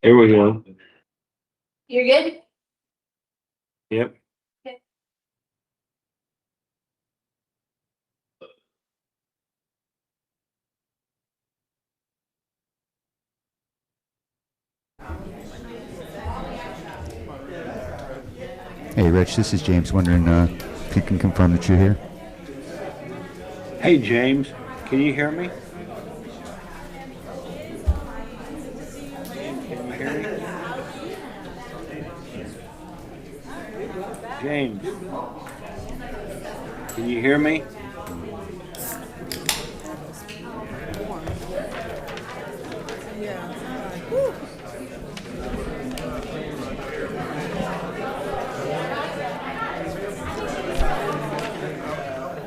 Here we go. You're good? Yep. Hey, Rich, this is James. Wondering if you can confirm that you're here. Hey, James, can you hear me? Can you hear me? James, can you hear me?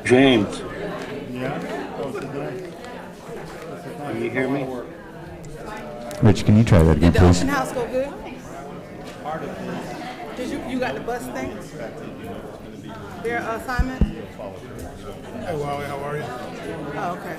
James. Can you hear me? Rich, can you try that again, Did the please? open house go good? Did you got the bus thing? Their assignment? Hey, Wally, how are you? Oh, okay.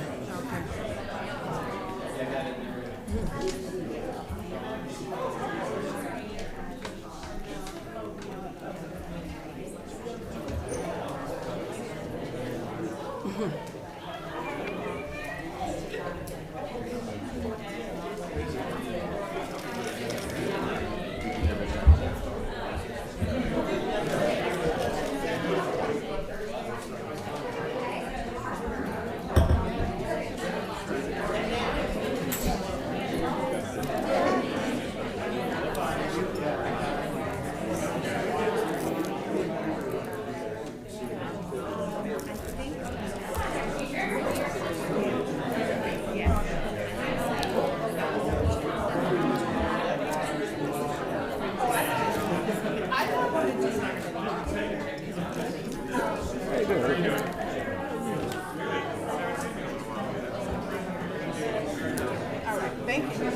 Thank you.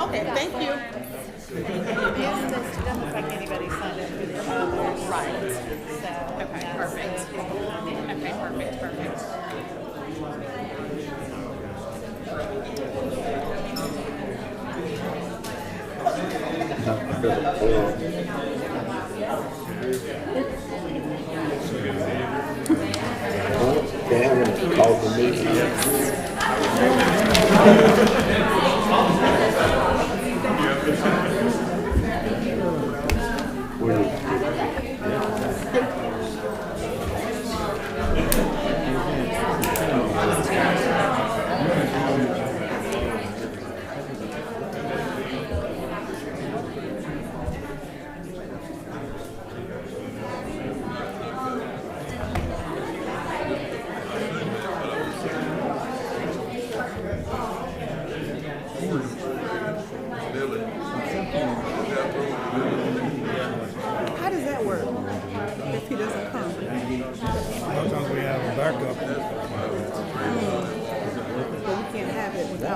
Okay, thank you. Doesn't look like anybody signed up for the others. Right. So. Okay, perfect. Okay, perfect. They haven't called the meeting yet.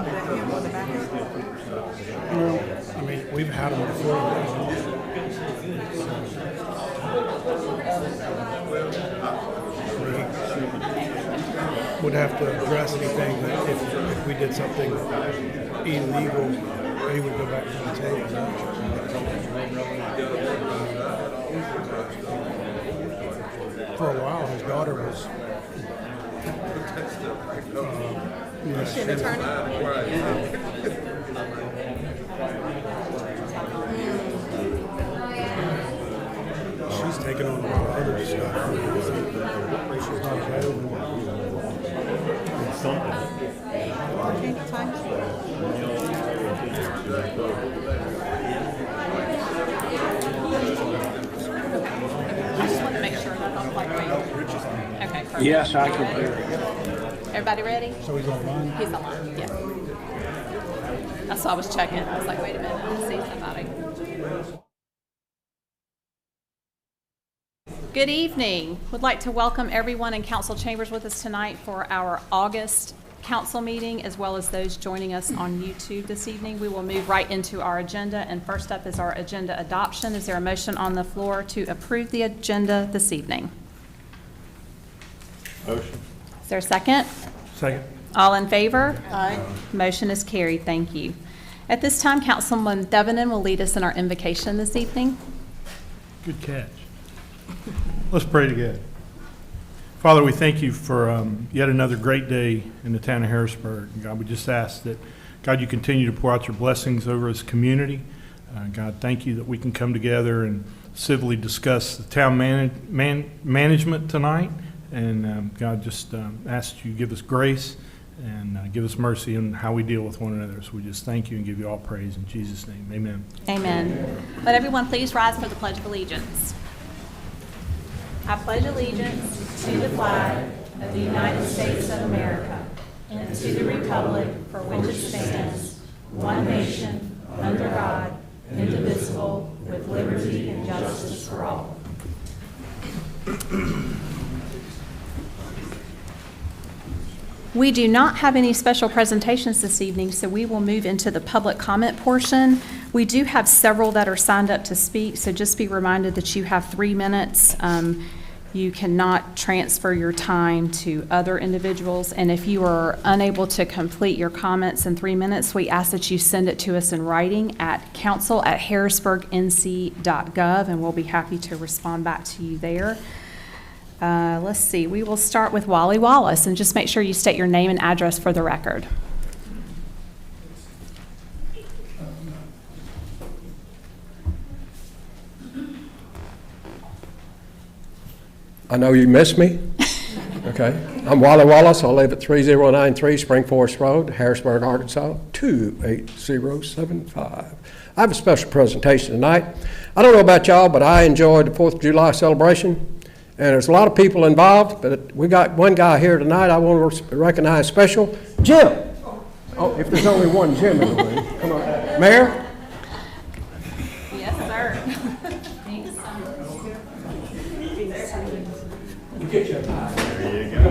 him on the back end? Well, I mean, we've had them before. We would have to address anything that if we did something illegal, he would go back to the table. For a while, his daughter was. Is she an attorney? She's taken on a lot of other stuff. She's not available. Okay, time. I just want to make sure that I'm like ready. Okay, perfect. Yes, I can hear you. Everybody ready? So he's online. He's online, yeah. That's why I was checking. I was like, wait a minute, I see somebody. Good evening. Would like to welcome everyone in council chambers with us tonight for our August council meeting, as well as those joining us on YouTube this evening. We will move right into our agenda, and first up is our agenda adoption. Is there a motion on the floor to approve the agenda this evening? Motion. Is there a second? Second. All in favor? Aye. Motion is carried. Thank you. At this time, Councilman Devonen will lead us in our invocation this evening. Good catch. Let's pray together. Father, we thank you for yet another great day in the town of Harrisburg. God, we just ask that, God, you continue to pour out your blessings over this community. God, thank you that we can come together and civilly discuss the town management tonight. And God, just ask that you give us grace and give us mercy in how we deal with one another. So we just thank you and give you all praise in Jesus' name. Amen. Amen. Let everyone please rise for the Pledge of Allegiance. I pledge allegiance to the flag of the United States of America and to the republic for which it stands, one nation, under God, indivisible, with liberty and justice for all. We do not have any special presentations this evening, so we will move into the public comment portion. We do have several that are signed up to speak, so just be reminded that you have 3 minutes. You cannot transfer your time to other individuals, and if you are unable to complete your comments in 3 minutes, we ask that you send it to us in writing at council@harrisburgnc.gov, and we'll be happy to respond back to you there. Let's see, we will start with Wally Wallace, and just make sure you state your name and address for the record. I know you missed me. Okay. I'm Wally Wallace. I live at 3093 Spring Forest Road, Harrisburg, Arkansas, 28075. I have a special presentation tonight. I don't know about y'all, but I enjoyed the 4th of July celebration. And there's a lot of people involved, but we got one guy here tonight I want to recognize special, Jim. Oh, if there's only one Jim in the room. Come on. Mayor? Yes, sir. Get your tie. There you go.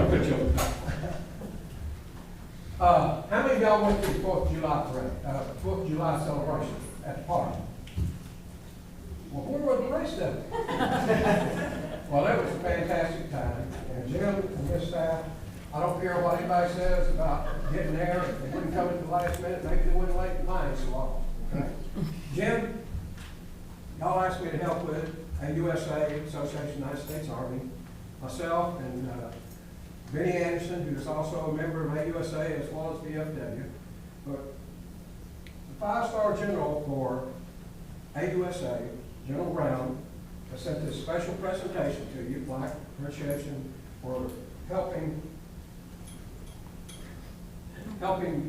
How many of y'all went to the 4th of July parade, 4th of July celebration at the park? Well, where were the rest of it? Well, it was a fantastic time. And Jim and his staff, I don't care what anybody says about getting there. If they wouldn't come at the last minute, maybe they wouldn't wait in line so long. Okay? Jim, y'all asked me to help with AUSA, Association of United States Army. Myself and Benny Anderson, who is also a member of AUSA as well as VFW. But the 5-star general for AUSA, General Brown, has sent this special presentation to you, Black Appreciation, for helping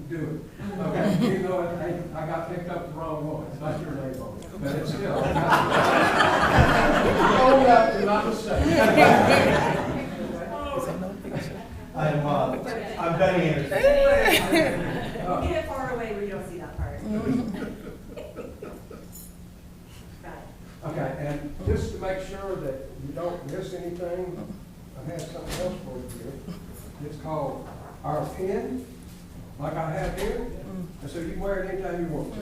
do it. Okay, even though I got picked up the wrong one. It's not your name on it, but it's still. Own up to my mistake. I'm Benny Anderson. Get it far away where you don't see that part. Okay, and just to make sure that you don't miss anything, I have something else for you here. It's called our pin, like I have here. so you can wear it anytime you want to.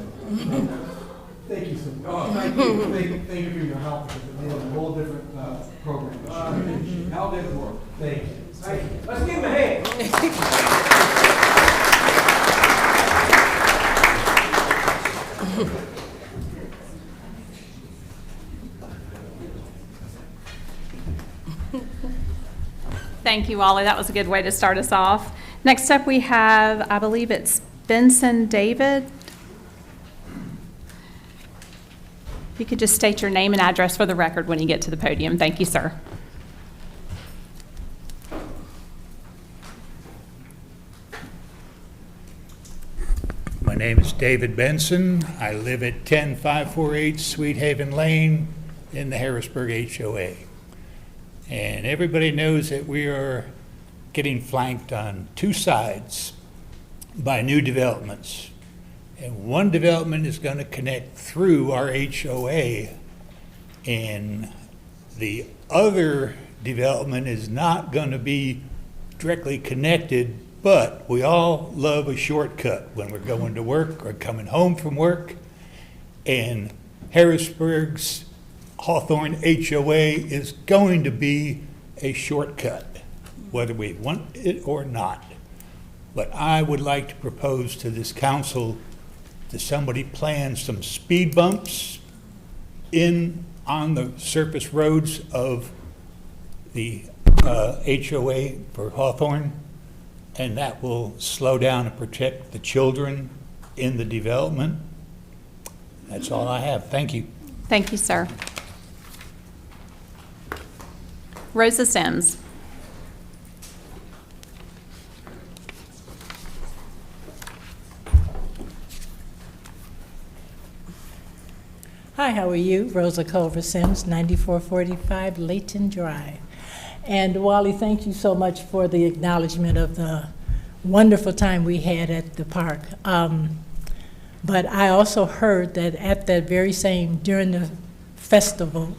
Thank you so much. Oh, thank you. Thank you for your help, because it made a whole different program. How did it work? Thank you. Thank you. Let's give him a hand. Thank you, Wally. That was a good way to start us off. Next up, we have, I believe it's Benson David. If you could just state your name and address for the record when you get to the podium. Thank you, sir. My name is David Benson. I live at 10548 Sweet Haven Lane in the Harrisburg HOA. And everybody knows that we are getting flanked on two sides by new developments. And one development is going to connect through our HOA, and the other development is not going to be directly connected, but we all love a shortcut when we're going to work or coming home from work. And Harrisburg's Hawthorne HOA is going to be a shortcut, whether we want it or not. But I would like to propose to this council that somebody plan some speed bumps on the surface roads of the HOA for Hawthorne, and that will slow down and protect the children in the development. That's all I have. Thank you. Thank you, sir. Rosa Sims. Hi, how are you? Rosa Culver Sims, 9445 Layton Drive. And Wally, thank you so much for the acknowledgement of the wonderful time we had at the park. But I also heard that at that very same, during the festival,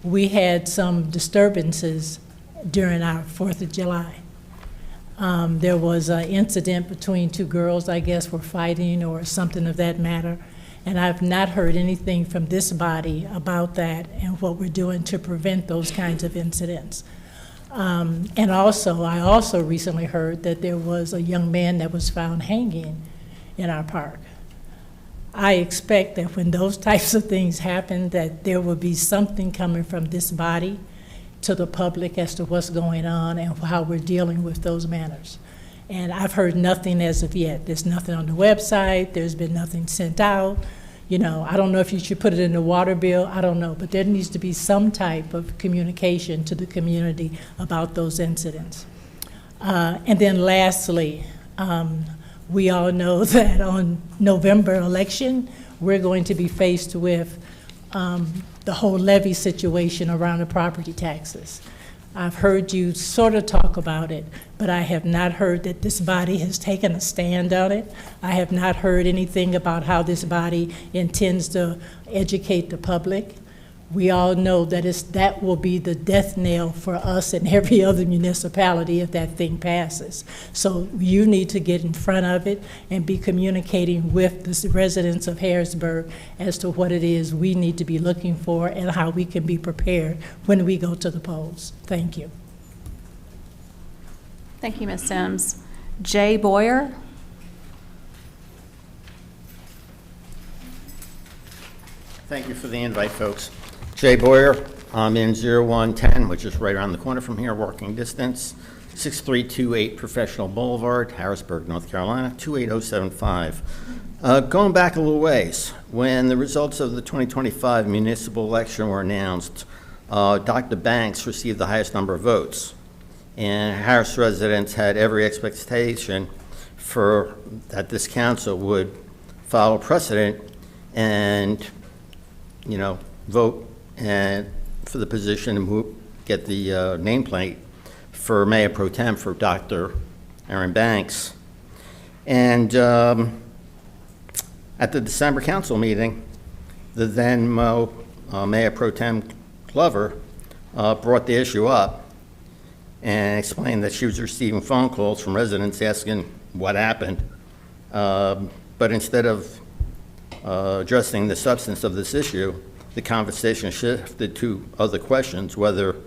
we had some disturbances during our 4th of July. There was an incident between two girls, I guess, were fighting or something of that matter. And I've not heard anything from this body about that and what we're doing to prevent those kinds of incidents. And also, I also recently heard that there was a young man that was found hanging in our park. I expect that when those types of things happen, that there will be something coming from this body to the public as to what's going on and how we're dealing with those matters. And I've heard nothing as of yet. There's nothing on the website. There's been nothing sent out. You know, I don't know if you should put it in the water bill. I don't know. But there needs to be some type of communication to the community about those incidents. And then lastly, we all know that on November election, we're going to be faced with the whole levy situation around the property taxes. I've heard you sort of talk about it, but I have not heard that this body has taken a stand on it. I have not heard anything about how this body intends to educate the public. We all know that that will be the death knell for us and every other municipality if that thing passes. So you need to get in front of it and be communicating with the residents of Harrisburg as to what it is we need to be looking for and how we can be prepared when we go to the polls. Thank you. Thank you, Ms. Sims. Jay Boyer. Thank you for the invite, folks. Jay Boyer, I'm in 0110, which is right around the corner from here, walking distance, 6328 Professional Boulevard, Harrisburg, North Carolina, 28075. Going back a little ways, when the results of the 2025 municipal election were announced, Dr. Banks received the highest number of votes, and Harris residents had every expectation that this council would follow precedent and, vote for the position and get the nameplate for Mayor Pro Tem for Dr. Aaron Banks. And at the December council meeting, the then Mayor Pro Tem Glover brought the issue up and explained that she was receiving phone calls from residents asking what happened. But instead of addressing the substance of this issue, the conversation shifted to other questions, whether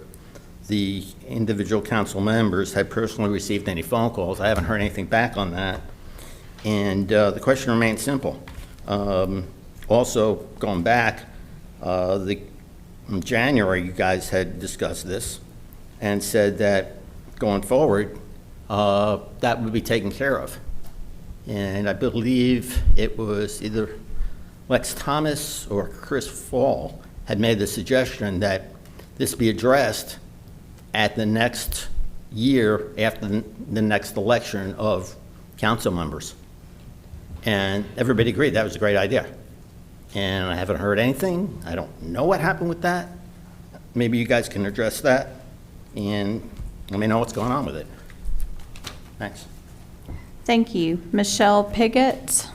the individual council members had personally received any phone calls. I haven't heard anything back on that. And the question remains simple. Also, going back, in January, you guys had discussed this and said that going forward, that would be taken care of. And I believe it was either Lex Thomas or Chris Fall had made the suggestion that this be addressed at the next year after the next election of council members. And everybody agreed that was a great idea. And I haven't heard anything. I don't know what happened with that. Maybe you guys can address that and let me know what's going on with it. Thanks. Thank you. Michelle Piggott.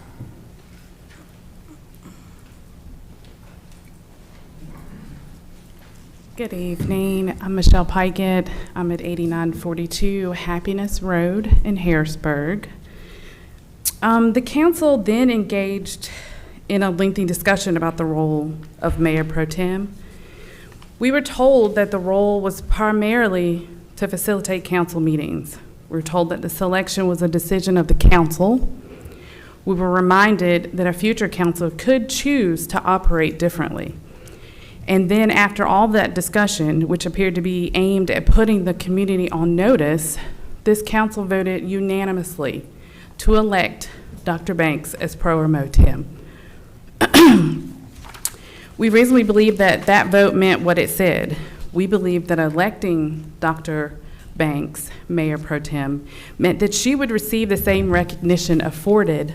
Good evening. I'm Michelle Piggott. I'm at 8942 Happiness Road in Harrisburg. The council then engaged in a lengthy discussion about the role of Mayor Pro Tem. We were told that the role was primarily to facilitate council meetings. We were told that the selection was a decision of the council. We were reminded that a future council could choose to operate differently. And then after all that discussion, which appeared to be aimed at putting the community on notice, this council voted unanimously to elect Dr. Banks as pro remo tem. We reasonably believe that that vote meant what it said. We believe that electing Dr. Banks, Mayor Pro Tem, meant that she would receive the same recognition afforded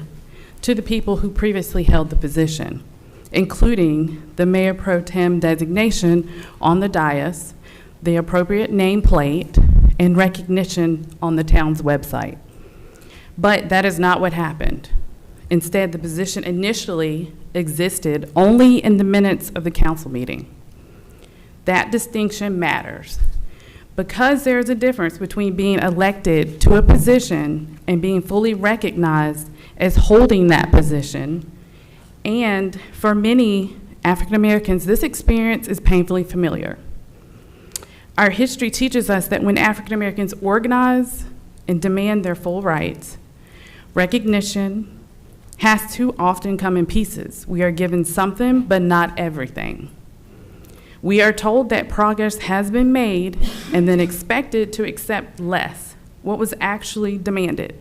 to the people who previously held the position, including the Mayor Pro Tem designation on the dais, the appropriate nameplate, and recognition on the town's website. But that is not what happened. Instead, the position initially existed only in the minutes of the council meeting. That distinction matters because there is a difference between being elected to a position and being fully recognized as holding that position. And for many African Americans, this experience is painfully familiar. Our history teaches us that when African Americans organize and demand their full rights, recognition has to often come in pieces. We are given something, but not everything. We are told that progress has been made and then expected to accept less, what was actually demanded.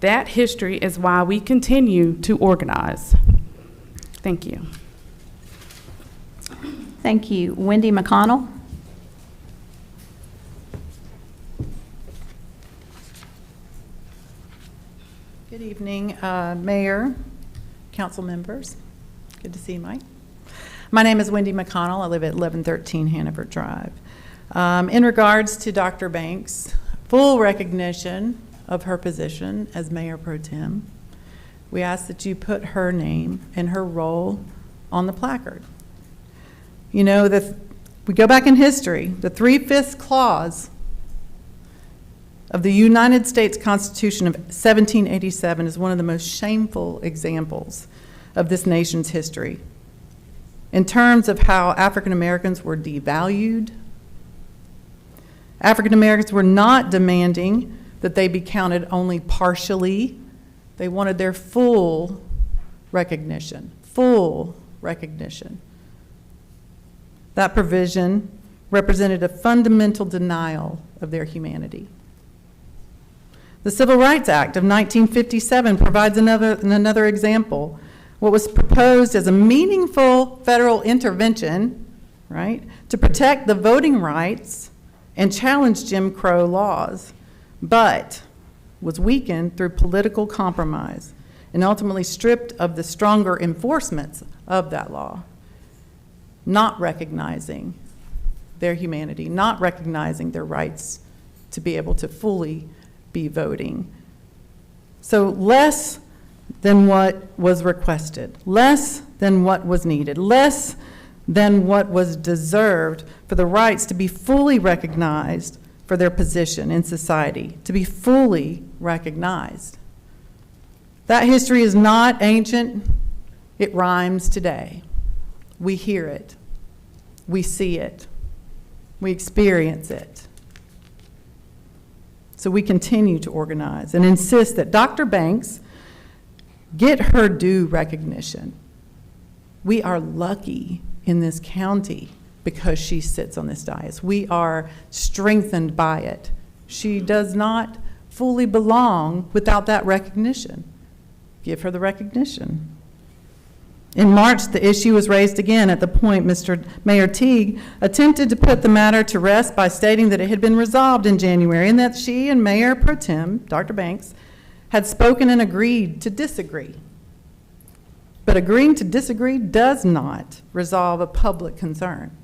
That history is why we continue to organize. Thank you. Thank you. Wendy McConnell. Good evening, Mayor, council members. Good to see you, Mike. My name is Wendy McConnell. I live at 1113 Hanover Drive. In regards to Dr. Banks, full recognition of her position as Mayor Pro Tem, we ask that you put her name and her role on the placard. You know, we go back in history, the 3/5 clause of the United States Constitution of 1787 is one of the most shameful examples of this nation's history in terms of how African Americans were devalued. African Americans were not demanding that they be counted only partially. They wanted their full recognition, full recognition. That provision represented a fundamental denial of their humanity. The Civil Rights Act of 1957 provides another example. What was proposed as a meaningful federal intervention, right, to protect the voting rights and challenge Jim Crow laws, but was weakened through political compromise and ultimately stripped of the stronger enforcements of that law, not recognizing their humanity, not recognizing their rights to be able to fully be voting. So less than what was requested, less than what was needed, less than what was deserved for the rights to be fully recognized for their position in society, to be fully recognized. That history is not ancient. It rhymes today. We hear it. We see it. We experience it. So we continue to organize and insist that Dr. Banks get her due recognition. We are lucky in this county because she sits on this dais. We are strengthened by it. She does not fully belong without that recognition. Give her the recognition. In March, the issue was raised again at the point Mr. Mayor Teague attempted to put the matter to rest by stating that it had been resolved in January and that she and Mayor Pro Tem, Dr. Banks, had spoken and agreed to disagree. But agreeing to disagree does not resolve a public concern.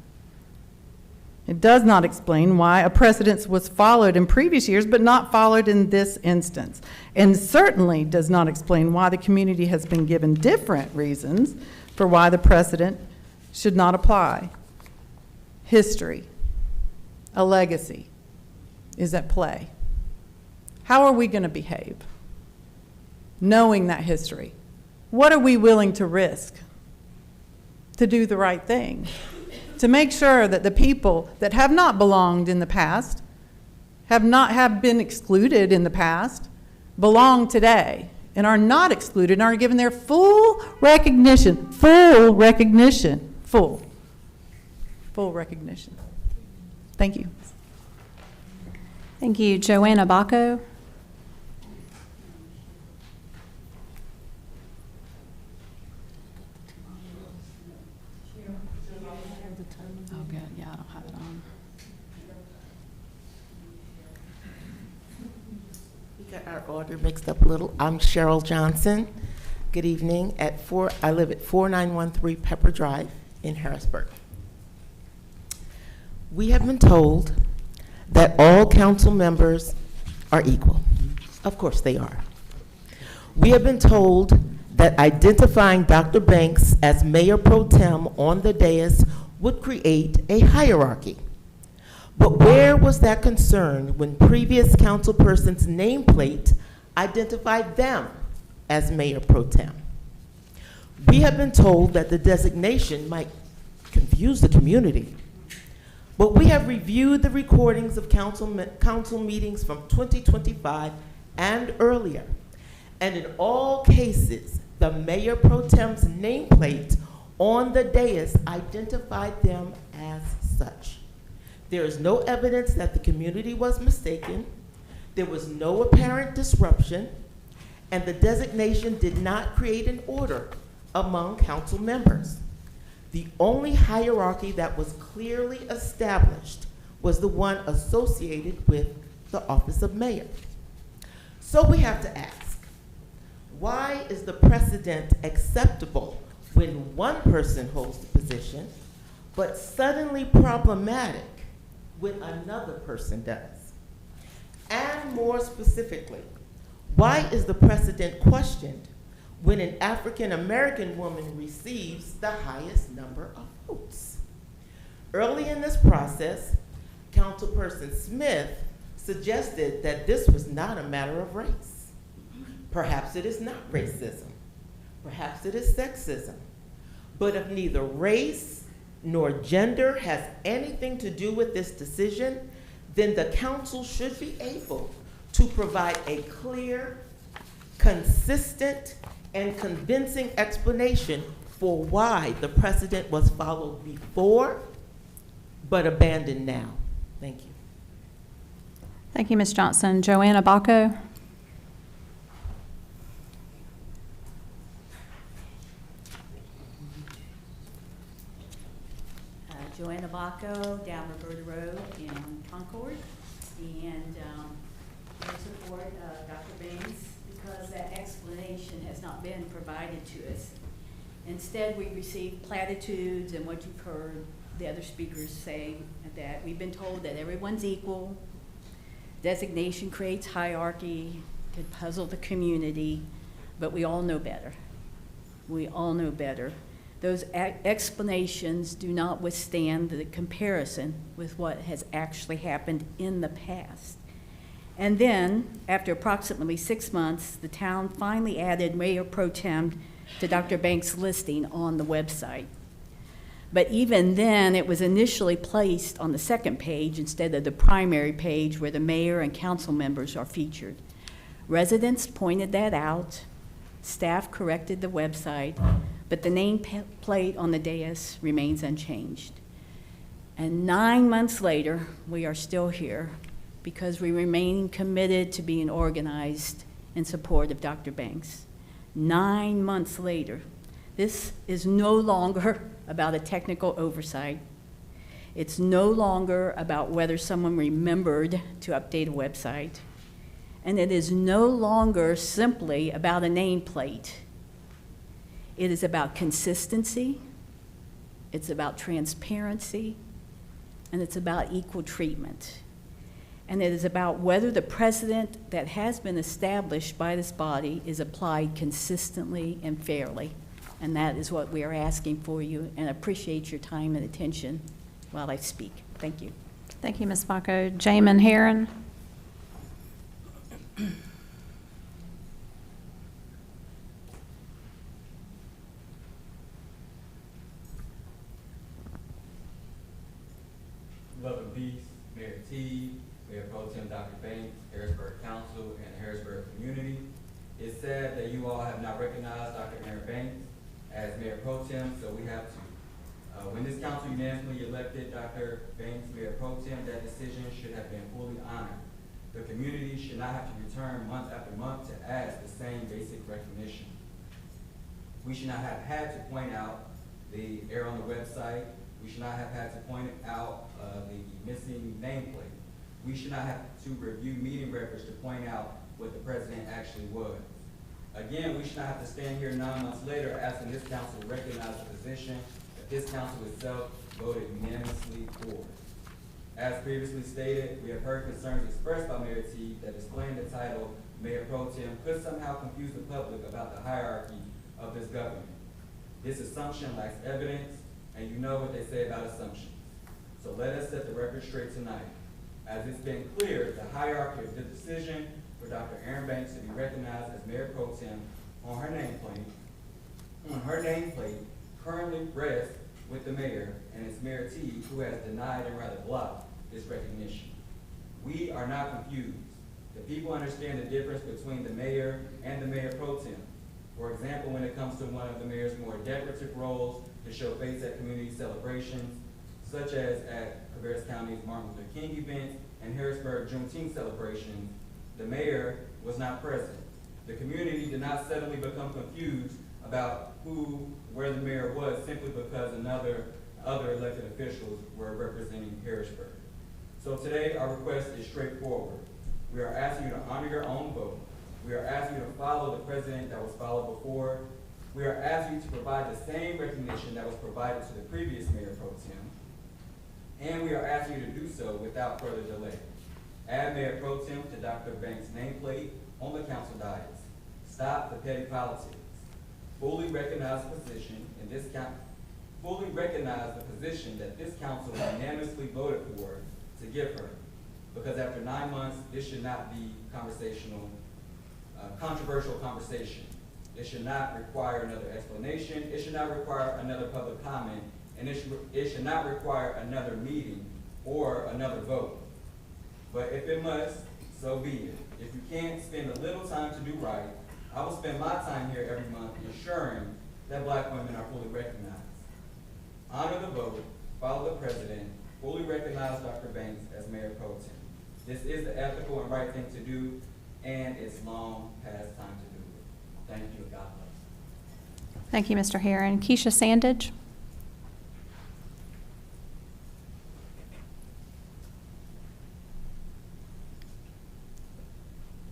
It does not explain why a precedent was followed in previous years but not followed in this instance, and certainly does not explain why the community has been given different reasons for why the precedent should not apply. History, a legacy, is at play. How are we going to behave? Knowing that history, what are we willing to risk to do the right thing? To make sure that the people that have not belonged in the past, have been excluded in the past, belong today and are not excluded and are given their full recognition. Full recognition. Thank you. Thank you. Joanna Bacco. Oh, good. Yeah, I don't have it on. We got our order mixed up a little. I'm Cheryl Johnson. Good evening. I live at 4913 Pepper Drive in Harrisburg. We have been told that all council members are equal. Of course they are. We have been told that identifying Dr. Banks as Mayor Pro Tem on the dais would create a hierarchy. But where was that concern when previous councilperson's nameplate identified them as Mayor Pro Tem? We have been told that the designation might confuse the community, but we have reviewed the recordings of council meetings from 2025 and earlier, and in all cases, the Mayor Pro Tem's nameplate on the dais identified them as such. There is no evidence that the community was mistaken, there was no apparent disruption, and the designation did not create an order among council members. The only hierarchy that was clearly established was the one associated with the office of mayor. So we have to ask, why is the precedent acceptable when one person holds the position, but suddenly problematic when another person does? And more specifically, why is the precedent questioned when an African-American woman receives the highest number of votes? Early in this process, Councilperson Smith suggested that this was not a matter of race. Perhaps it is not racism. Perhaps it is sexism. But if neither race nor gender has anything to do with this decision, then the council should be able to provide a clear, consistent, and convincing explanation for why the precedent was followed before, but abandoned now. Thank you. Thank you, Ms. Johnson. Joanna Bacco. Joanna Bacco, down Roberta Road in Concord, and I support Dr. Banks because that explanation has not been provided to us. Instead, we receive platitudes and what you've heard the other speakers say, that we've been told that everyone's equal, designation creates hierarchy, could puzzle the community, but we all know better. We all know better. Those explanations do not withstand the comparison with what has actually happened in the past. And then, after approximately 6 months, the town finally added Mayor Pro Tem to Dr. Banks' listing on the website. But even then, it was initially placed on the second page instead of the primary page where the mayor and council members are featured. Residents pointed that out, staff corrected the website, but the nameplate on the dais remains unchanged. And 9 months later, we are still here because we remain committed to being organized in support of Dr. Banks. 9 months later, this is no longer about a technical oversight. It's no longer about whether someone remembered to update a website. And it is no longer simply about a nameplate. It is about consistency, it's about transparency, and it's about equal treatment. And it is about whether the precedent that has been established by this body is applied consistently and fairly. And that is what we are asking for you, and I appreciate your time and attention while I speak. Thank you. Thank you, Ms. Bacco. Jamin Herron. Love and peace, Mayor T, Mayor Pro Tem Dr. Banks, Harrisburg Council, and the Harrisburg community. It's sad that you all have not recognized Dr. Aaron Banks as Mayor Pro Tem, so we have to. When this council unanimously elected Dr. Banks Mayor Pro Tem, that decision should have been fully honored. The community should not have to return month after month to ask the same basic recognition. We should not have had to point out the error on the website. We should not have had to point out the missing nameplate. We should not have to review meeting records to point out what the president actually was. Again, we should not have to stand here 9 months later asking this council to recognize a position that this council itself voted unanimously for. As previously stated, we have heard concerns expressed by Mayor T that displaying the title Mayor Pro Tem could somehow confuse the public about the hierarchy of this government. This assumption lacks evidence, and you know what they say about assumptions. So let us set the record straight tonight. As it's been clear, the hierarchy of the decision for Dr. Aaron Banks to be recognized as Mayor Pro Tem on her nameplate currently rests with the mayor, and it's Mayor T who has denied and rather blocked this recognition. We are not confused. The people understand the difference between the mayor and the Mayor Pro Tem. For example, when it comes to one of the mayor's more decorative roles to show face at community celebrations, such as at Cabarrus County's Martin Luther King event and Harrisburg Juneteenth celebrations, the mayor was not present. The community did not suddenly become confused about where the mayor was simply because other elected officials were representing Harrisburg. So today, our request is straightforward. We are asking you to honor your own vote. We are asking you to follow the precedent that was followed before. We are asking you to provide the same recognition that was provided to the previous Mayor Pro Tem. And we are asking you to do so without further delay. Add Mayor Pro Tem to Dr. Banks' nameplate on the council dais. Stop the petty politics. Fully recognize the position that this council unanimously voted for to give her. Because after 9 months, this should not be controversial conversation. It should not require another explanation. It should not require another public comment. And it should not require another meeting or another vote. But if it must, so be it. If you can't spend a little time to do right, I will spend my time here every month ensuring that Black women are fully recognized. Honor the vote, follow the president, fully recognize Dr. Banks as Mayor Pro Tem. This is the ethical and right thing to do, and it's long past time to do it. Thank you, and God bless. Thank you, Mr. Herron. Keisha Sandage.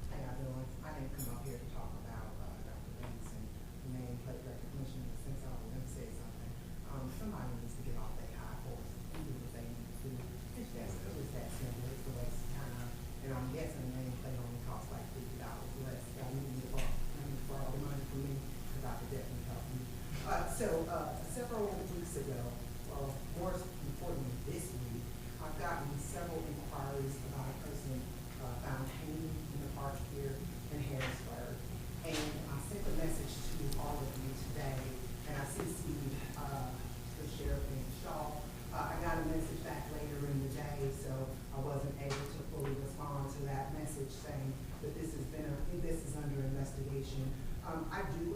How y'all doing? I didn't come up here to talk about Dr. Banks and nameplate recognition, since all of them said something. Somebody needs to get off their high horse and do what they need to do. It's that simple. It's a waste of time. And I'm guessing the nameplate only costs like $50 less. Y'all need to borrow the money from me, because I could definitely help you. Several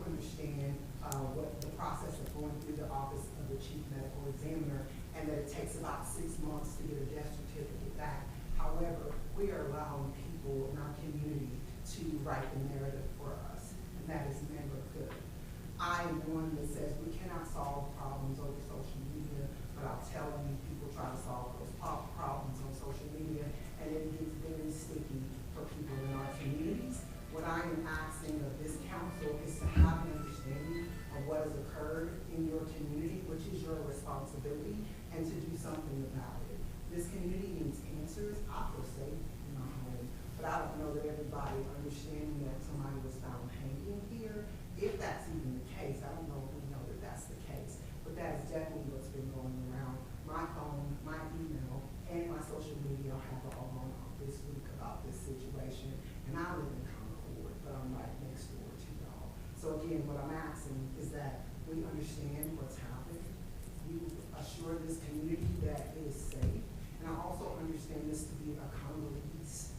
understand what the process of going through the office of the chief medical examiner, and that it takes about 6 months to get a death certificate back. However, we are allowing people in our community to write the narrative for us, and that is never good. I am the one that says we cannot solve problems over social media, but I'm telling you, people try to solve those problems on social media, and it gets very sticky for people in our communities. What I am asking of this council is to have an understanding of what has occurred in your community, which is your responsibility, and to do something about it. This community needs answers. I feel safe in my home, but I don't know that everybody understanding that somebody was found hanging here. If that's even the case, I don't know if we know that that's the case, but that is definitely what's been going around. My phone, my email, and my social media have all gone off this week about this situation, and I live in Concord, but I'm right next door to y'all. So again, what I'm asking is that we understand what's happening. We assure this community that it is safe, and I also understand this to be a Congolese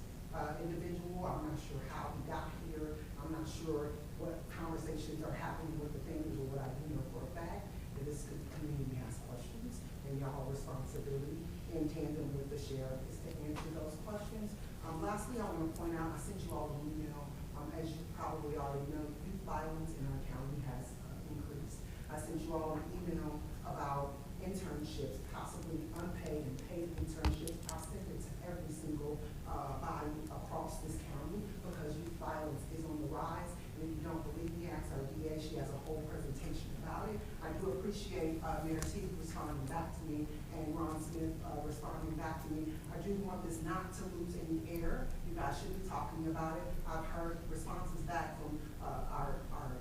individual. I'm not sure how he got here. I'm not sure what conversations are happening with the family, or what I do know for a fact that this community has questions, and y'all responsibility in tandem with the sheriff is to answer those questions. Lastly, I want to point out, I sent you all an email. As you probably already know, youth violence in our county has increased. I sent you all an email about internships, possibly unpaid and paid internships. I sent it to every single body across this county, because youth violence is on the rise. And if you don't believe me, ask our DA. She has a whole presentation about it. I do appreciate Mayor Teague responding back to me, and Ron Smith responding back to me. I do want this not to lose any air. You guys should be talking about it. I've heard responses back from our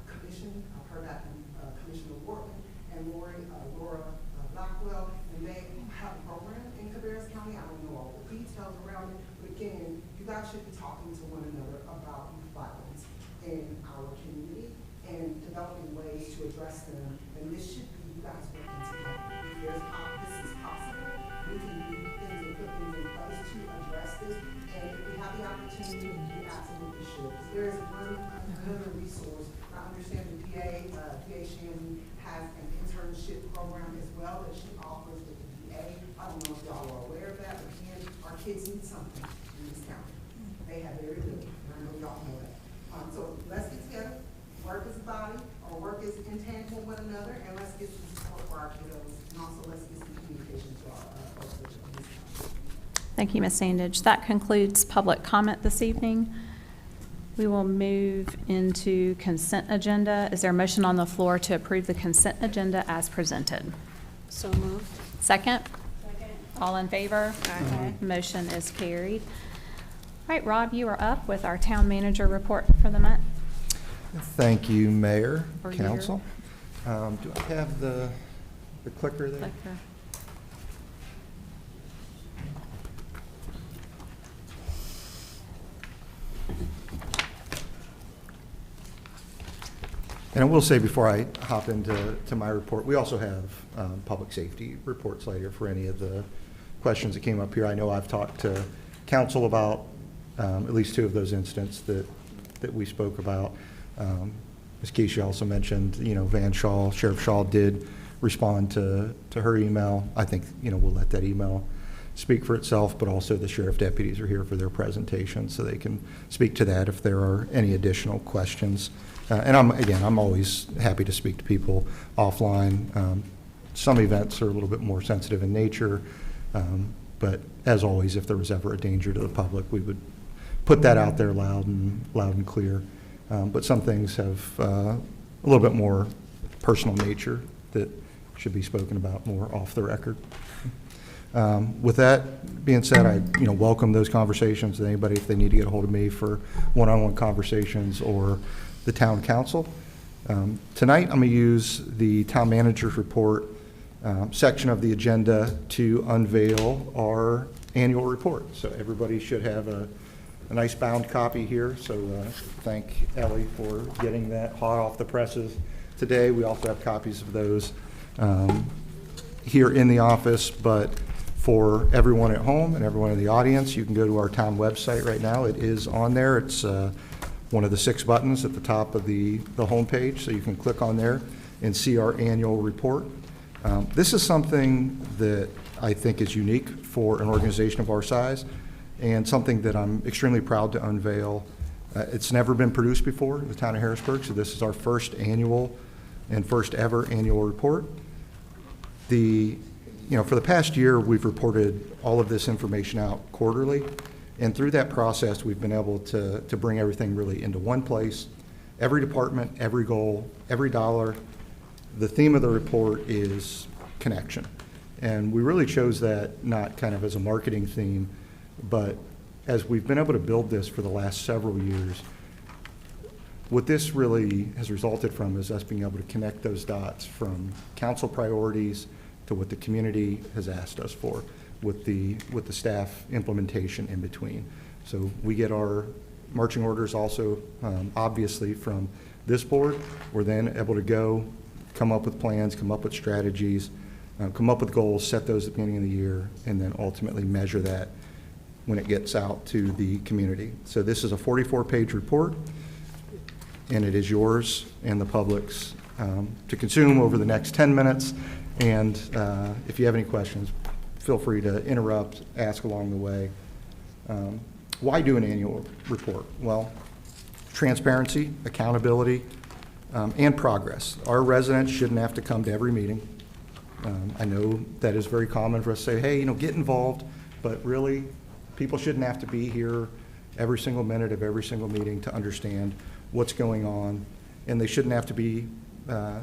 commission. I've heard that from Commissioner Wortman and Laura Blackwell, and they have a program in Cabarrus County. I don't know all the details around it, but again, you guys should be talking to one another about youth violence in our community and developing ways to address them. And this should be you guys working together. This is possible. We can do things and put things in place to address this. And if we have the opportunity, we absolutely should. There is another resource. I understand the PA Shannon has an internship program as well that she offers with the PA. I don't know if y'all are aware of that, but again, our kids need something in this county. They have very little, and I know y'all know that. So let's get together, work as a body, or work as in tandem with one another, and let's get some support for our kiddos, and also let's get some communication to our folks in this county. Thank you, Ms. Sandage. That concludes public comment this evening. We will move into consent agenda. Is there a motion on the floor to approve the consent agenda as presented? So moved. Second? Second. All in favor? Aye. Motion is carried. All right, Rob, you are up with our town manager report for the month. Thank you, Mayor, For your- Council. Do I have the clicker there? Clicker. And I will say before I hop into my report, we also have public safety reports later for any of the questions that came up here. I know I've talked to council about at least 2 of those incidents that we spoke about. Ms. Keisha also mentioned, Van Shaw, Sheriff Shaw did respond to her email. I think, we'll let that email speak for itself, but also the sheriff deputies are here for their presentation, so they can speak to that if there are any additional questions. And I'm always happy to speak to people offline. Some events are a little bit more sensitive in nature, but as always, if there was ever a danger to the public, we would put that out there loud and clear. But some things have a little bit more personal nature that should be spoken about more off the record. With that being said, I welcome those conversations with anybody if they need to get a hold of me for one-on-one conversations or the town council. Tonight, I'm going to use the town manager's report section of the agenda to unveil our annual report. So everybody should have a nice bound copy here. So thank Ellie for getting that hot off the presses today. We also have copies of those here in the office, but for everyone at home and everyone in the audience, you can go to our town website right now. It is on there. It's one of the 6 buttons at the top of the homepage, so you can click on there and see our annual report. This is something that I think is unique for an organization of our size, and something that I'm extremely proud to unveil. It's never been produced before in the town of Harrisburg, so this is our first annual and first ever annual report. For the past year, we've reported all of this information out quarterly, and through that process, we've been able to bring everything really into one place. Every department, every goal, every dollar. The theme of the report is connection. And we really chose that not kind of as a marketing theme, but as we've been able to build this for the last several years, what this really has resulted from is us being able to connect those dots from council priorities to what the community has asked us for, with the staff implementation in between. So we get our marching orders also, obviously, from this board. We're then able to go, come up with plans, come up with strategies, come up with goals, set those at the beginning of the year, and then ultimately measure that when it gets out to the community. So this is a 44-page report, and it is yours and the public's to consume over the next 10 minutes. And if you have any questions, feel free to interrupt, ask along the way. Why do an annual report? Well, transparency, accountability, and progress. Our residents shouldn't have to come to every meeting. I know that is very common for us to say, hey, get involved, but really, people shouldn't have to be here every single minute of every single meeting to understand what's going on, and they shouldn't have to be,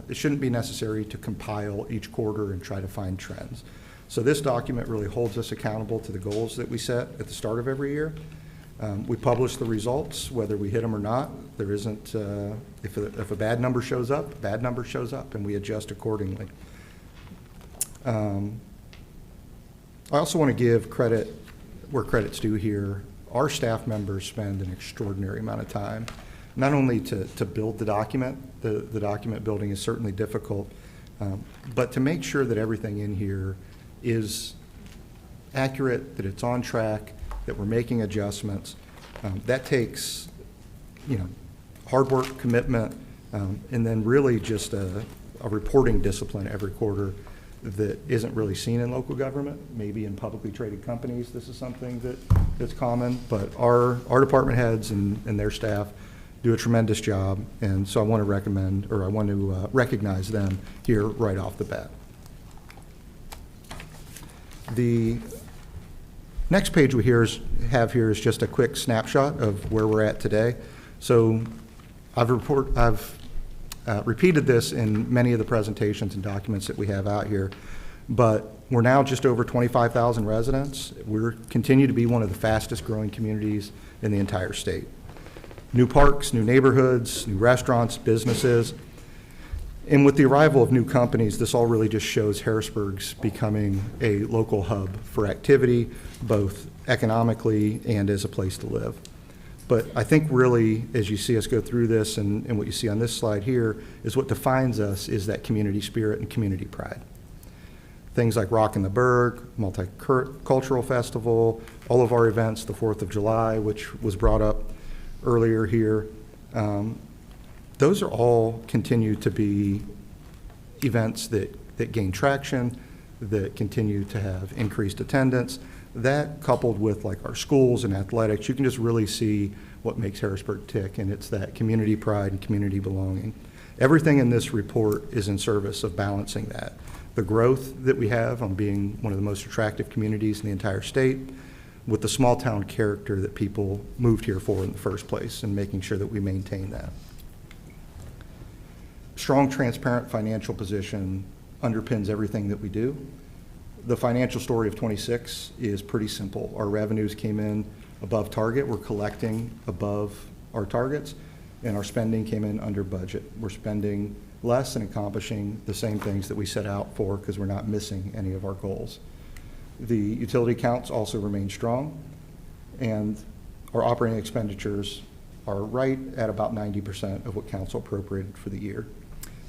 it shouldn't be necessary to compile each quarter and try to find trends. So this document really holds us accountable to the goals that we set at the start of every year. We publish the results, whether we hit them or not. There isn't, if a bad number shows up, and we adjust accordingly. I also want to give credit where credit's due here. Our staff members spend an extraordinary amount of time, not only to build the document. The document building is certainly difficult, but to make sure that everything in here is accurate, that it's on track, that we're making adjustments. That takes, hard work, commitment, and then really just a reporting discipline every quarter that isn't really seen in local government. Maybe in publicly traded companies, this is something that's common, but our department heads and their staff do a tremendous job, and so I want to recognize them here right off the bat. The next page we have here is just a quick snapshot of where we're at today. So I've repeated this in many of the presentations and documents that we have out here, but we're now just over 25,000 residents. We continue to be one of the fastest growing communities in the entire state. New parks, new neighborhoods, new restaurants, businesses. And with the arrival of new companies, this all really just shows Harrisburg's becoming a local hub for activity, both economically and as a place to live. But I think really, as you see us go through this and what you see on this slide here, is what defines us is that community spirit and community pride. Things like Rockin' the Berg, Multicultural Festival, all of our events, the 4th of July, which was brought up earlier here, those are all continue to be events that gain traction, that continue to have increased attendance. That coupled with like our schools and athletics, you can just really see what makes Harrisburg tick, and it's that community pride and community belonging. Everything in this report is in service of balancing that. The growth that we have on being one of the most attractive communities in the entire state, with the small town character that people moved here for in the first place, and making sure that we maintain that. Strong, transparent financial position underpins everything that we do. The financial story of 26 is pretty simple. Our revenues came in above target. We're collecting above our targets, and our spending came in under budget. We're spending less and accomplishing the same things that we set out for because we're not missing any of our goals. The utility counts also remain strong, and our operating expenditures are right at about 90% of what council appropriated for the year.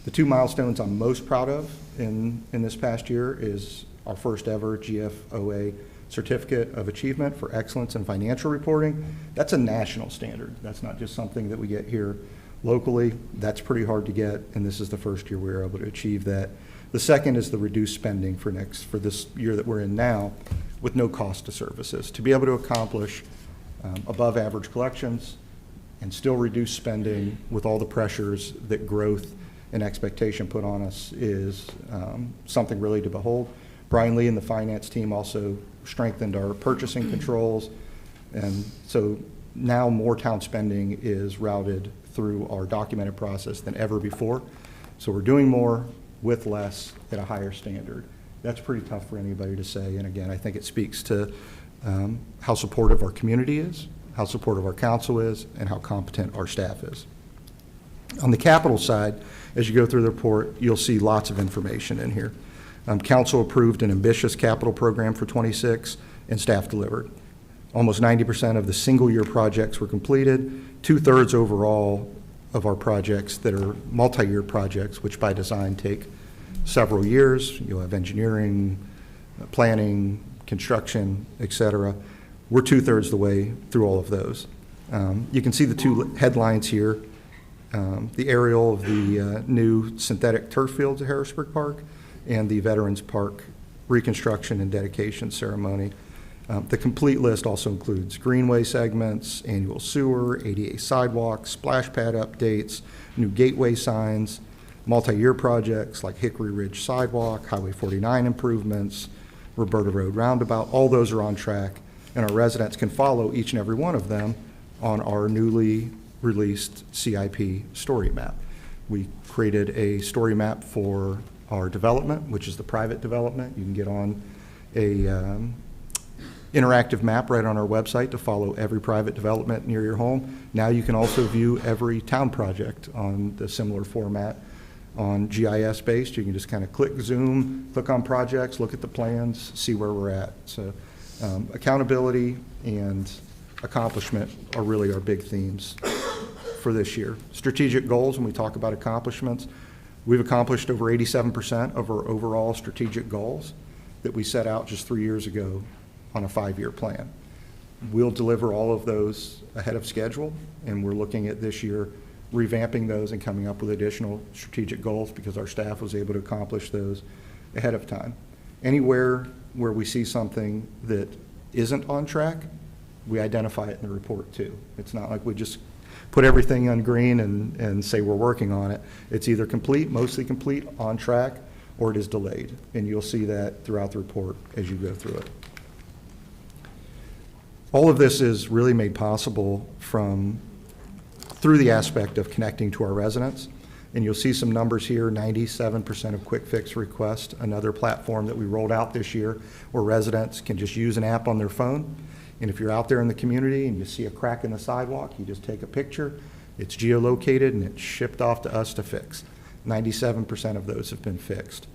The two milestones I'm most proud of in this past year is our first ever GFOA Certificate of Achievement for Excellence in Financial Reporting. That's a national standard. That's not just something that we get here locally. That's pretty hard to get, and this is the first year we were able to achieve that. The second is the reduced spending for this year that we're in now with no cost to services. To be able to accomplish above average collections and still reduce spending with all the pressures that growth and expectation put on us is something really to behold. Brian Lee and the finance team also strengthened our purchasing controls, and so now more town spending is routed through our documented process than ever before. So we're doing more with less at a higher standard. That's pretty tough for anybody to say, and again, I think it speaks to how supportive our community is, how supportive our council is, and how competent our staff is. On the capital side, as you go through the report, you'll see lots of information in here. Council approved an ambitious capital program for 26, and staff delivered. Almost 90% of the single-year projects were completed, 2/3 overall of our projects that are multi-year projects, which by design take several years. You'll have engineering, planning, construction, et cetera. We're 2/3 the way through all of those. You can see the two headlines here. The aerial of the new synthetic turf fields at Harrisburg Park and the Veterans Park reconstruction and dedication ceremony. The complete list also includes greenway segments, annual sewer, ADA sidewalks, splash pad updates, new gateway signs, multi-year projects like Hickory Ridge Sidewalk, Highway 49 improvements, Roberta Road Roundabout. All those are on track, and our residents can follow each and every one of them on our newly released CIP story map. We created a story map for our development, which is the private development. You can get on a interactive map right on our website to follow every private development near your home. Now you can also view every town project on the similar format on GIS based. You can just kind of click zoom, click on projects, look at the plans, see where we're at. So accountability and accomplishment are really our big themes for this year. Strategic goals, when we talk about accomplishments, we've accomplished over 87% of our overall strategic goals that we set out just 3 years ago on a 5-year plan. We'll deliver all of those ahead of schedule, and we're looking at this year revamping those and coming up with additional strategic goals because our staff was able to accomplish those ahead of time. Anywhere where we see something that isn't on track, we identify it in the report too. It's not like we just put everything on green and say we're working on it. It's either complete, mostly complete, on track, or it is delayed. And you'll see that throughout the report as you go through it. All of this is really made possible through the aspect of connecting to our residents. And you'll see some numbers here, 97% of quick fix requests, another platform that we rolled out this year where residents can just use an app on their phone. And if you're out there in the community and you see a crack in the sidewalk, you just take a picture, it's geolocated, and it's shipped off to us to fix. 97% of those have been fixed.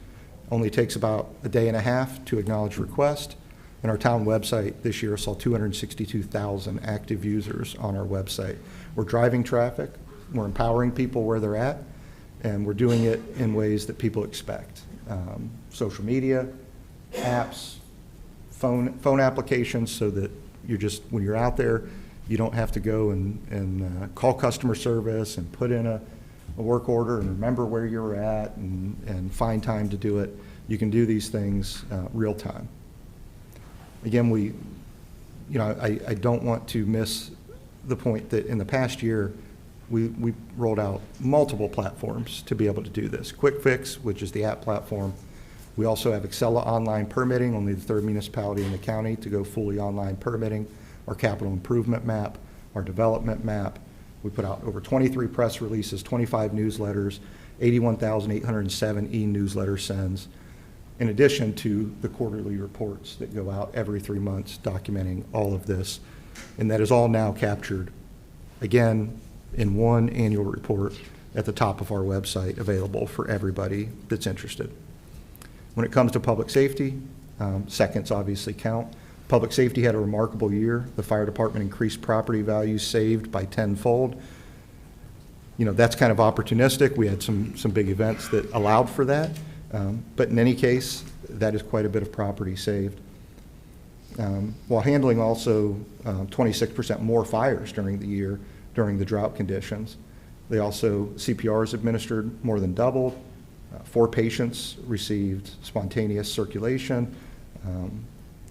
Only takes about a day and a half to acknowledge request. And our town website this year saw 262,000 active users on our website. We're driving traffic, we're empowering people where they're at, and we're doing it in ways that people expect. Social media, apps, phone applications, so that when you're out there, you don't have to go and call customer service and put in a work order and remember where you're at and find time to do it. You can do these things real time. Again, I don't want to miss the point that in the past year, we rolled out multiple platforms to be able to do this. Quick Fix, which is the app platform. We also have Excella Online Permitting, only the third municipality in the county to go fully online permitting, our capital improvement map, our development map. We put out over 23 press releases, 25 newsletters, 81,807 e-newsletter sends, in addition to the quarterly reports that go out every 3 months documenting all of this. And that is all now captured, again, in one annual report at the top of our website, available for everybody that's interested. When it comes to public safety, seconds obviously count. Public safety had a remarkable year. The fire department increased property values saved by 10-fold. That's kind of opportunistic. We had some big events that allowed for that. But in any case, that is quite a bit of property saved. while handling also 26% more fires during the year during the drought conditions. They also, CPRs administered more than doubled. 4 patients received spontaneous circulation.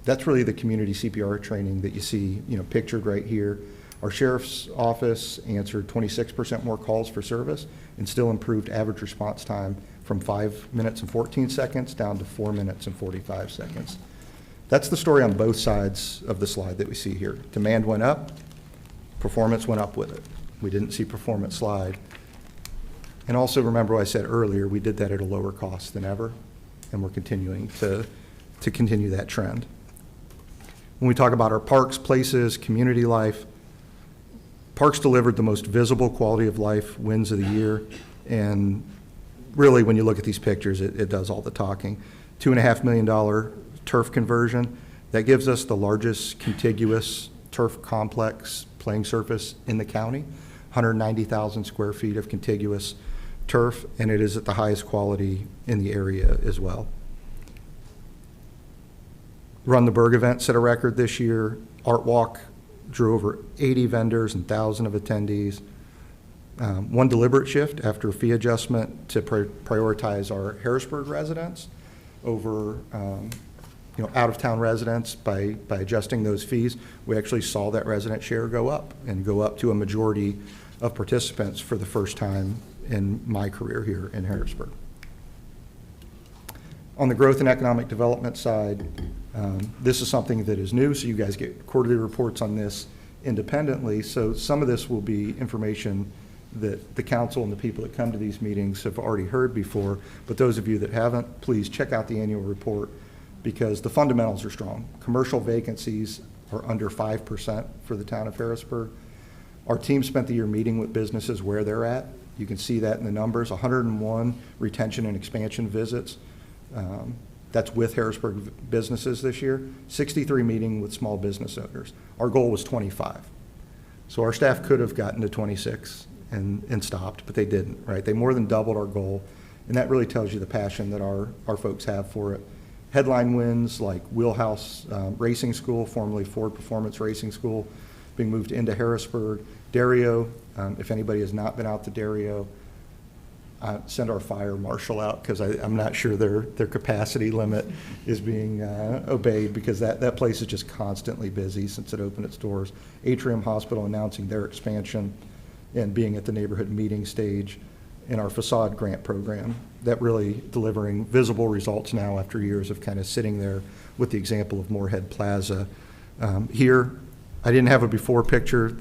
That's really the community CPR training that you see, pictured right here. Our sheriff's office answered 26% more calls for service and still improved average response time from 5 minutes and 14 seconds down to 4 minutes and 45 seconds. That's the story on both sides of the slide that we see here. Demand went up, performance went up with it. We didn't see performance slide. And also remember what I said earlier, we did that at a lower cost than ever, and we're continuing to continue that trend. When we talk about our parks, places, community life, parks delivered the most visible quality of life wins of the year, and really when you look at these pictures, it does all the talking. $2.5 million turf conversion, that gives us the largest contiguous turf complex playing surface in the county, 190,000 square feet of contiguous turf, and it is at the highest quality in the area as well. Run the Berg event set a record this year. Art Walk drew over 80 vendors and 1,000 of attendees. One deliberate shift after a fee adjustment to prioritize our Harrisburg residents over out-of-town residents by adjusting those fees. We actually saw that resident share go up to a majority of participants for the first time in my career here in Harrisburg. On the growth and economic development side, this is something that is new, so you guys get quarterly reports on this independently. So some of this will be information that the council and the people that come to these meetings have already heard before, but those of you that haven't, please check out the annual report because the fundamentals are strong. Commercial vacancies are under 5% for the town of Harrisburg. Our team spent the year meeting with businesses where they're at. You can see that in the numbers, 101 retention and expansion visits. That's with Harrisburg businesses this year. 63 meeting with small business owners. Our goal was 25. So our staff could have gotten to 26 and stopped, but they didn't, right? They more than doubled our goal, and that really tells you the passion that our folks have for it. Headline wins like Wheelhouse Racing School, formerly Ford Performance Racing School, being moved into Harrisburg. Dario, if anybody has not been out to Dario, send our fire marshal out because I'm not sure their capacity limit is being obeyed because that place is just constantly busy since it opened its doors. Atrium Hospital announcing their expansion and being at the neighborhood meeting stage in our facade grant program, that really delivering visible results now after years of kind of sitting there with the example of Moorhead Plaza. Here, I didn't have a before picture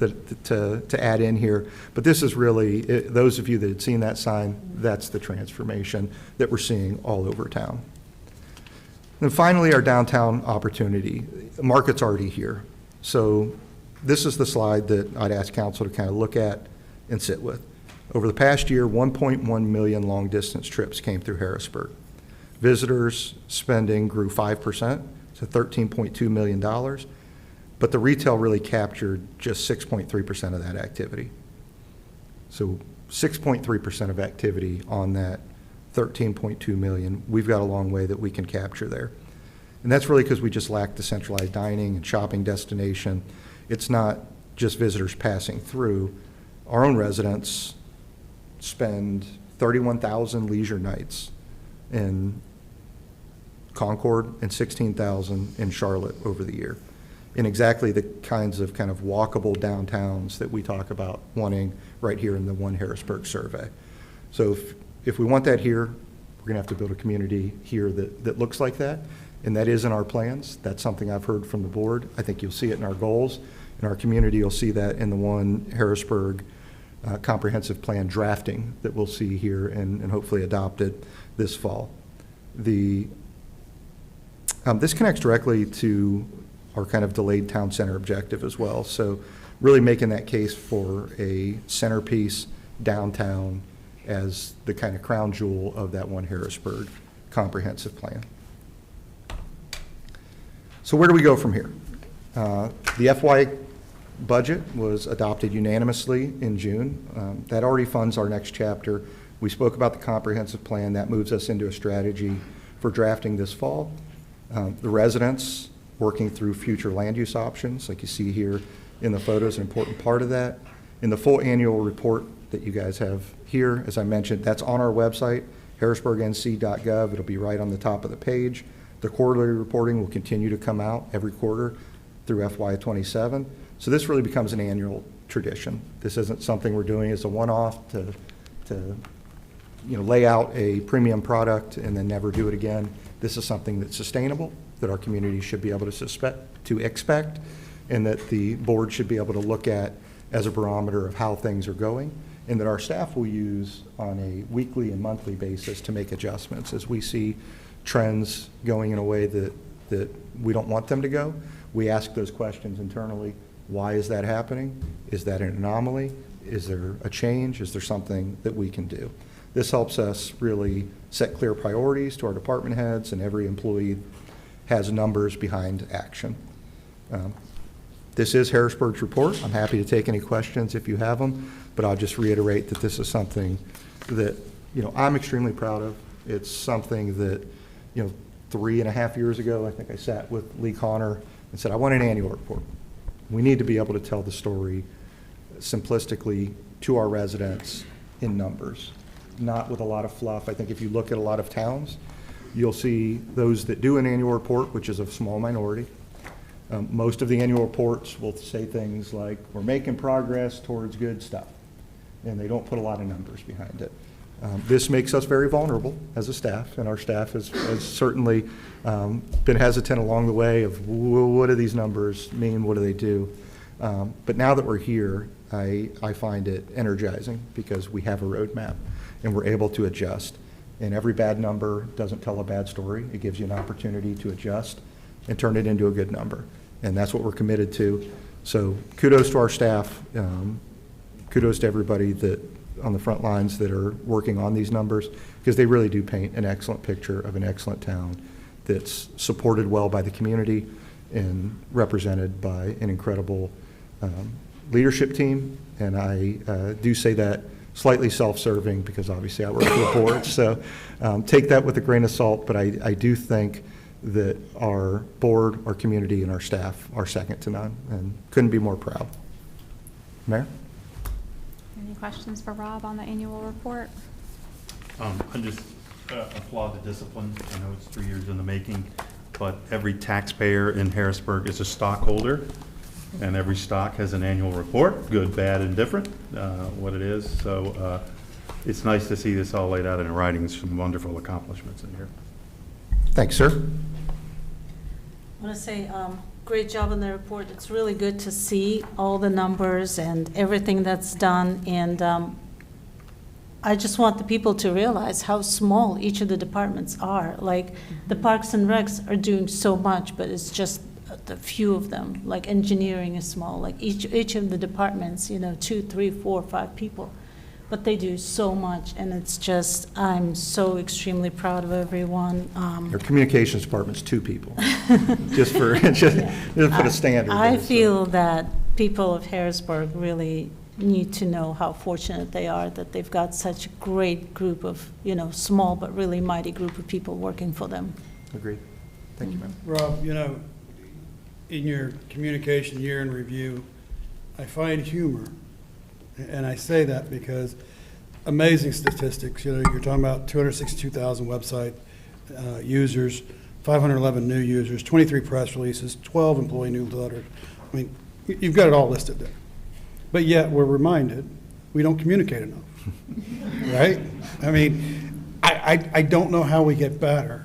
to add in here, but this is really, those of you that had seen that sign, that's the transformation that we're seeing all over town. And finally, our downtown opportunity. The market's already here. So this is the slide that I'd ask council to kind of look at and sit with. Over the past year, 1.1 million long-distance trips came through Harrisburg. Visitors spending grew 5% to $13.2 million. But the retail really captured just 6.3% of that activity. So 6.3% of activity on that 13.2 million. We've got a long way that we can capture there. And that's really because we just lack the centralized dining and shopping destination. It's not just visitors passing through. Our own residents spend 31,000 leisure nights in Concord and 16,000 in Charlotte over the year, in exactly the kinds of kind of walkable downtowns that we talk about wanting right here in the One Harrisburg survey. So if we want that here, we're gonna have to build a community here that looks like that, and that is in our plans. That's something I've heard from the board. I think you'll see it in our goals. In our community, you'll see that in the One Harrisburg comprehensive plan drafting that we'll see here and hopefully adopted this fall. This connects directly to our kind of delayed town center objective as well. So really making that case for a centerpiece downtown as the kind of crown jewel of that One Harrisburg comprehensive plan. So where do we go from here? The FY budget was adopted unanimously in June. That already funds our next chapter. We spoke about the comprehensive plan. That moves us into a strategy for drafting this fall. The residents working through future land use options, like you see here in the photos, an important part of that. In the full annual report that you guys have here, as I mentioned, that's on our website, harrisburgnc.gov. It'll be right on the top of the page. The quarterly reporting will continue to come out every quarter through FY27. So this really becomes an annual tradition. This isn't something we're doing as a one-off to lay out a premium product and then never do it again. This is something that's sustainable, that our community should be able to expect, and that the board should be able to look at as a barometer of how things are going, and that our staff will use on a weekly and monthly basis to make adjustments as we see trends going in a way that we don't want them to go. We ask those questions internally. Why is that happening? Is that an anomaly? Is there a change? Is there something that we can do? This helps us really set clear priorities to our department heads, and every employee has numbers behind action. This is Harrisburg's report. I'm happy to take any questions if you have them, but I'll just reiterate that this is something that I'm extremely proud of. It's something that 3.5 years ago, I think I sat with Lee Connor and said, I want an annual report. We need to be able to tell the story simplistically to our residents in numbers, not with a lot of fluff. I think if you look at a lot of towns, you'll see those that do an annual report, which is a small minority. Most of the annual reports will say things like, we're making progress towards good stuff, and they don't put a lot of numbers behind it. This makes us very vulnerable as a staff, and our staff has certainly been hesitant along the way of, what do these numbers mean, what do they do? But now that we're here, I find it energizing because we have a roadmap and we're able to adjust. And every bad number doesn't tell a bad story. It gives you an opportunity to adjust and turn it into a good number. And that's what we're committed to. So kudos to our staff. Kudos to everybody that on the front lines that are working on these numbers, because they really do paint an excellent picture of an excellent town that's supported well by the community and represented by an incredible leadership team. And I do say that slightly self-serving because obviously I work for the board, so take that with a grain of salt, but I do think that our board, our community, and our staff are second to none, and couldn't be more proud. Mayor? Any questions for Rob on the annual report? I just applaud the discipline. I know it's 3 years in the making, but every taxpayer in Harrisburg is a stockholder, and every stock has an annual report, good, bad, and different, what it is. So it's nice to see this all laid out in writing. Some wonderful accomplishments in here. Thanks, sir. I want to say great job on the report. It's really good to see all the numbers and everything that's done. And I just want the people to realize how small each of the departments are. Like the Parks and Recs are doing so much, but it's just a few of them. Like engineering is small. Like each of the departments, 2, 3, 4, 5 people. But they do so much, and it's just, I'm so extremely proud of everyone. Your communications department's 2 people, just put a standard. I feel that people of Harrisburg really need to know how fortunate they are that they've got such a great group of, small but really mighty group of people working for them. Agreed. Thank you, ma'am. Rob, in your communication year in review, I find humor. And I say that because amazing statistics. You're talking about 262,000 website users, 511 new users, 23 press releases, 12 employee newsletters. I mean, you've got it all listed there. But yet we're reminded we don't communicate enough, right? I mean, I don't know how we get better.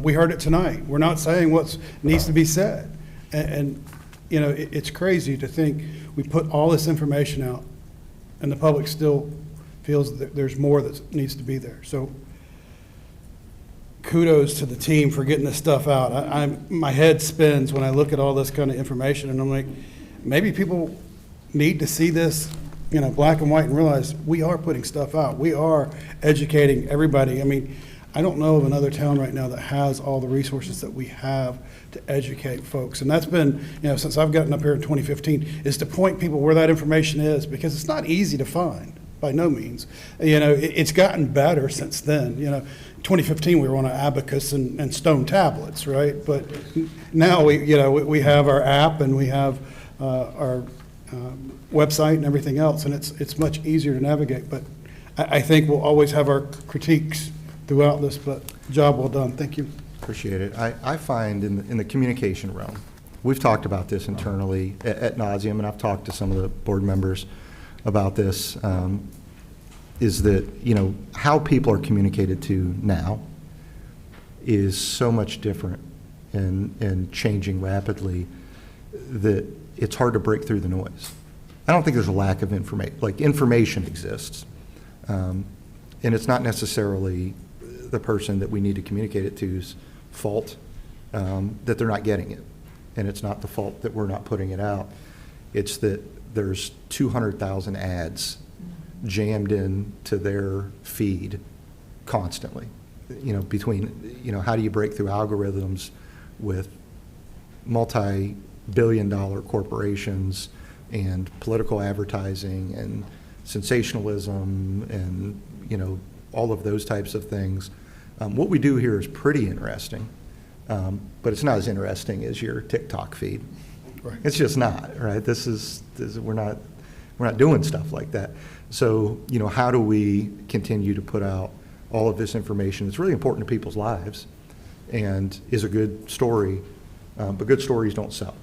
We heard it tonight. We're not saying what needs to be said. And it's crazy to think we put all this information out and the public still feels that there's more that needs to be there. So kudos to the team for getting this stuff out. My head spins when I look at all this kind of information, and I'm like, maybe people need to see this, black and white and realize we are putting stuff out. We are educating everybody. I mean, I don't know of another town right now that has all the resources that we have to educate folks. And that's been, since I've gotten up here in 2015, is to point people where that information is, because it's not easy to find, by no means. It's gotten better since then. 2015, we were on an abacus and stone tablets, right? But now we have our app and we have our website and everything else, and it's much easier to navigate. But I think we'll always have our critiques throughout this, but job well done. Thank you. Appreciate it. I find in the communication realm, we've talked about this internally at nauseum, and I've talked to some of the board members about this, is that, how people are communicated to now is so much different and changing rapidly that it's hard to break through the noise. I don't think there's a lack of information. Like, information exists, and it's not necessarily the person that we need to communicate it to's fault that they're not getting it, and it's not the fault that we're not putting it out. It's that there's 200,000 ads jammed in to their feed constantly. Between how do you break through algorithms with multi-billion-dollar corporations and political advertising and sensationalism and all of those types of things. What we do here is pretty interesting, but it's not as interesting as your TikTok feed. Right. It's just not, right? We're not doing stuff like that. So, how do we continue to put out all of this information? It's really important to people's lives and is a good story, but good stories don't sell.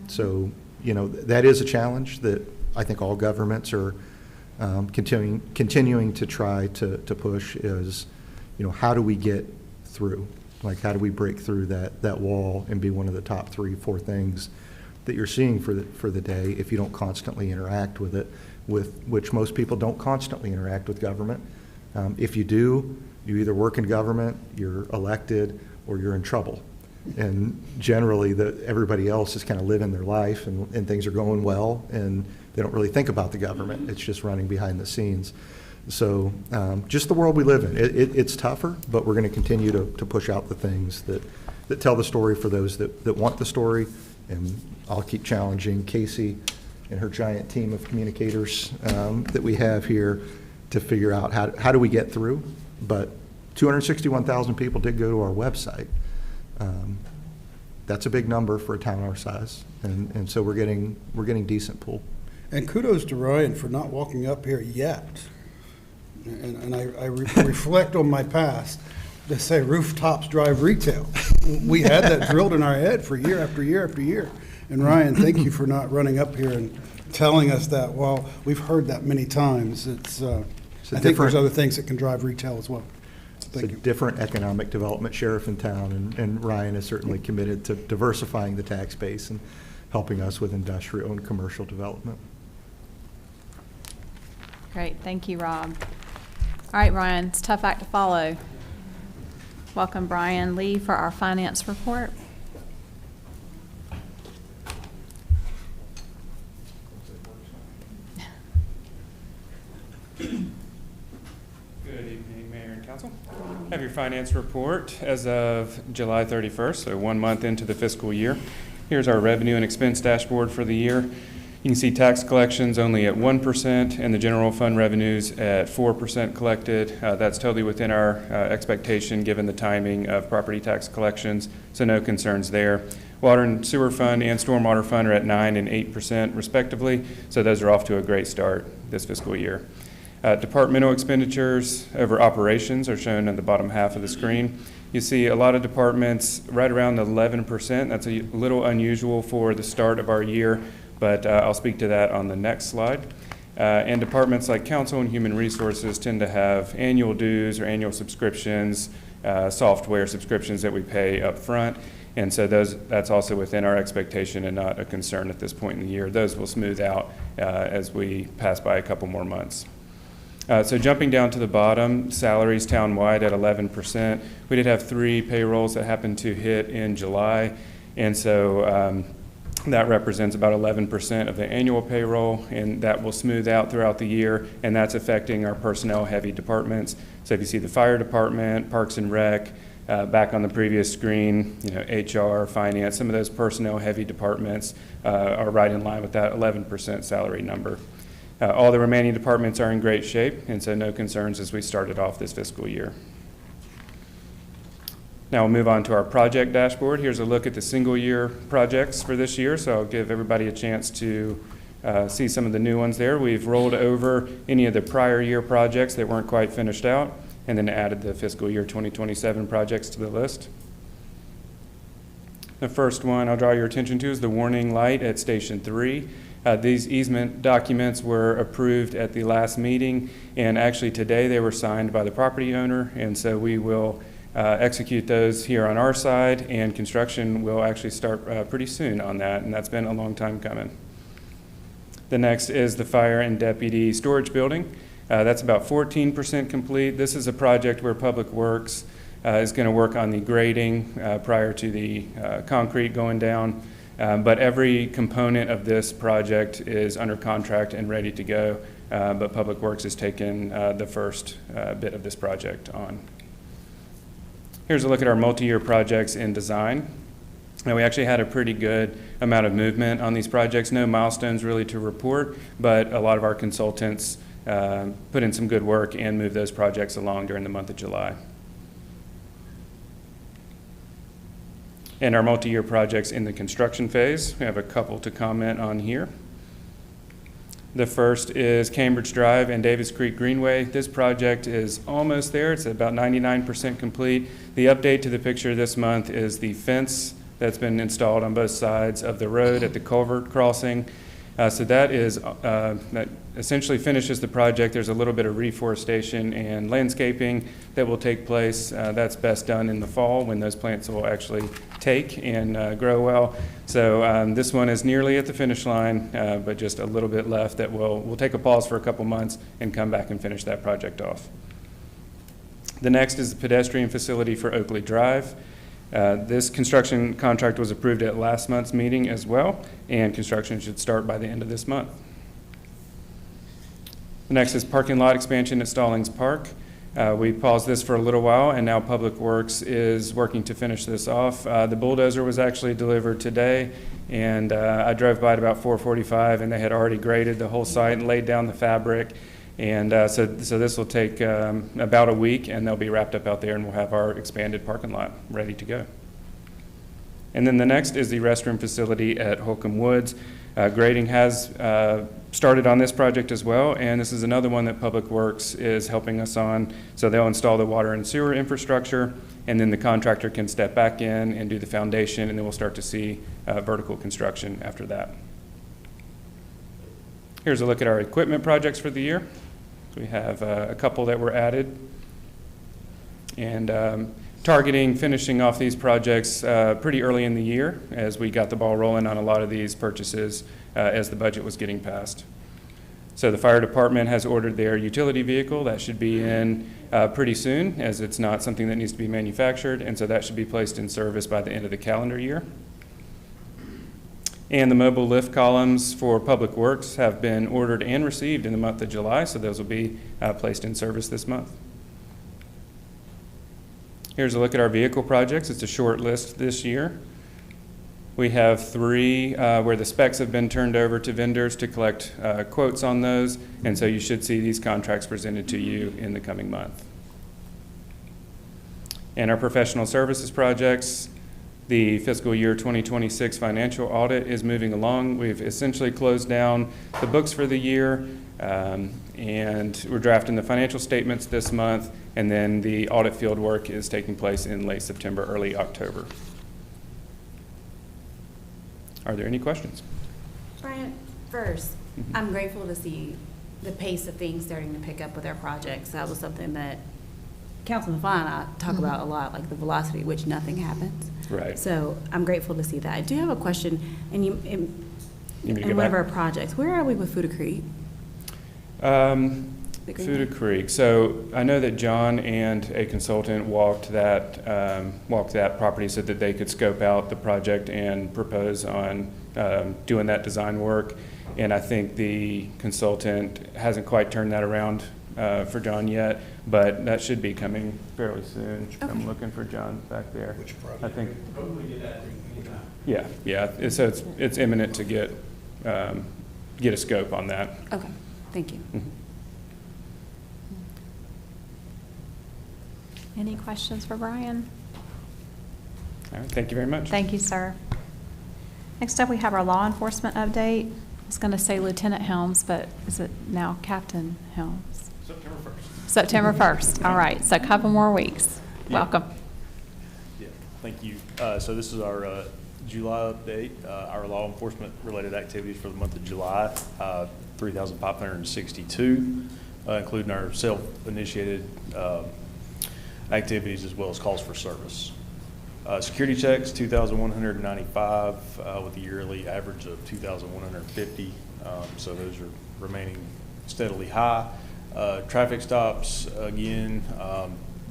So, that is a challenge that I think all governments are continuing to try to push is, how do we get through? Like, how do we break through that wall and be one of the top 3-4 things that you're seeing for the day if you don't constantly interact with it, with which most people don't constantly interact with government. If you do, you either work in government, you're elected, or you're in trouble. And generally, everybody else is kind of living their life and things are going well, and they don't really think about the government. It's just running behind the scenes. So just the world we live in. It's tougher, but we're going to continue to push out the things that tell the story for those that want the story. And I'll keep challenging Casey and her giant team of communicators that we have here to figure out how do we get through. But 261,000 people did go to our website. That's a big number for a town our size, and so we're getting decent pull. And kudos to Ryan for not walking up here yet. And I reflect on my past. They say rooftops drive retail. We had that drilled in our head for year after year after year. And Ryan, thank you for not running up here and telling us that. Well, we've heard that many times. I think there's other things that can drive retail as well. It's a different economic development sheriff in town, and Ryan is certainly committed to diversifying the tax base and helping us with industrial and commercial development. Great, thank you, Rob. All right, Ryan, it's a tough act to follow. Welcome Brian Lee for our finance report. Good evening, Mayor and Council. I have your finance report as of July 31st, so 1 month into the fiscal year. Here's our revenue and expense dashboard for the year. You can see tax collections only at 1% and the general fund revenues at 4% collected. That's totally within our expectation given the timing of property tax collections, so no concerns there. Water and sewer fund and stormwater fund are at 9% and 8% respectively, so those are off to a great start this fiscal year. Departmental expenditures over operations are shown on the bottom half of the screen. You see a lot of departments right around 11%. That's a little unusual for the start of our year, but I'll speak to that on the next slide. And departments like Council and Human Resources tend to have annual dues or annual subscriptions, software subscriptions that we pay up front. And so that's also within our expectation and not a concern at this point in the year. Those will smooth out as we pass by a couple more months. So jumping down to the bottom, salaries townwide at 11%. We did have 3 payrolls that happened to hit in July, and so that represents about 11% of the annual payroll, and that will smooth out throughout the year, and that's affecting our personnel-heavy departments. So if you see the fire department, Parks and Rec, back on the previous screen, HR, finance, some of those personnel-heavy departments are right in line with that 11% salary number. All the remaining departments are in great shape, and so no concerns as we started off this fiscal year. Now we'll move on to our project dashboard. Here's a look at the single year projects for this year, so I'll give everybody a chance to see some of the new ones there. We've rolled over any of the prior year projects that weren't quite finished out, and then added the fiscal year 2027 projects to the list. The first one I'll draw your attention to is the warning light at Station 3. These easement documents were approved at the last meeting, and actually today they were signed by the property owner, and so we will execute those here on our side, and construction will actually start pretty soon on that, and that's been a long time coming. The next is the fire and deputy storage building. That's about 14% complete. This is a project where Public Works is going to work on the grading prior to the concrete going down. But every component of this project is under contract and ready to go. But Public Works has taken the first bit of this project on. Here's a look at our multi-year projects in design. Now, we actually had a pretty good amount of movement on these projects. No milestones really to report, but a lot of our consultants put in some good work and moved those projects along during the month of July. And our multi-year projects in the construction phase, we have a couple to comment on here. The first is Cambridge Drive and Davis Creek Greenway. This project is almost there. It's about 99% complete. The update to the picture this month is the fence that's been installed on both sides of the road at the culvert crossing. So that essentially finishes the project. There's a little bit of reforestation and landscaping that will take place. That's best done in the fall when those plants will actually take and grow well. So this one is nearly at the finish line, but just a little bit left that we'll take a pause for a couple months and come back and finish that project off. The next is the pedestrian facility for Oakley Drive. This construction contract was approved at last month's meeting as well, and construction should start by the end of this month. The next is parking lot expansion at Stallings Park. We paused this for a little while, and now Public Works is working to finish this off. The bulldozer was actually delivered today, and I drove by at about 4:45, and they had already graded the whole site and laid down the fabric. And so this will take about a week, and they'll be wrapped up out there, and we'll have our expanded parking lot ready to go. And then the next is the restroom facility at Holcomb Woods. Grading has started on this project as well, and this is another one that Public Works is helping us on. So they'll install the water and sewer infrastructure, and then the contractor can step back in and do the foundation, and then we'll start to see vertical construction after that. Here's a look at our equipment projects for the year. We have a couple that were added, and targeting finishing off these projects pretty early in the year as we got the ball rolling on a lot of these purchases as the budget was getting passed. So the fire department has ordered their utility vehicle. That should be in pretty soon, as it's not something that needs to be manufactured, and so that should be placed in service by the end of the calendar year. And the mobile lift columns for Public Works have been ordered and received in the month of July, so those will be placed in service this month. Here's a look at our vehicle projects. It's a short list this year. We have 3 where the specs have been turned over to vendors to collect quotes on those, and so you should see these contracts presented to you in the coming month. And our professional services projects, the fiscal year 2026 financial audit is moving along. We've essentially closed down the books for the year, and we're drafting the financial statements this month, and then the audit field work is taking place in late September, early October. Are there any questions? Brian, first, I'm grateful to see the pace of things starting to pick up with our projects. That was something that Councilman Fine and I talk about a lot, like the velocity at which nothing happens. Right. So I'm grateful to see that. I do have a question, and in want me to go one of back? our projects, where are we with Fuda Creek? Fuda Creek. So I know that John and a consultant walked that property so that they could scope out the project and propose on doing that design work. And I think the consultant hasn't quite turned that around for John yet, but that should be coming fairly soon. Okay. I'm looking for John back there. Which project? I think. Hopefully get that thing cleaned out. Yeah. So it's imminent to get a scope on that. Okay, thank you. Mhm. Any questions for Brian? All right, thank you very much. Thank you, sir. Next up, we have our law enforcement update. I was going to say Lieutenant Helms, but is it now Captain Helms? September 1st. September 1st. All right, so a couple more weeks. Yeah. Welcome. Yeah, thank you. So this is our July update. Our law enforcement related activities for the month of July, 3,562, including our self-initiated activities as well as calls for service. Security checks, 2,195 with a yearly average of 2,150. So those are remaining steadily high. Traffic stops, again,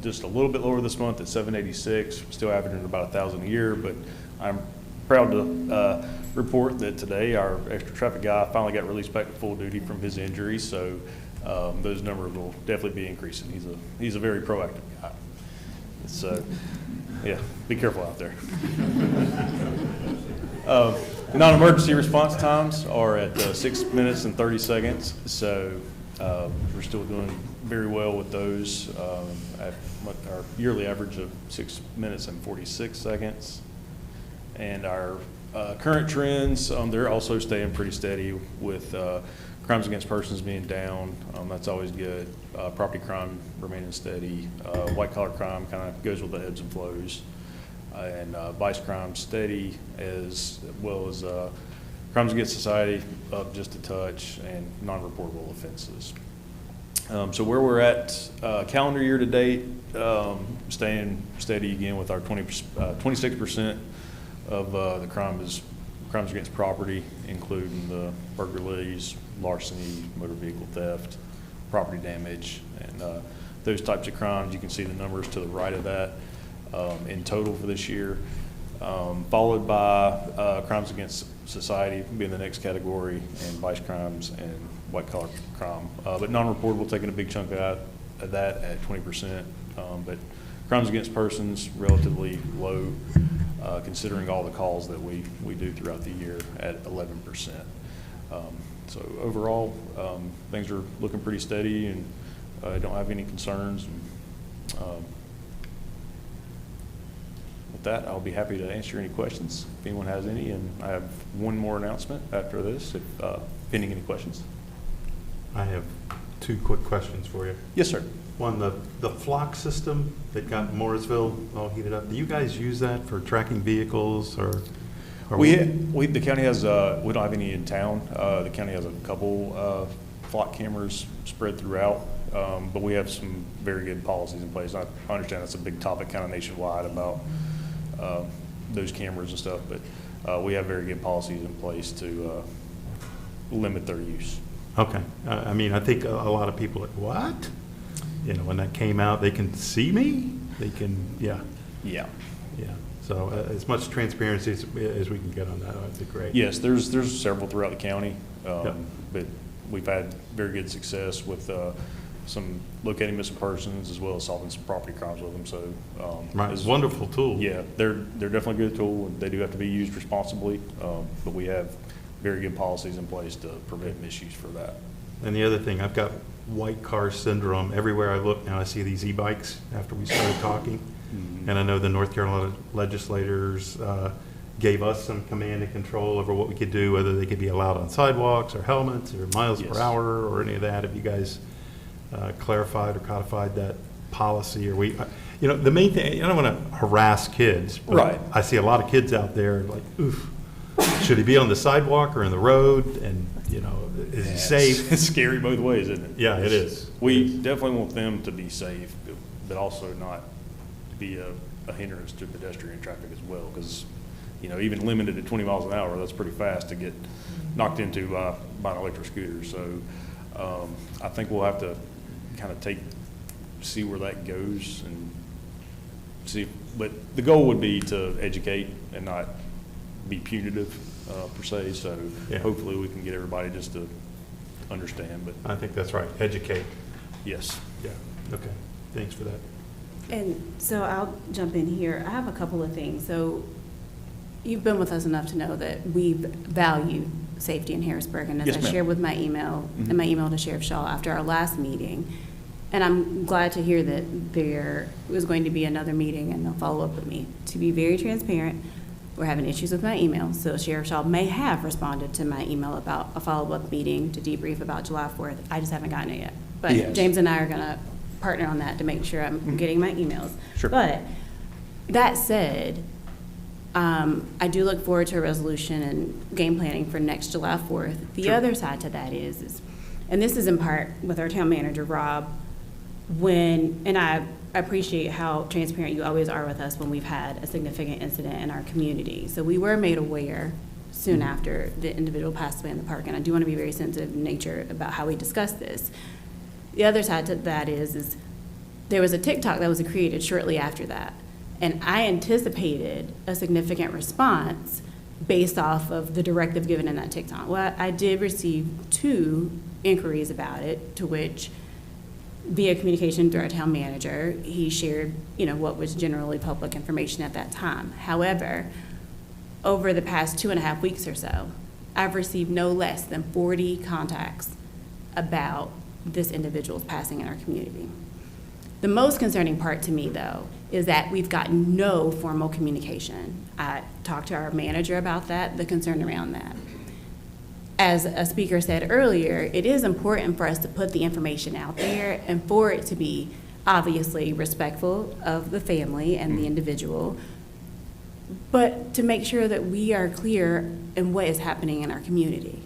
just a little bit lower this month at 786, still averaging about 1,000 a year, but I'm proud to report that today our extra traffic guy finally got released back to full duty from his injury, so those numbers will definitely be increasing. He's a very proactive guy. So, yeah, be careful out there. Non-emergency response times are at 6 minutes and 30 seconds, so we're still doing very well with those. At our yearly average of 6 minutes and 46 seconds. And our current trends, they're also staying pretty steady with crimes against persons being down. That's always good. Property crime remaining steady. White collar crime kind of goes with the ebbs and flows. And vice crime steady, as well as crimes against society up just a touch, and non-reportable offenses. So where we're at calendar year to date, staying steady again with our 26% of the crimes against property, including the burglaries, larceny, motor vehicle theft, property damage, and those types of crimes. You can see the numbers to the right of that in total for this year, followed by crimes against society being the next category, and vice crimes and white collar crime. But non-reportable taking a big chunk of that at 20%. But crimes against persons relatively low, considering all the calls that we do throughout the year at 11%. So overall, things are looking pretty steady, and I don't have any concerns. With that, I'll be happy to answer any questions if anyone has any, and I have one more announcement after this, if pending any questions. I have two quick questions for you. Yes, sir. One, the flock system that got Morrisville all heated up, do you guys use that for tracking vehicles, or? The county has, we don't have any in town. The county has a couple flock cameras spread throughout, but we have some very good policies in place. I understand that's a big topic kind of nationwide about those cameras and stuff, but we have very good policies in place to limit their use. Okay. I mean, I think a lot of people are like, what? You know, when that came out, they can see me? They can, yeah. Yeah. Yeah. So as much transparency as we can get on that would be great. Yes, there's several throughout the county, Yep. but we've had very good success with some locating missing persons as well as solving some property crimes with them. So Right, it's a wonderful tool. Yeah, they're definitely a good tool, and they do have to be used responsibly, but we have very good policies in place to prevent misuse for that. And the other thing, I've got white car syndrome. Everywhere I look now, I see these e-bikes after we started talking. Mm-hmm. And I know the North Carolina legislators gave us some command and control over what we could do, whether they could be allowed on sidewalks or helmets or miles Yes. per hour or any of that. Have you guys clarified or codified that policy? Or you know, the main thing, I don't want to harass kids, but Right. I see a lot of kids out there like, oof, should he be on the sidewalk or in the road? And, you know, is he safe? It's scary both ways, isn't it? Yeah, it is. We definitely want them to be safe, but also not to be a hindrance to pedestrian traffic as well, because, you know, even limited at 20 miles an hour, that's pretty fast to get knocked into by an electric scooter. So I think we'll have to kind of see where that goes and see. But the goal would be to educate and not be punitive per se. So Yeah. hopefully we can get everybody just to understand. But I think that's right. Educate. yes. Yeah. Okay. Thanks for that. And so I'll jump in here. I have a couple of things. So you've been with us enough to know that we value safety in Harrisburg. And as Yes, I ma'am. shared with my email, Mhm. in my email to Sheriff Shaw after our last meeting, And I'm glad to hear that there was going to be another meeting and they'll follow up with me. To be very transparent, we're having issues with my email, so Sheriff Shaw may have responded to my email about a follow-up meeting to debrief about July 4th. I just haven't gotten it yet. But Yes. James and I are gonna partner on that to make sure I'm getting my emails. Sure. But that said, I do look forward to a resolution and game planning for next July 4th. The Sure. other side to that is, and this is in part with our town manager, Rob, and I appreciate how transparent you always are with us when we've had a significant incident in our community. So we were made aware soon after the individual passed away in the park, and I do want to be very sensitive in nature about how we discuss this. The other side to that is there was a TikTok that was created shortly after that, and I anticipated a significant response based off of the directive given in that TikTok. Well, I did receive 2 inquiries about it, to which via communication through our town manager, he shared, what was generally public information at that time. However, over the past 2.5 weeks or so, I've received no less than 40 contacts about this individual's passing in our community. The most concerning part to me, though, is that we've gotten no formal communication. I talked to our manager about that, the concern around that. As a speaker said earlier, it is important for us to put the information out there and for it to be obviously respectful of the family and the individual, but to make sure that we are clear in what is happening in our community.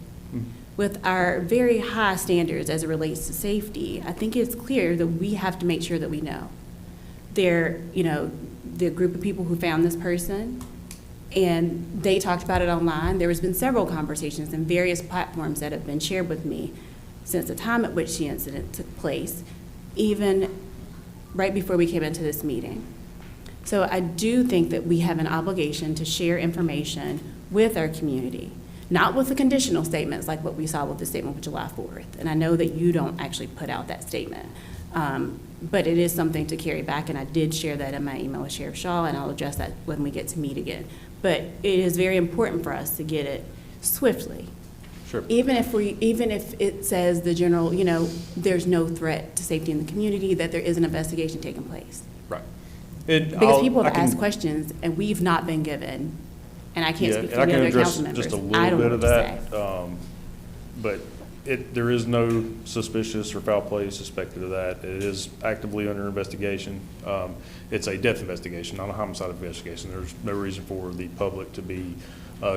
With our very high standards as it relates to safety, I think it's clear that we have to make sure that we know. The group of people who found this person, and they talked about it online. There has been several conversations and various platforms that have been shared with me since the time at which the incident took place, even right before we came into this meeting. So I do think that we have an obligation to share information with our community, not with the conditional statements like what we saw with the statement of July 4th. And I know that you don't actually put out that statement. But it is something to carry back, and I did share that in my email with Sheriff Shaw, and I'll address that when we get to meet again. But it is very important for us to get it swiftly. Sure. Even if it says the general, there's no threat to safety in the community, that there is an investigation taking place. Right. Because people have asked questions, and we've not been given, and I can't speak for the other council members. Just a I little don't bit know of what to that. say. But there is no suspicious or foul play suspected of that. It is actively under investigation. It's a death investigation, not a homicide investigation. There's no reason for the public to be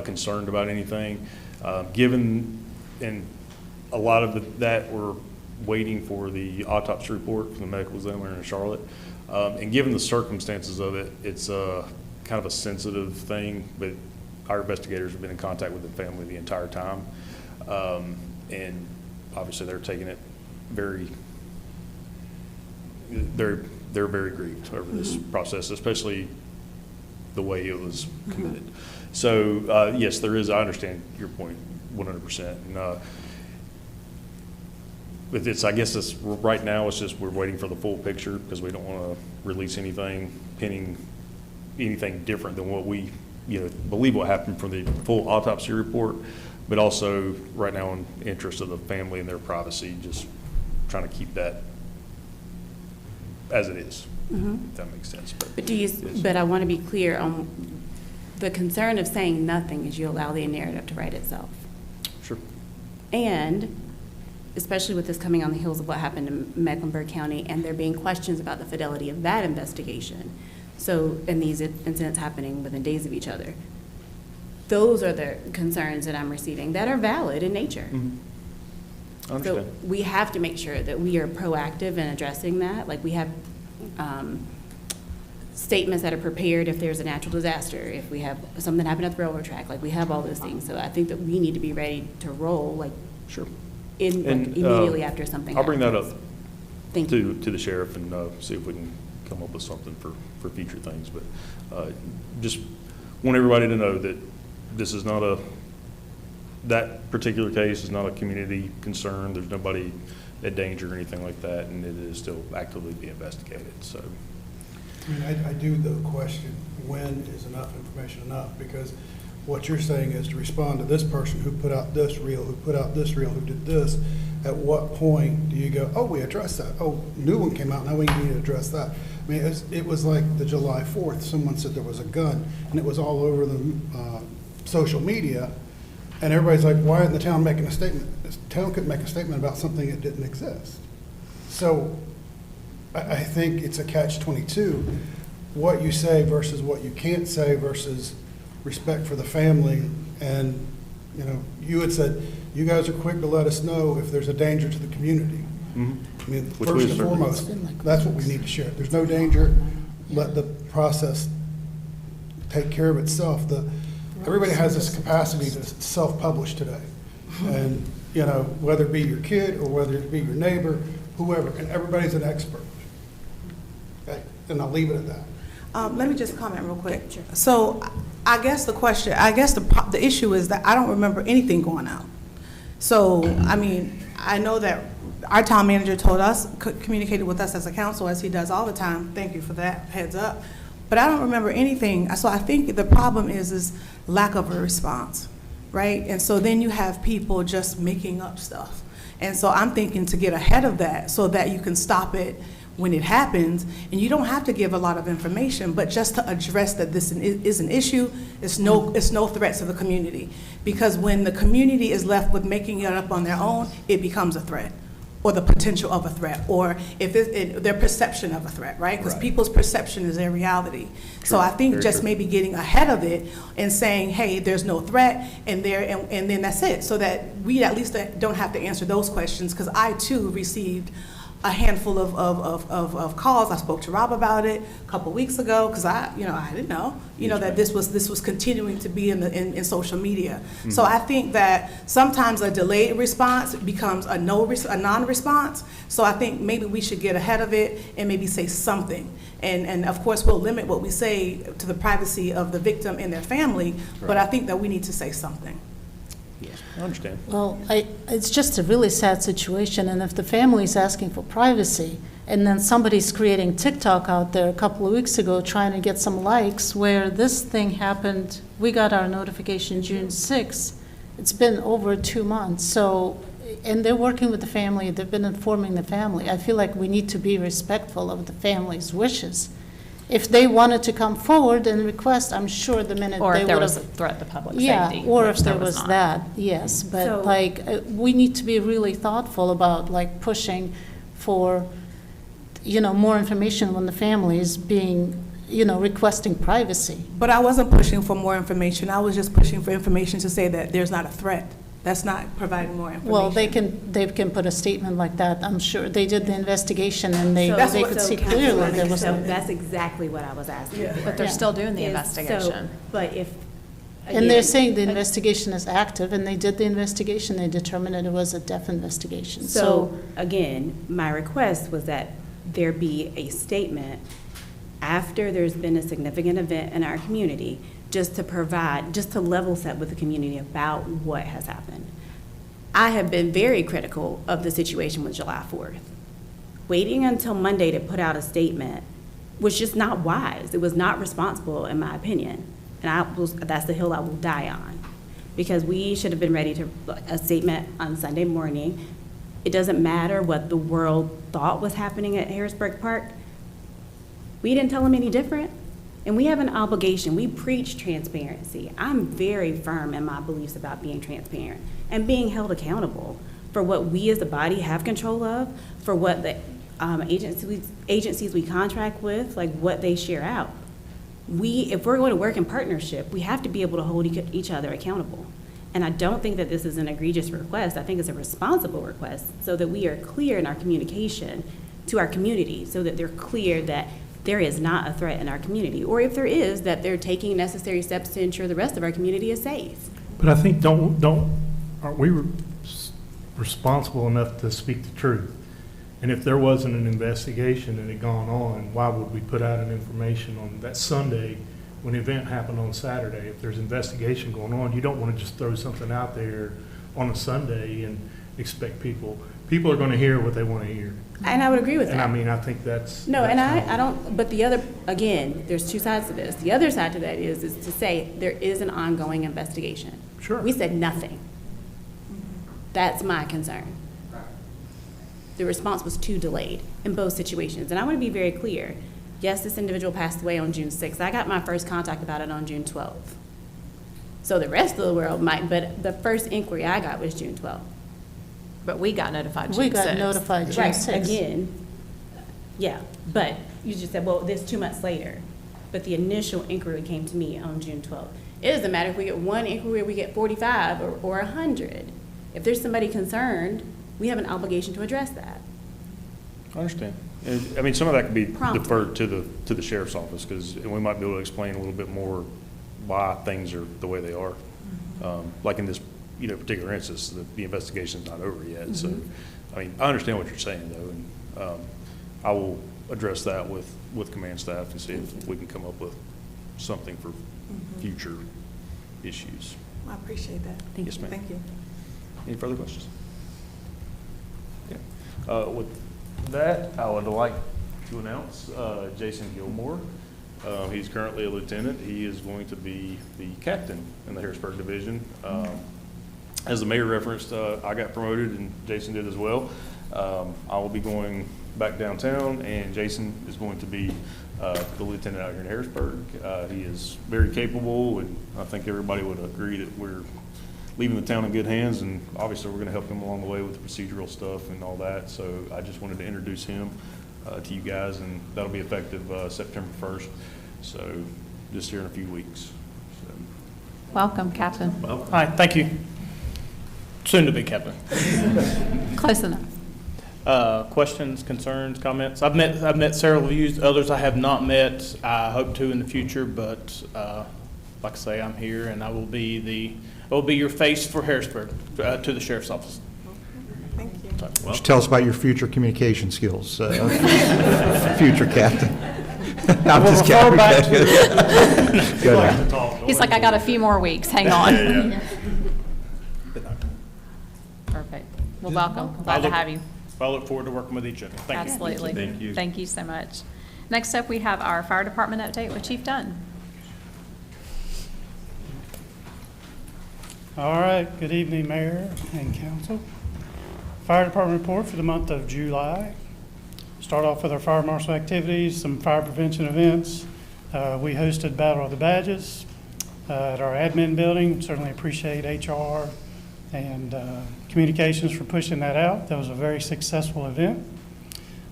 concerned about anything. Given, and a lot of that we're waiting for the autopsy report from the medical examiner in Charlotte. And given the circumstances of it, it's kind of a sensitive thing, but our investigators have been in contact with the family the entire time. And obviously they're taking it they're very grieved over this process, especially the way it was committed. So, yes, there is, I understand your point 100%. And, but I guess right now it's just we're waiting for the full picture because we don't want to release anything pending anything different than what we believe what happened from the full autopsy report, but also right now in the interest of the family and their privacy, just trying to keep that as it is, if that makes sense. But I want to be clear on the concern of saying nothing is you allow the narrative to write itself. Sure. And especially with this coming on the heels of what happened in Mecklenburg County and there being questions about the fidelity of that investigation. So, and these incidents happening within days of each other. Those are the concerns that I'm receiving that are valid in nature. I understand. So we have to make sure that we are proactive in addressing that. Like we have statements that are prepared if there's a natural disaster, if we have something happen at the railroad track, like we have all those things. So I think that we need to be ready to roll, like sure, immediately after something I'll bring that happens. up to the sheriff and see if we can come up with something for future things. But just want everybody to know that this is not that particular case is not a community concern. There's nobody at danger or anything like that, and it is still actively being investigated. So, I mean, I do though question when is enough information enough, because what you're saying is to respond to this person who put out this reel, who put out this reel, who did this. At what point do you go, oh, we addressed that. Oh, new one came out, now we need to address that. I mean, it was like the July 4th, someone said there was a gun, and it was all over the social media, and everybody's like, why isn't the town making a statement? The town couldn't make a statement about something that didn't exist. So I think it's a catch-22, what you say versus what you can't say versus respect for the family. And, you know, you had said, you guys are quick to let us know if there's a danger to the community. I mean, Which first we and certainly- foremost, that's what we need to share. If there's no danger, let the process take care of itself. Everybody has this capacity to self-publish today. And, you know, whether it be your kid or whether it be your neighbor, whoever, and everybody's an expert. Okay, and I'll leave it at that. Let me just comment real quick. So I guess the issue is that I don't remember anything going out. So, I mean, I know that our town manager told us, communicated with us as a council, as he does all the time. Thank you for that heads up. But I don't remember anything. So I think the problem is lack of a response, right? And so then you have people just making up stuff. And so I'm thinking to get ahead of that so that you can stop it when it happens, and you don't have to give a lot of information, but just to address that this is an issue, it's no threat to the community. Because when the community is left with making it up on their own, it becomes a threat, or the potential of a threat, or if their perception of a threat, right? Because people's perception is their reality. So I think just maybe getting ahead of it and saying, hey, there's no threat, and then that's it, so that we at least don't have to answer those questions, because I too received a handful of calls. I spoke to Rob about it a couple weeks ago, because I didn't know, that this was continuing to be in social media. So I think that sometimes a delayed response becomes a non-response. So I think maybe we should get ahead of it and maybe say something. And of course, we'll limit what we say to the privacy of the victim and their family, but I think that we need to say something. I understand. Well, it's just a really sad situation, and if the family is asking for privacy, and then somebody's creating TikTok out there a couple of weeks ago trying to get some likes, where this thing happened, we got our notification June 6th. It's been over 2 months, so, and they're working with the family, they've been informing the family. I feel like we need to be respectful of the family's wishes. If they wanted to come forward and request, I'm sure the minute they would have. Or if there was a threat to public safety. Yeah, or if which there was not. that, yes. But So- we need to be really thoughtful about pushing for, more information when the family is being, requesting privacy. But I wasn't pushing for more information. I was just pushing for information to say that there's not a threat. That's not providing more information. Well, they can put a statement like that. I'm sure they did the investigation and they could see clearly there was. That's exactly what I was asking. But they're still doing the Is- investigation. But if. And they're again, saying the investigation is active, and they did the investigation, they determined that it was a deaf investigation. So, again, my request was that there be a statement after there's been a significant event in our community, just to level set with the community about what has happened. I have been very critical of the situation with July 4th. Waiting until Monday to put out a statement was just not wise. It was not responsible, in my opinion. And that's the hill I will die on. Because we should have been ready to, a statement on Sunday morning. It doesn't matter what the world thought was happening at Harrisburg Park. We didn't tell them any different. And we have an obligation. We preach transparency. I'm very firm in my beliefs about being transparent and being held accountable for what we as a body have control of, for what the agencies we contract with, like what they share out. If we're going to work in partnership, we have to be able to hold each other accountable. And I don't think that this is an egregious request. I think it's a responsible request so that we are clear in our communication to our community, so that they're clear that there is not a threat in our community, or if there is, that they're taking necessary steps to ensure the rest of our community is safe. But I think aren't we responsible enough to speak the truth? And if there wasn't an investigation that had gone on, why would we put out an information on that Sunday when the event happened on Saturday? If there's investigation going on, you don't want to just throw something out there on a Sunday and expect people. people are going to hear what they want to hear. And I would agree with And I that. mean, I think that's. No, that's and kind of- I don't, but the other, again, there's two sides to this. The other side to that is to say there is an ongoing investigation. Sure. We said nothing. That's my concern. The response was too delayed in both situations. And I want to be very clear. Yes, this individual passed away on June 6th. I got my first contact about it on June 12th. So the rest of the world might, but the first inquiry I got was June 12th. But we got notified June 6th. We got notified June Right, 6th. again, yeah, but you just said, well, this 2 months later. But the initial inquiry came to me on June 12th. It doesn't matter if we get one inquiry, we get 45 or 100. If there's somebody concerned, we have an obligation to address that. I understand. I mean, some of that could be Promptly. deferred to the sheriff's office, because we might be able to explain a little bit more why things are the way they are. Like in this, particular instance, the investigation's not over yet. So, I mean, I understand what you're saying, though, and I will address that with command staff and see if we can come up with something for future issues. I appreciate that. Yes, ma'am. Thank you. Any further questions? Okay. With that, I would like to announce Jason Gilmore. He's currently a lieutenant. He is going to be the captain in the Harrisburg Division. As the mayor referenced, I got promoted and Jason did as well. I will be going back downtown, and Jason is going to be the lieutenant out here in Harrisburg. He is very capable, and I think everybody would agree that we're leaving the town in good hands, and obviously we're going to help him along the way with the procedural stuff and all that. So I just wanted to introduce him to you guys, and that'll be effective September 1st. So just here in a few weeks. So. Welcome, Captain. Hi, thank you. Soon to be captain. Close enough. Questions, concerns, comments? I've met several of you, others I have not met. I hope to in the future, but like I say, I'm here, and I will be your face for Harrisburg to the sheriff's office. Thank you. Just tell us about your future communication skills, future captain. I'm just We'll refer back kidding. to- Go ahead. He's like, I got a few more weeks, hang on. Perfect. Well, welcome, glad to have you. I look forward to working with each other. Thank you. Absolutely. Thank you. Thank you so much. Next up, we have our fire department update with Chief Dunn. All right, good evening, Mayor and Council. Fire Department report for the month of July. Start off with our fire marshal activities, some fire prevention events. We hosted Battle of the Badges at our admin building. Certainly appreciate HR and communications for pushing that out. That was a very successful event.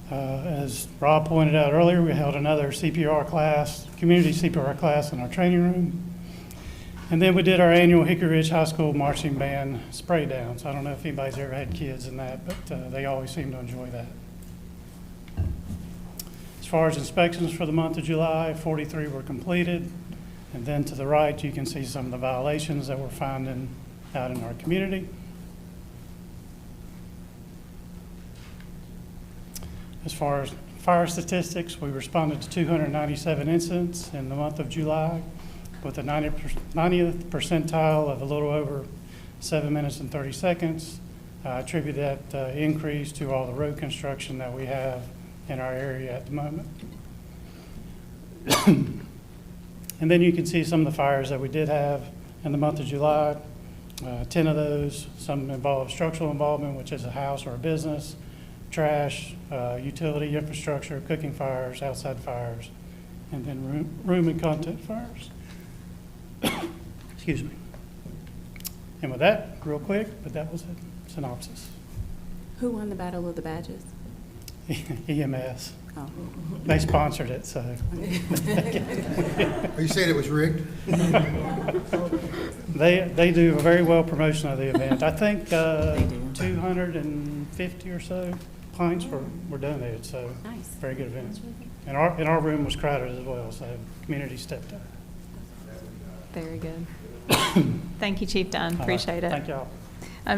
As Rob pointed out earlier, we held another CPR class, community CPR class in our training room. And then we did our annual Hickory Ridge High School marching band spray downs. I don't know if anybody's ever had kids in that, but they always seem to enjoy that. As far as inspections for the month of July, 43 were completed. And then to the right, you can see some of the violations that we're finding out in our community. As far as fire statistics, we responded to 297 incidents in the month of July with a 90th percentile of a little over 7 minutes and 30 seconds. I attribute that increase to all the road construction that we have in our area at the moment. And then you can see some of the fires that we did have in the month of July. 10 of those, some involve structural involvement, which is a house or a business, trash, utility infrastructure, cooking fires, outside fires, and then room and content fires. Excuse me. And with that, real quick, but that was a synopsis. Who won the Battle of the Badges? EMS. Oh. They sponsored it, so. Are you saying it was rigged? They do a very well promotion of the event. I think 250 or so pints were donated, so Nice. very good event. And our room was crowded as well, so community stepped up. Very good. Thank you, Chief Dunn. All right. Appreciate it. Thank y'all.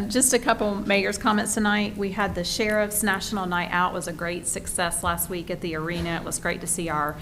Just a couple mayor's comments tonight. We had the Sheriff's National Night Out. It was a great success last week at the arena. It was great to see our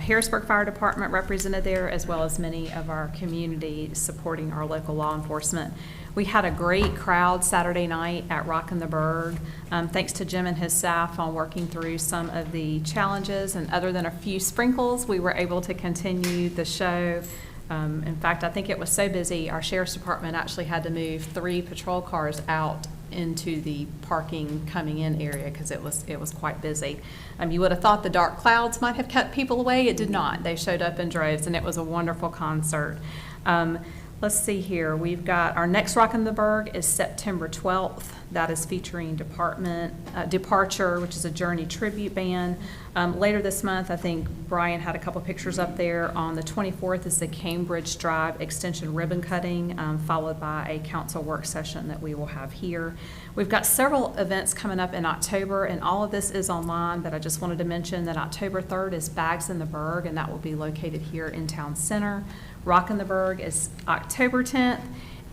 Harrisburg Fire Department represented there, as well as many of our community supporting our local law enforcement. We had a great crowd Saturday night at Rockin' the Berg. Thanks to Jim and his staff on working through some of the challenges, and other than a few sprinkles, we were able to continue the show. In fact, I think it was so busy, our sheriff's department actually had to move 3 patrol cars out into the parking coming in area because it was quite busy. You would have thought the dark clouds might have kept people away. It did not. They showed up in droves, and it was a wonderful concert. Let's see here. We've got our next Rockin' the Berg is September 12th. That is featuring Departure, which is a Journey tribute band. Later this month, I think Brian had a couple pictures up there. On the 24th is the Cambridge Drive Extension ribbon cutting, followed by a council work session that we will have here. We've got several events coming up in October, and all of this is online, but I just wanted to mention that October 3rd is Bags in the Berg, and that will be located here in Town Center. Rockin' the Berg is October 10th,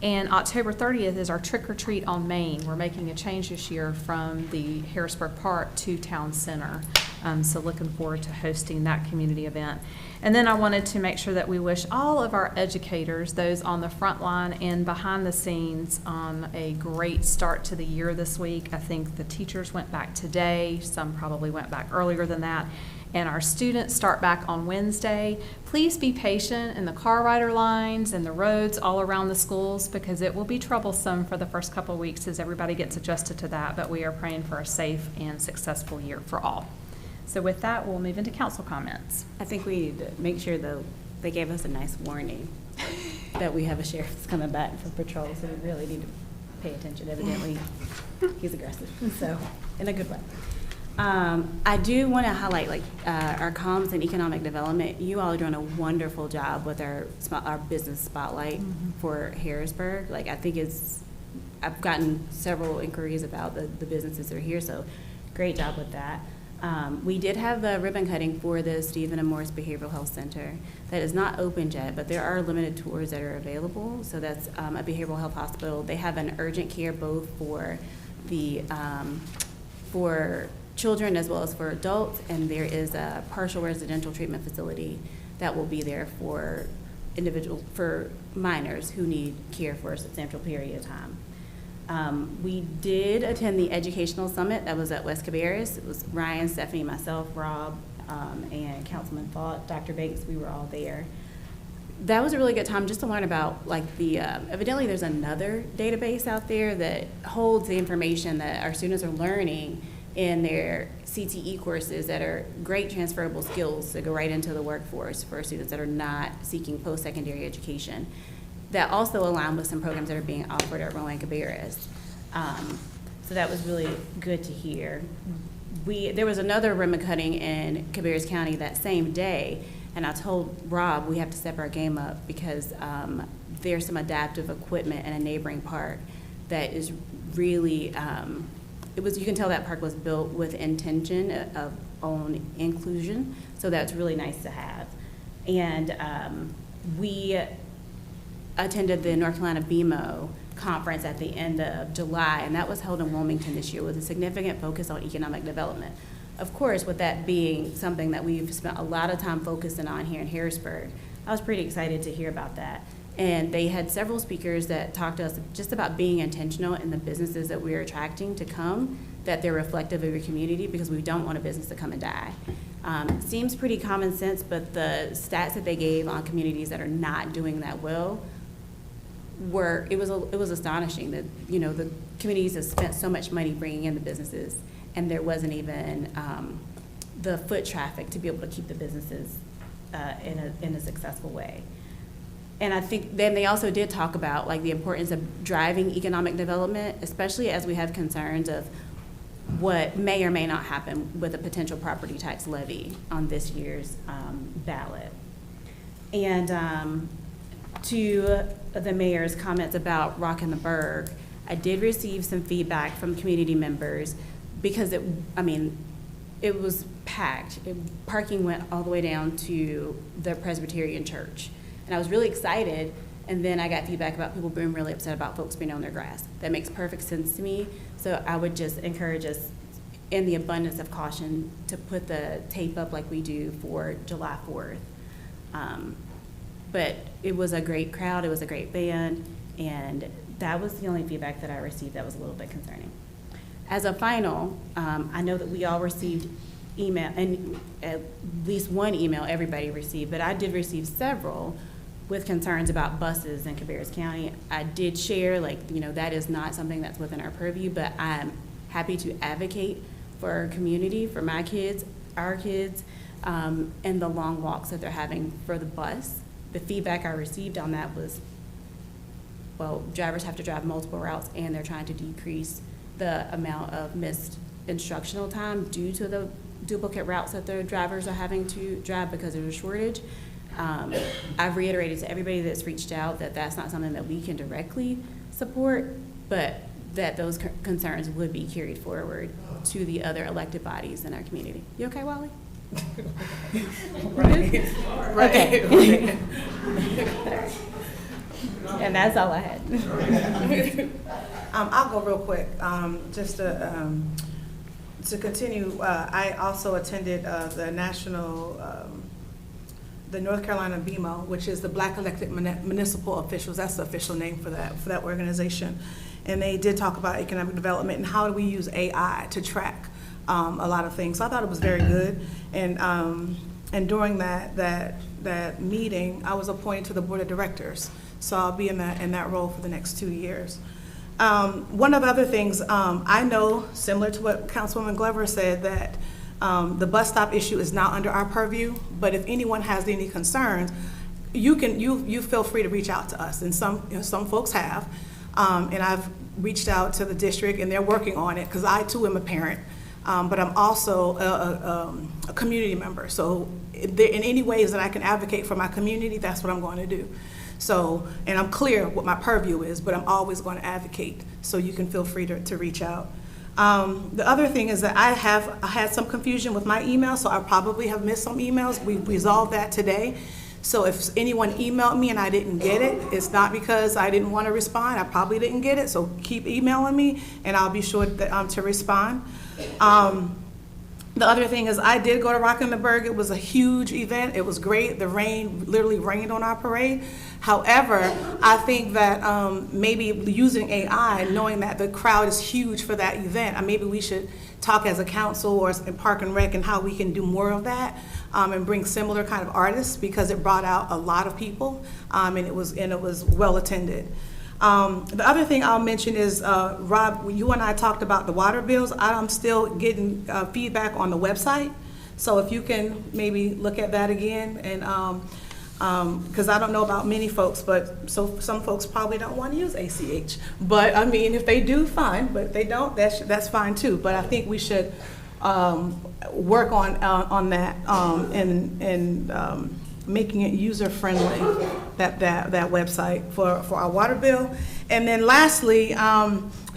and October 30th is our Trick or Treat on Main. We're making a change this year from the Harrisburg Park to Town Center, so looking forward to hosting that community event. And then I wanted to make sure that we wish all of our educators, those on the front line and behind the scenes, a great start to the year this week. I think the teachers went back today, some probably went back earlier than that, and our students start back on Wednesday. Please be patient in the car rider lines and the roads all around the schools, because it will be troublesome for the first couple of weeks as everybody gets adjusted to that, but we are praying for a safe and successful year for all. So with that, we'll move into council comments. I think we need to make sure, though, they gave us a nice warning that we have a sheriff that's coming back for patrol, so we really need to pay attention. Evidently, he's aggressive, so in a good way. I do want to highlight, our comms and economic development. You all are doing a wonderful job with our business spotlight for Harrisburg. I think I've gotten several inquiries about the businesses that are here, so great job with that. We did have the ribbon cutting for the Stephen and Morris Behavioral Health Center. That is not open yet, but there are limited tours that are available. So that's a behavioral health hospital. They have an urgent care both for for children as well as for adults, and there is a partial residential treatment facility that will be there for minors who need care for a substantial period of time. We did attend the educational summit that was at West Cabarrus. It was Ryan, Stephanie, myself, Rob, and Councilman Thought, Dr. Banks. We were all there. That was a really good time just to learn about evidently there's another database out there that holds the information that our students are learning in their CTE courses that are great transferable skills to go right into the workforce for students that are not seeking post-secondary education, that also align with some programs that are being offered at Rowan Cabarrus. So that was really good to hear. There was another ribbon cutting in Cabarrus County that same day, and I told Rob we have to step our game up because there's some adaptive equipment in a neighboring park that is really, you can tell that park was built with intention on inclusion, so that's really nice to have. And we attended the North Carolina BMO conference at the end of July, and that was held in Wilmington this year with a significant focus on economic development. Of course, with that being something that we've spent a lot of time focusing on here in Harrisburg, I was pretty excited to hear about that. And they had several speakers that talked to us just about being intentional in the businesses that we're attracting to come, that they're reflective of your community, because we don't want a business to come and die. Seems pretty common sense, but the stats that they gave on communities that are not doing that well it was astonishing that, the communities have spent so much money bringing in the businesses, and there wasn't even the foot traffic to be able to keep the businesses in a successful way. And I think then they also did talk about the importance of driving economic development, especially as we have concerns of what may or may not happen with a potential property tax levy on this year's ballot. And to the mayor's comments about Rockin' the Berg, I did receive some feedback from community members because it was packed. Parking went all the way down to the Presbyterian Church. And I was really excited, and then I got feedback about people being really upset about folks being on their grass. That makes perfect sense to me, so I would just encourage us in the abundance of caution, to put the tape up like we do for July 4th. But it was a great crowd, it was a great band, and that was the only feedback that I received that was a little bit concerning. As a final, I know that we all received email, and at least one email everybody received, but I did receive several with concerns about buses in Cabarrus County. I did share, that is not something that's within our purview, but I'm happy to advocate for our community, for my kids, our kids, and the long walks that they're having for the bus. The feedback I received on that was, well, drivers have to drive multiple routes, and they're trying to decrease the amount of missed instructional time due to the duplicate routes that their drivers are having to drive because of a shortage. I've reiterated to everybody that's reached out that that's not something that we can directly support, but that those concerns would be carried forward to the other elected bodies in our community. You okay, Wally? Right. Okay. And that's all I had. I'll go real quick. Just to continue, I also attended the the North Carolina BMO, which is the Black Elected Municipal Officials. That's the official name for that organization. And they did talk about economic development and how do we use AI to track a lot of things. So I thought it was very good. And during that meeting, I was appointed to the board of directors. So I'll be in that role for the next 2 years. One of the other things, I know, similar to what Councilwoman Glover said, that the bus stop issue is not under our purview, but if anyone has any concerns, you feel free to reach out to us. And some folks have, and I've reached out to the district, and they're working on it, because I too am a parent, but I'm also a community member. So in any ways that I can advocate for my community, that's what I'm going to do. So, and I'm clear what my purview is, but I'm always going to advocate, so you can feel free to reach out. The other thing is that I had some confusion with my email, so I probably have missed some emails. We resolved that today. So if anyone emailed me and I didn't get it, it's not because I didn't want to respond. I probably didn't get it, so keep emailing me, and I'll be sure to respond. The other thing is I did go to Rockenberg. It was a huge event. It was great. The rain literally rained on our parade. However, I think that maybe using AI, knowing that the crowd is huge for that event, maybe we should talk as a council or in Park and Rec and how we can do more of that and bring similar kind of artists, because it brought out a lot of people and it was well attended. The other thing I'll mention is, Rob, you and I talked about the water bills. I'm still getting feedback on the website. So if you can maybe look at that again, and because I don't know about many folks, but some folks probably don't want to use ACH. But I mean, if they do, fine. But if they don't, that's fine too. But I think we should work on that and making it user-friendly, that website for our water bill. And then lastly,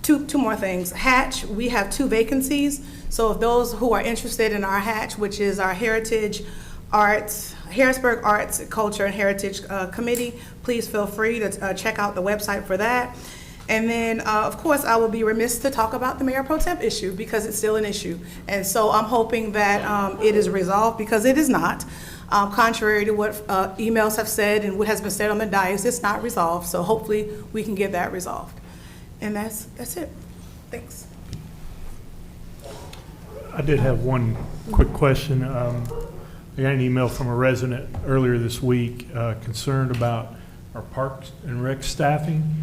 two more things. Hatch, we have 2 vacancies. So if those who are interested in our Hatch, which is our Harrisburg Arts, Culture, and Heritage Committee, please feel free to check out the website for that. And then, of course, I will be remiss to talk about the Mayor Pro Tem issue, because it's still an issue. And so I'm hoping that it is resolved, because it is not. Contrary to what emails have said and what has been said on the dais, it's not resolved. So hopefully we can get that resolved. And that's it. Thanks. I did have one quick question. I got an email from a resident earlier this week concerned about our Parks and Rec staffing.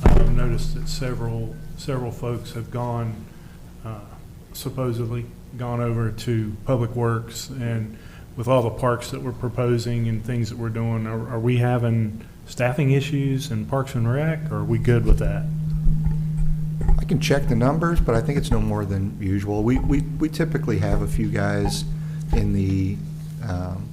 I've noticed that several folks have supposedly gone over to Public Works, and with all the parks that we're proposing and things that we're doing, are we having staffing issues in Parks and Rec, or are we good with that? I can check the numbers, but I think it's no more than usual. We typically have a few guys in the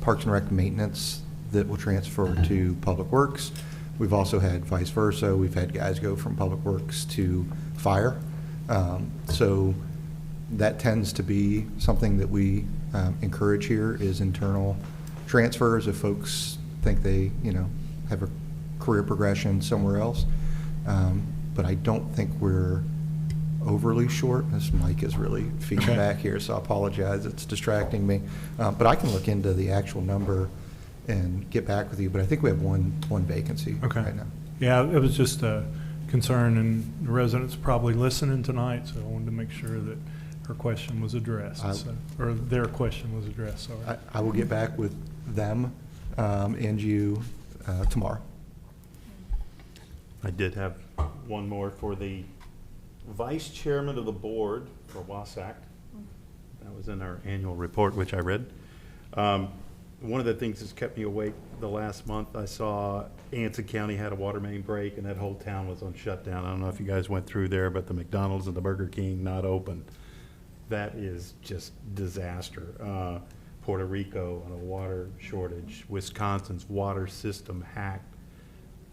Parks and Rec maintenance that will transfer to Public Works. We've also had vice versa. We've had guys go from Public Works to Fire. So that tends to be something that we encourage here, is internal transfers if folks think they, have a career progression somewhere else. But I don't think we're overly short. This mic is really feeding back here, so I apologize. It's distracting me. But I can look into the actual number and get back with you, but I think we have one vacancy right now. Yeah, it was just a concern, and the residents probably listening tonight, so I wanted to make sure that her question was addressed, or their question was addressed, sorry. I will get back with them and you tomorrow. I did have one more for the vice chairman of the board for Wasac. That was in our annual report, which I read. One of the things that's kept me awake the last month, I saw Anson County had a water main break and that whole town was on shutdown. I don't know if you guys went through there, but the McDonald's and the Burger King not open. That is just disaster. Puerto Rico on a water shortage, Wisconsin's water system hacked.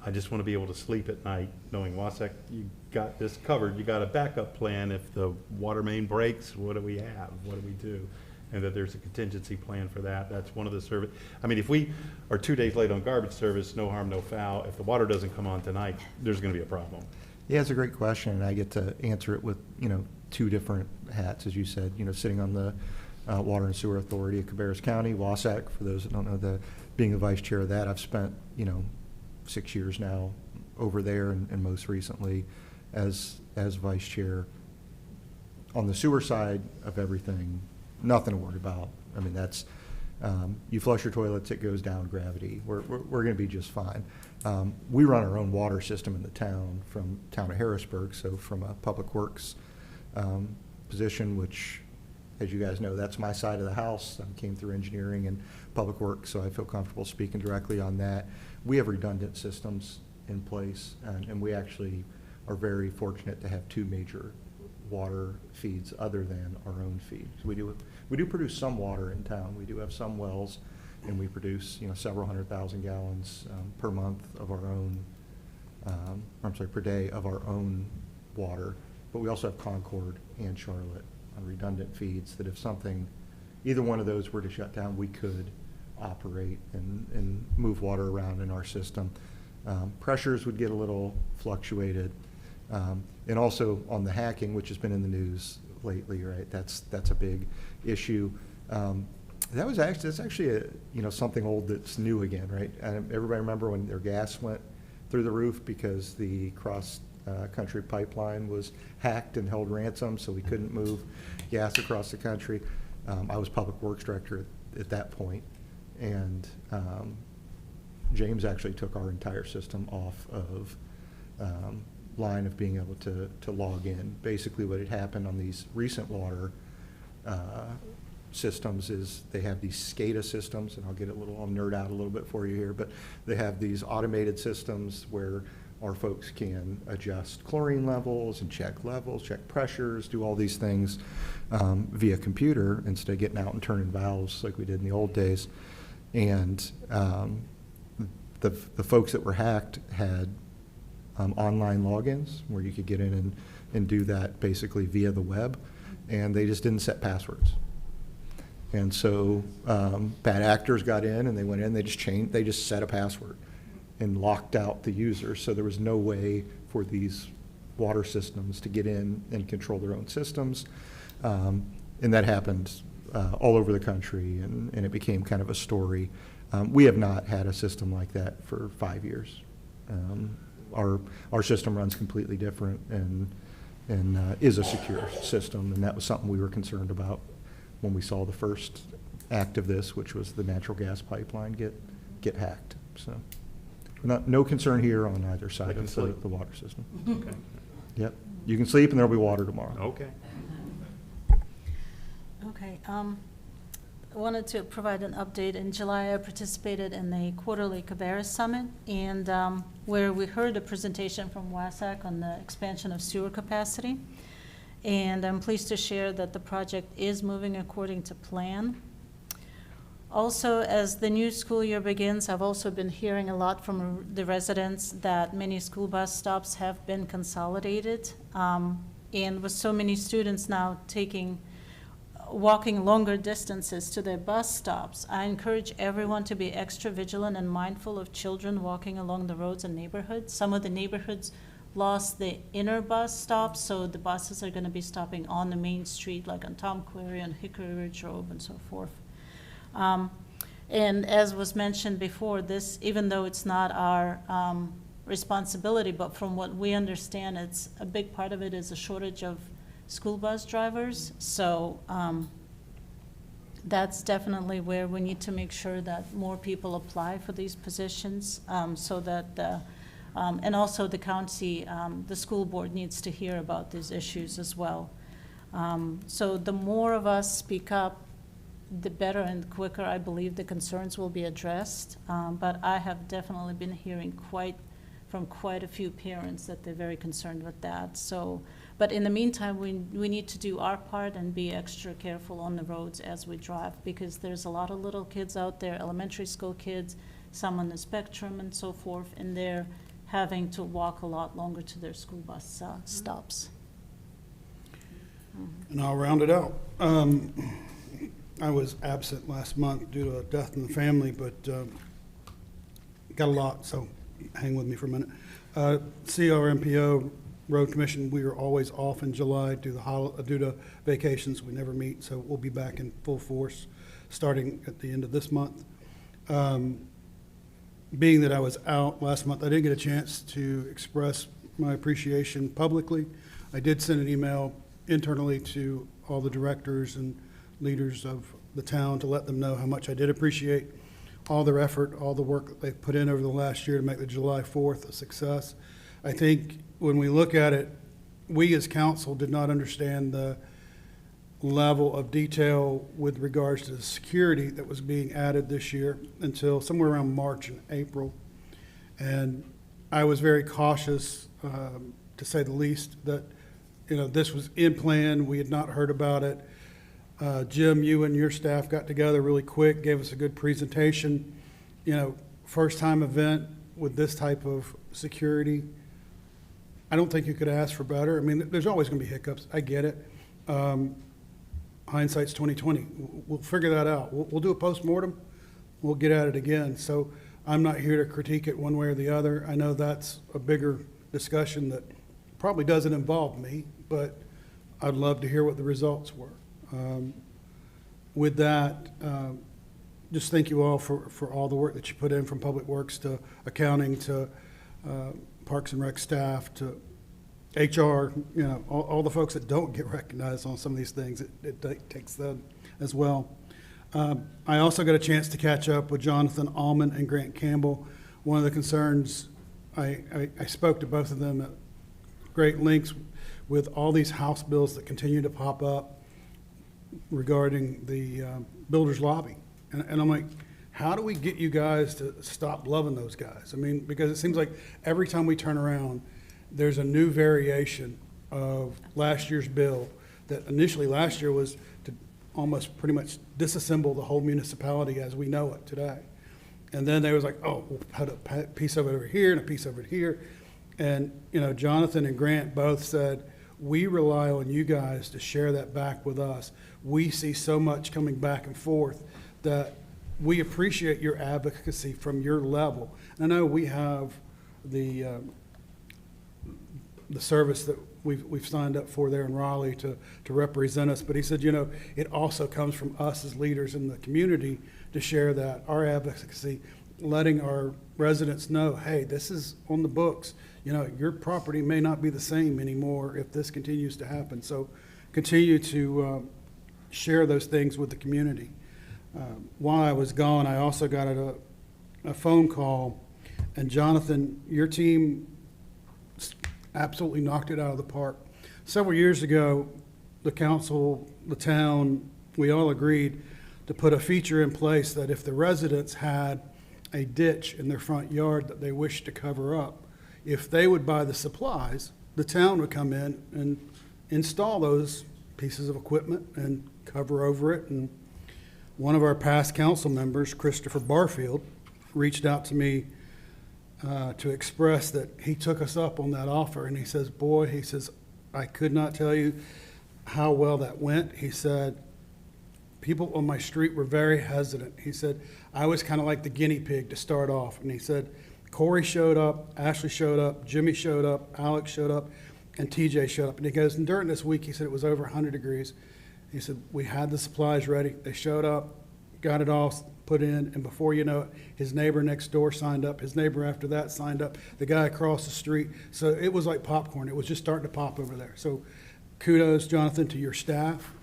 I just want to be able to sleep at night knowing, Wasac, you got this covered. You got a backup plan. If the water main breaks, what do we have? What do we do? And that there's a contingency plan for that. That's one of the service. I mean, if we are 2 days late on garbage service, no harm, no foul. If the water doesn't come on tonight, there's going to be a problem. Yeah, it's a great question, and I get to answer it with, two different hats, as you said, sitting on the Water and Sewer Authority of Cabarrus County, Wasac, for those that don't know, being the vice chair of that. I've spent, 6 years now over there, and most recently as vice chair. On the sewer side of everything, nothing to worry about. I mean, that's, you flush your toilets, it goes down gravity. We're going to be just fine. We run our own water system in the town from town of Harrisburg, so from a public works position, which, as you guys know, that's my side of the house. I came through engineering and public works, so I feel comfortable speaking directly on that. We have redundant systems in place, and we actually are very fortunate to have 2 major water feeds other than our own feed. So we do produce some water in town. We do have some wells, and we produce several 100,000 gallons per month of our own, per day of our own water. But we also have Concord and Charlotte on redundant feeds that if either one of those were to shut down, we could operate and move water around in our system. Pressures would get a little fluctuated. And also on the hacking, which has been in the news lately, right? That's a big issue. That's actually something old that's new again, right? And everybody remember when their gas went through the roof because the country pipeline was hacked and held ransom, so we couldn't move gas across the country. I was public works director at that point, and James actually took our entire system off of line of being able to log in. Basically what had happened on these recent water systems is they have these SCADA systems, and I'll nerd out a little bit for you here, but they have these automated systems where our folks can adjust chlorine levels and check pressures, do all these things via computer instead of getting out and turning valves like we did in the old days. And the folks that were hacked had online logins where you could get in and do that basically via the web, and they just didn't set passwords. And so bad actors got in and they went in, they just set a password and locked out the user. So there was no way for these water systems to get in and control their own systems. And that happened all over the country, and it became kind of a story. We have not had a system like that for 5 years. Our system runs completely different and is a secure system, and that was something we were concerned about when we saw the first act of this, which was the natural gas pipeline get hacked. So no concern here on either side of the water system. Okay. Yep. You can sleep and there'll be water tomorrow. Okay. Okay. I wanted to provide an update. In July, I participated in the quarterly Cabarrus Summit, and where we heard a presentation from Wasac on the expansion of sewer capacity. And I'm pleased to share that the project is moving according to plan. Also, as the new school year begins, I've also been hearing a lot from the residents that many school bus stops have been consolidated. And with so many students now walking longer distances to their bus stops, I encourage everyone to be extra vigilant and mindful of children walking along the roads and neighborhoods. Some of the neighborhoods lost the inner bus stops, so the buses are gonna be stopping on the main street, like on Tom Query and Hickory Ridge Road and so forth. And as was mentioned before, this, even though it's not our responsibility, but from what we understand, it's a big part of it is a shortage of school bus drivers. So that's definitely where we need to make sure that more people apply for these positions, so that, and also the county, the school board needs to hear about these issues as well. So the more of us speak up, the better and quicker I believe the concerns will be addressed. But I have definitely been hearing from quite a few parents that they're very concerned with that. So, but in the meantime, we need to do our part and be extra careful on the roads as we drive, because there's a lot of little kids out there, elementary school kids, some on the spectrum and so forth, and they're having to walk a lot longer to their school bus stops. And I'll round it out. I was absent last month due to a death in the family, but got a lot, so hang with me for a minute. CRMPO Road Commission, we are always off in July due to vacations. We never meet, so we'll be back in full force starting at the end of this month. Being that I was out last month, I didn't get a chance to express my appreciation publicly. I did send an email internally to all the directors and leaders of the town to let them know how much I did appreciate all their effort, all the work that they've put in over the last year to make the July 4th a success. I think when we look at it, we as council did not understand the level of detail with regards to the security that was being added this year until somewhere around March and April. And I was very cautious, to say the least, that this was in plan. We had not heard about it. Jim, you and your staff got together really quick, gave us a good presentation. First time event with this type of security. I don't think you could ask for better. I mean, there's always going to be hiccups. I get it. Hindsight's 20/20. We'll figure that out. We'll do a postmortem. We'll get at it again. So I'm not here to critique it one way or the other. I know that's a bigger discussion that probably doesn't involve me, but I'd love to hear what the results were. With that, just thank you all for all the work that you put in, from Public Works to accounting to Parks and Rec staff to HR, all the folks that don't get recognized on some of these things. It takes them as well. I also got a chance to catch up with Jonathan Allman and Grant Campbell. One of the concerns, I spoke to both of them at great lengths with all these House bills that continue to pop up regarding the builder's lobby. And I'm like, how do we get you guys to stop loving those guys? I mean, because it seems like every time we turn around, there's a new variation of last year's bill that initially last year was to almost pretty much disassemble the whole municipality as we know it today. And then they was like, oh, we'll put a piece of it over here and a piece of it here. And, Jonathan and Grant both said, we rely on you guys to share that back with us. We see so much coming back and forth that we appreciate your advocacy from your level. And I know we have the service that we've signed up for there in Raleigh to represent us. But he said, it also comes from us as leaders in the community to share that, our advocacy, letting our residents know, hey, this is on the books. Your property may not be the same anymore if this continues to happen. So continue to share those things with the community. While I was gone, I also got a phone call, and Jonathan, your team absolutely knocked it out of the park. Several years ago, the council, the town, we all agreed to put a feature in place that if the residents had a ditch in their front yard that they wished to cover up, if they would buy the supplies, the town would come in and install those pieces of equipment and cover over it. And one of our past council members, Christopher Barfield, reached out to me to express that he took us up on that offer. And he says, I could not tell you how well that went. He said, people on my street were very hesitant. He said, I was kind of like the guinea pig to start off. And he said, Corey showed up, Ashley showed up, Jimmy showed up, Alex showed up, and TJ showed up. And he goes, and during this week, he said it was over 100 degrees. He said, we had the supplies ready. They showed up, got it all put in, and before you know it, his neighbor next door signed up, his neighbor after that signed up, the guy across the street. So it was like popcorn. It was just starting to pop over there. So kudos, Jonathan, to your staff.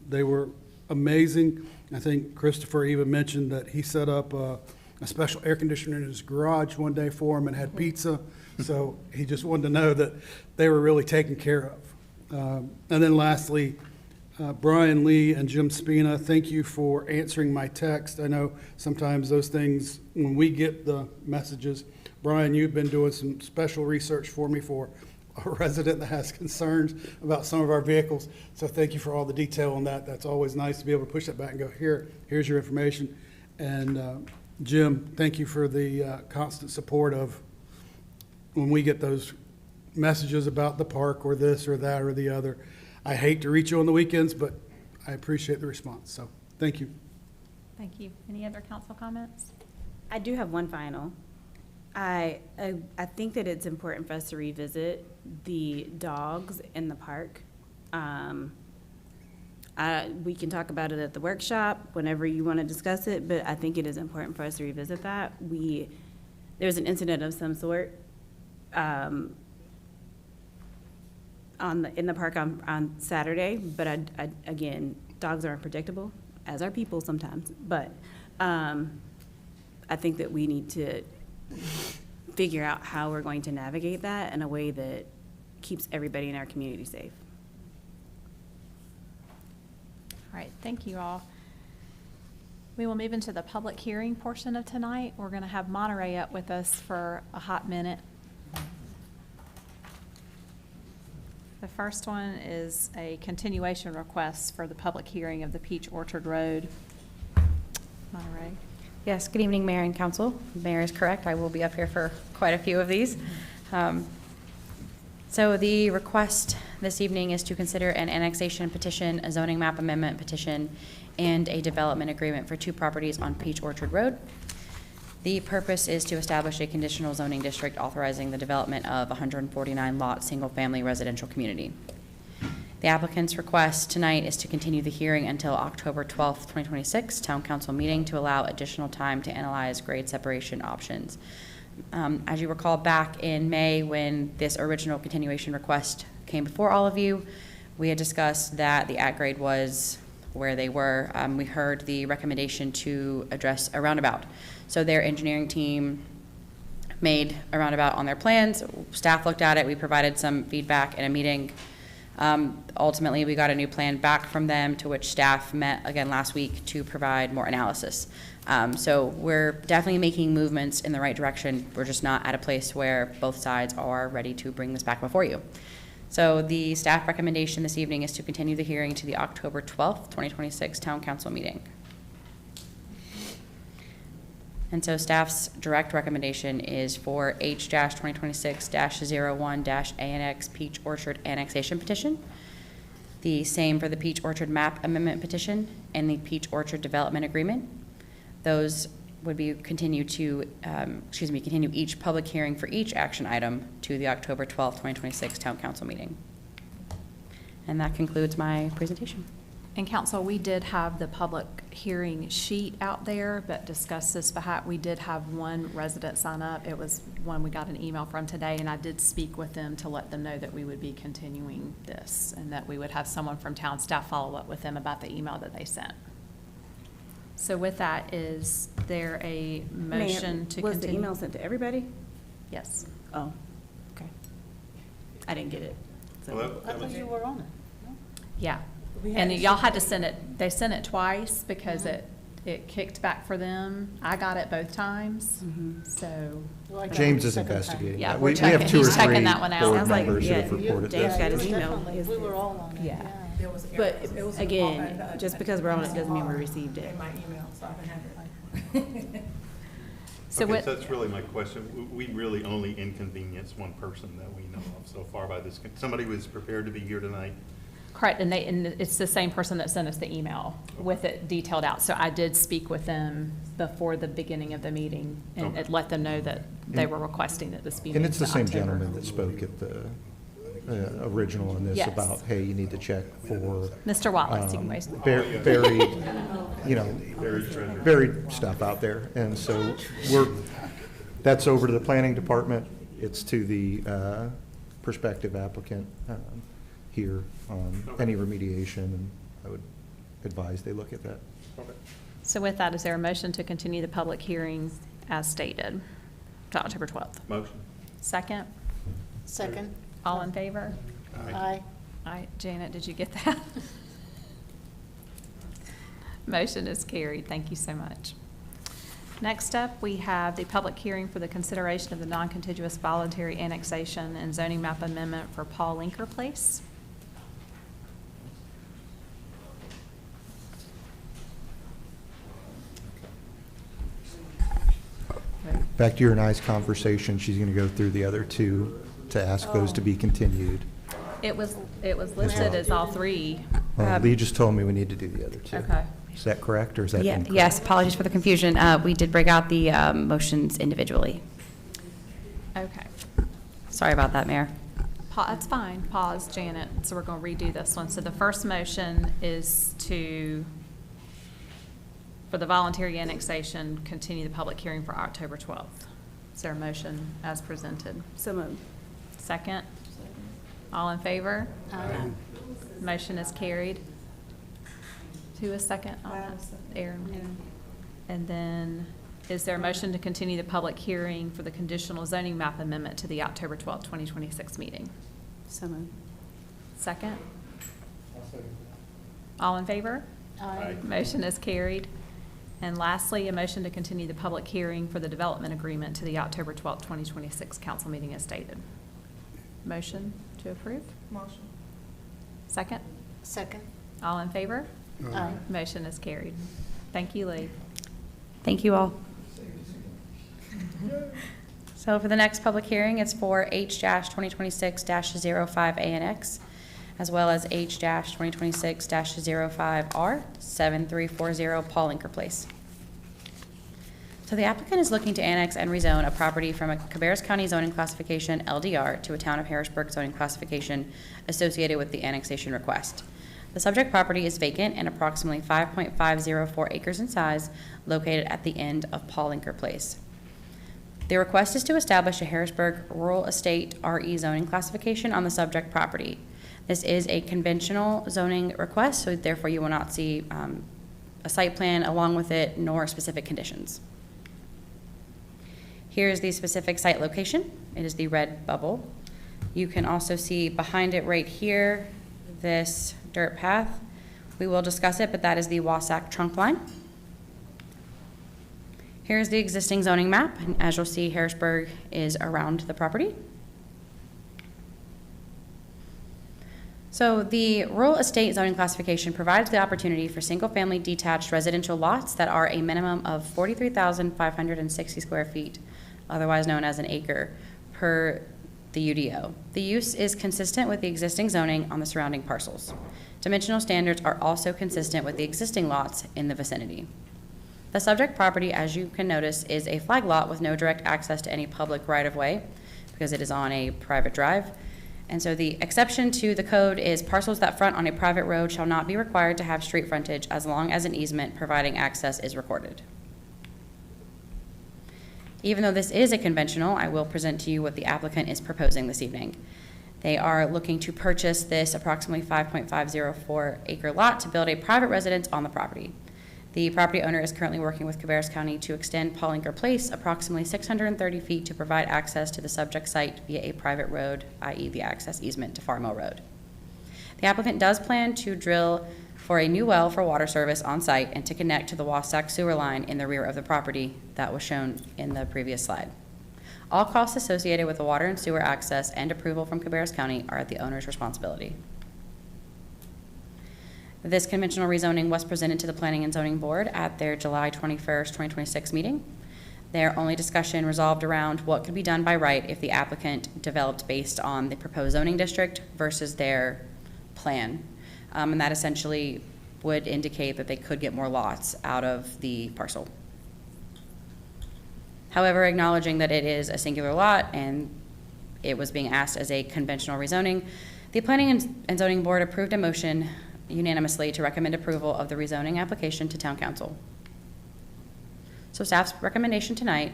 They were amazing. I think Christopher even mentioned that he set up a special air conditioner in his garage one day for him and had pizza. So he just wanted to know that they were really taken care of. And then lastly, Brian Lee and Jim Spina, thank you for answering my text. I know sometimes those things, when we get the messages, Brian, you've been doing some special research for me for a resident that has concerns about some of our vehicles. So thank you for all the detail on that. That's always nice to be able to push that back and go, here's your information. And Jim, thank you for the constant support of when we get those messages about the park or this or that or the other. I hate to reach you on the weekends, but I appreciate the response. So thank you. Thank you. Any other council comments? I do have one final. I think that it's important for us to revisit the dogs in the park. We can talk about it at the workshop whenever you want to discuss it, but I think it is important for us to revisit that. There was an incident of some sort in the park on Saturday, but again, dogs are unpredictable, as are people sometimes. But I think that we need to figure out how we're going to navigate that in a way that keeps everybody in our community safe. All right, thank you all. We will move into the public hearing portion of tonight. We're going to have Monterey up with us for a hot minute. The first one is a continuation request for the public hearing of the Peach Orchard Road. Monterey. Yes, good evening, Mayor and Council. The Mayor is correct. I will be up here for quite a few of these. So the request this evening is to consider an annexation petition, a zoning map amendment petition, and a development agreement for 2 properties on Peach Orchard Road. The purpose is to establish a conditional zoning district authorizing the development of 149-lot single-family residential community. The applicant's request tonight is to continue the hearing until October 12th, 2026, Town Council meeting to allow additional time to analyze grade separation options. As you recall, back in May when this original continuation request came before all of you, we had discussed that the at-grade was where they were. We heard the recommendation to address a roundabout. So their engineering team made a roundabout on their plans. Staff looked at it. We provided some feedback in a meeting. Ultimately, we got a new plan back from them, to which staff met again last week to provide more analysis. So we're definitely making movements in the right direction. We're just not at a place where both sides are ready to bring this back before you. So the staff recommendation this evening is to continue the hearing to the October 12th, 2026 Town Council meeting. And so staff's direct recommendation is for H-2026-01-ANX Peach Orchard Annexation Petition, the same for the Peach Orchard Map Amendment Petition, and the Peach Orchard Development Agreement. Those would be continue each public hearing for each action item to the October 12th, 2026 Town Council meeting. And that concludes my presentation. And Council, we did have the public hearing sheet out there, but discuss this, we did have one resident sign up. It was one we got an email from today, and I did speak with them to let them know that we would be continuing this and that we would have someone from town staff follow up with them about the email that they sent. So with that, is there a motion to continue? Was the email sent to everybody? Yes. Oh, okay. I didn't get it. So. I thought you were on it. No? Yeah. And y'all had to send it, they sent it twice because it kicked back for them. I got it both times, so. James is investigating. Yeah, that. we're We checking, have 2 or he's 3 checking that one out. board Sounds like, members that yeah, have reported James this. got his email. We were all on it. Yeah. There was error. But It was again, just because we're on it doesn't mean we received it. in my email, so I can have it. So Okay, what? so that's really my question. We really only inconvenience one person that we know of so far by this. Somebody was prepared to be here tonight Correct, and it's the same person that sent us the email with it detailed out. So I did speak with them before the beginning of the meeting and Okay. let them know that they were requesting that this be And moved it's the to same October. gentleman that spoke at the original in this Yes. about, hey, you need to check for. Mr. Wallace, you can wait. Buried, you know, buried stuff out there. And so that's over to the planning department. It's to the prospective applicant here on any remediation, and I would advise they look at that. So with that, is there a motion to continue the public hearing as stated to October 12th? Motion. Second? Second. All in favor? Aye. Aye. Janet, did you get that? Motion is carried. Thank you so much. Next up, we have the public hearing for the consideration of the non-contiguous voluntary annexation and zoning map amendment for Paul Linker Place. Back to your and I's conversation, she's going to go through the other two to ask those to be continued. It was listed as all three. Lee just told me we need to do the other two. Okay. Is that correct, or is that incorrect? Yes, apologies for the confusion. We did break out the motions individually. Okay. Sorry about that, Mayor. That's fine. Pause, Janet. So we're going to redo this one. So the first motion is for the voluntary annexation, continue the public hearing for October 12th. Is there a motion as presented? So moved. Second? All in favor? Aye. Motion is carried. Who is second on this? Aaron. And then, is there a motion to continue the public hearing for the conditional zoning map amendment to the October 12th, 2026 meeting? So moved. Second? All in favor? Aye. Motion is carried. And lastly, a motion to continue the public hearing for the development agreement to the October 12th, 2026 council meeting as stated. Motion to approve? Motion. Second? Second. All in favor? Aye. Motion is carried. Thank you, Lee. Thank you all. So for the next public hearing, it's for H-2026-05 ANX, as well as H-2026-05R, 7340 Paul Linker Place. So the applicant is looking to annex and rezone a property from a Cabarrus County zoning classification, LDR, to a Town of Harrisburg zoning classification associated with the annexation request. The subject property is vacant and approximately 5.504 acres in size, located at the end of Paul Linker Place. The request is to establish a Harrisburg Rural Estate RE zoning classification on the subject property. This is a conventional zoning request, so therefore you will not see a site plan along with it, nor specific conditions. Here's the specific site location. It is the red bubble. You can also see behind it right here, this dirt path. We will discuss it, but that is the Wasatch trunk line. Here's the existing zoning map, and as you'll see, Harrisburg is around the property. So the rural estate zoning classification provides the opportunity for single-family detached residential lots that are a minimum of 43,560 square feet, otherwise known as an acre, per the UDO. The use is consistent with the existing zoning on the surrounding parcels. Dimensional standards are also consistent with the existing lots in the vicinity. The subject property, as you can notice, is a flag lot with no direct access to any public right-of-way because it is on a private drive. And so the exception to the code is parcels that front on a private road shall not be required to have street frontage as long as an easement providing access is recorded. Even though this is a conventional, I will present to you what the applicant is proposing this evening. They are looking to purchase this approximately 5.504 acre lot to build a private residence on the property. The property owner is currently working with Cabarrus County to extend Paul Linker Place approximately 630 feet to provide access to the subject site via a private road, i.e. the access easement to Farmill Road. The applicant does plan to drill for a new well for water service on site and to connect to the Wasatch sewer line in the rear of the property that was shown in the previous slide. All costs associated with the water and sewer access and approval from Cabarrus County are at the owner's responsibility. This conventional rezoning was presented to the Planning and Zoning Board at their July 21st, 2026 meeting. Their only discussion resolved around what could be done by right if the applicant developed based on the proposed zoning district versus their plan. And that essentially would indicate that they could get more lots out of the parcel. However, acknowledging that it is a singular lot and it was being asked as a conventional rezoning, the Planning and Zoning Board approved a motion unanimously to recommend approval of the rezoning application to Town Council. So staff's recommendation tonight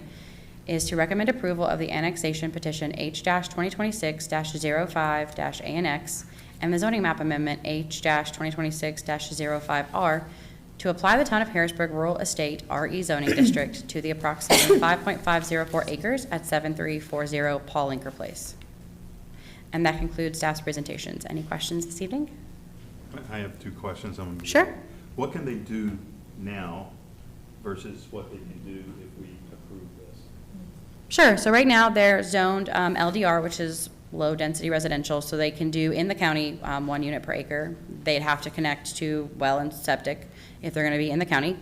is to recommend approval of the annexation petition H-2026-05-ANX and the zoning map amendment H-2026-05R to apply the Town of Harrisburg Rural Estate RE zoning district to the approximately 5.504 acres at 7340 Paul Linker Place. And that concludes staff's presentations. Any questions this evening? I have two questions. Sure. What can they do now versus what they can do if we approve this? Sure. So right now they're zoned LDR, which is low density residential, so they can do in the county 1 unit per acre. They'd have to connect to well and septic if they're going to be in the county.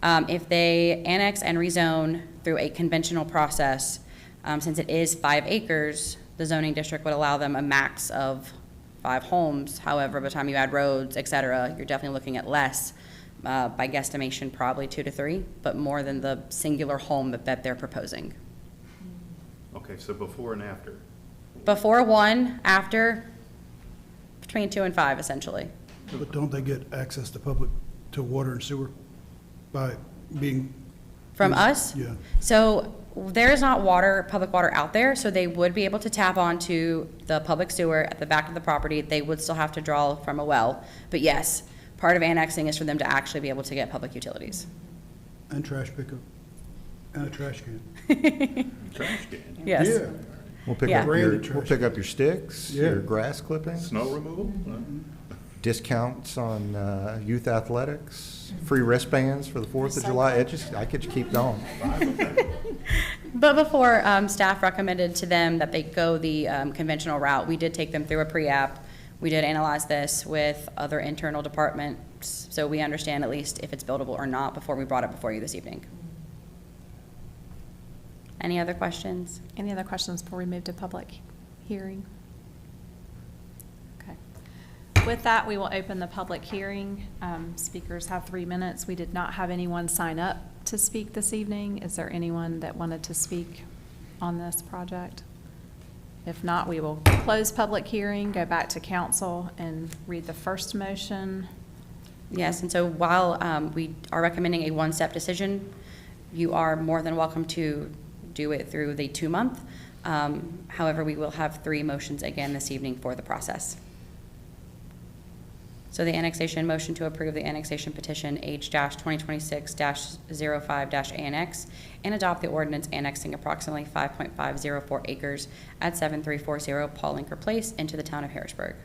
If they annex and rezone through a conventional process, since it is 5 acres, the zoning district would allow them a max of 5 homes. However, by the time you add roads, et cetera, you're definitely looking at less. By guesstimation, probably 2 to 3, but more than the singular home that they're proposing. Okay, so before and after. Before 1, after, between 2 and 5, essentially. But don't they get access to water and sewer by being? From us? Yeah. So there is not public water out there, so they would be able to tap onto the public sewer at the back of the property. They would still have to draw from a well. But yes, part of annexing is for them to actually be able to get public utilities. And trash pickup, and a trash can. Trash can? Yes. Yeah. We'll pick Yeah. we'll pick up your sticks, Yeah. your grass clippings. Snow removal? Discounts on youth athletics, free wristbands for the 4th of July. I could keep going. But before, staff recommended to them that they go the conventional route. We did take them through a pre-app. We did analyze this with other internal departments, so we understand at least if it's buildable or not before we brought it before you this evening. Any other questions? Any other questions before we move to public hearing? Okay. With that, we will open the public hearing. Speakers have 3 minutes. We did not have anyone sign up to speak this evening. Is there anyone that wanted to speak on this project? If not, we will close public hearing, go back to council, and read the first motion. Yes, and so while we are recommending a one-step decision, you are more than welcome to do it through the 2-month. However, we will have 3 motions again this evening for the process. So the annexation motion to approve the annexation petition H-2026-05-ANX and adopt the ordinance annexing approximately 5.504 acres at 7340 Paul Linker Place into the town of Harrisburg.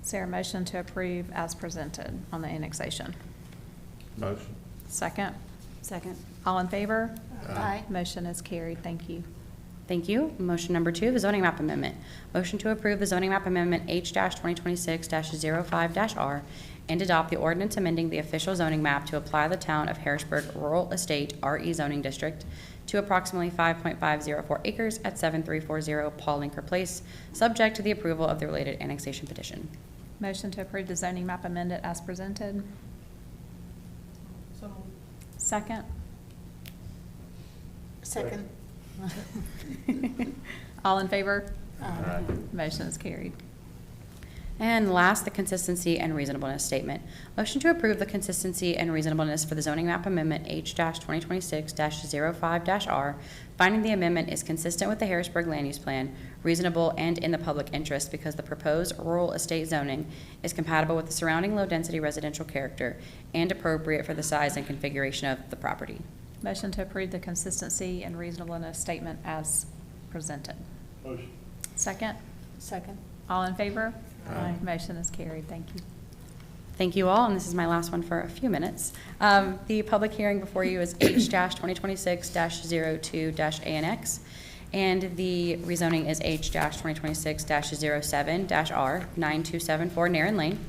Is there a motion to approve as presented on the annexation? Motion. Second? Second. All in favor? Aye. Motion is carried. Thank you. Thank you. Motion number 2, the zoning map amendment. Motion to approve the zoning map amendment H-2026-05-R and adopt the ordinance amending the official zoning map to apply the town of Harrisburg Rural Estate RE zoning district to approximately 5.504 acres at 7340 Paul Linker Place, subject to the approval of the related annexation petition. Motion to approve the zoning map amended as presented. Second? Second. All in favor? Motion is carried. And last, the consistency and reasonableness statement. Motion to approve the consistency and reasonableness for the zoning map amendment H-2026-05-R, finding the amendment is consistent with the Harrisburg Land Use Plan, reasonable and in the public interest because the proposed rural estate zoning is compatible with the surrounding low-density residential character and appropriate for the size and configuration of the property. Motion to approve the consistency and reasonableness statement as presented. Motion. Second? Second. All in favor? Aye. Motion is carried. Thank you. Thank you all, and this is my last one for a few minutes. The public hearing before you is H-2026-02-ANX, and the rezoning is H-2026-07-R, 9274 Narren Lane.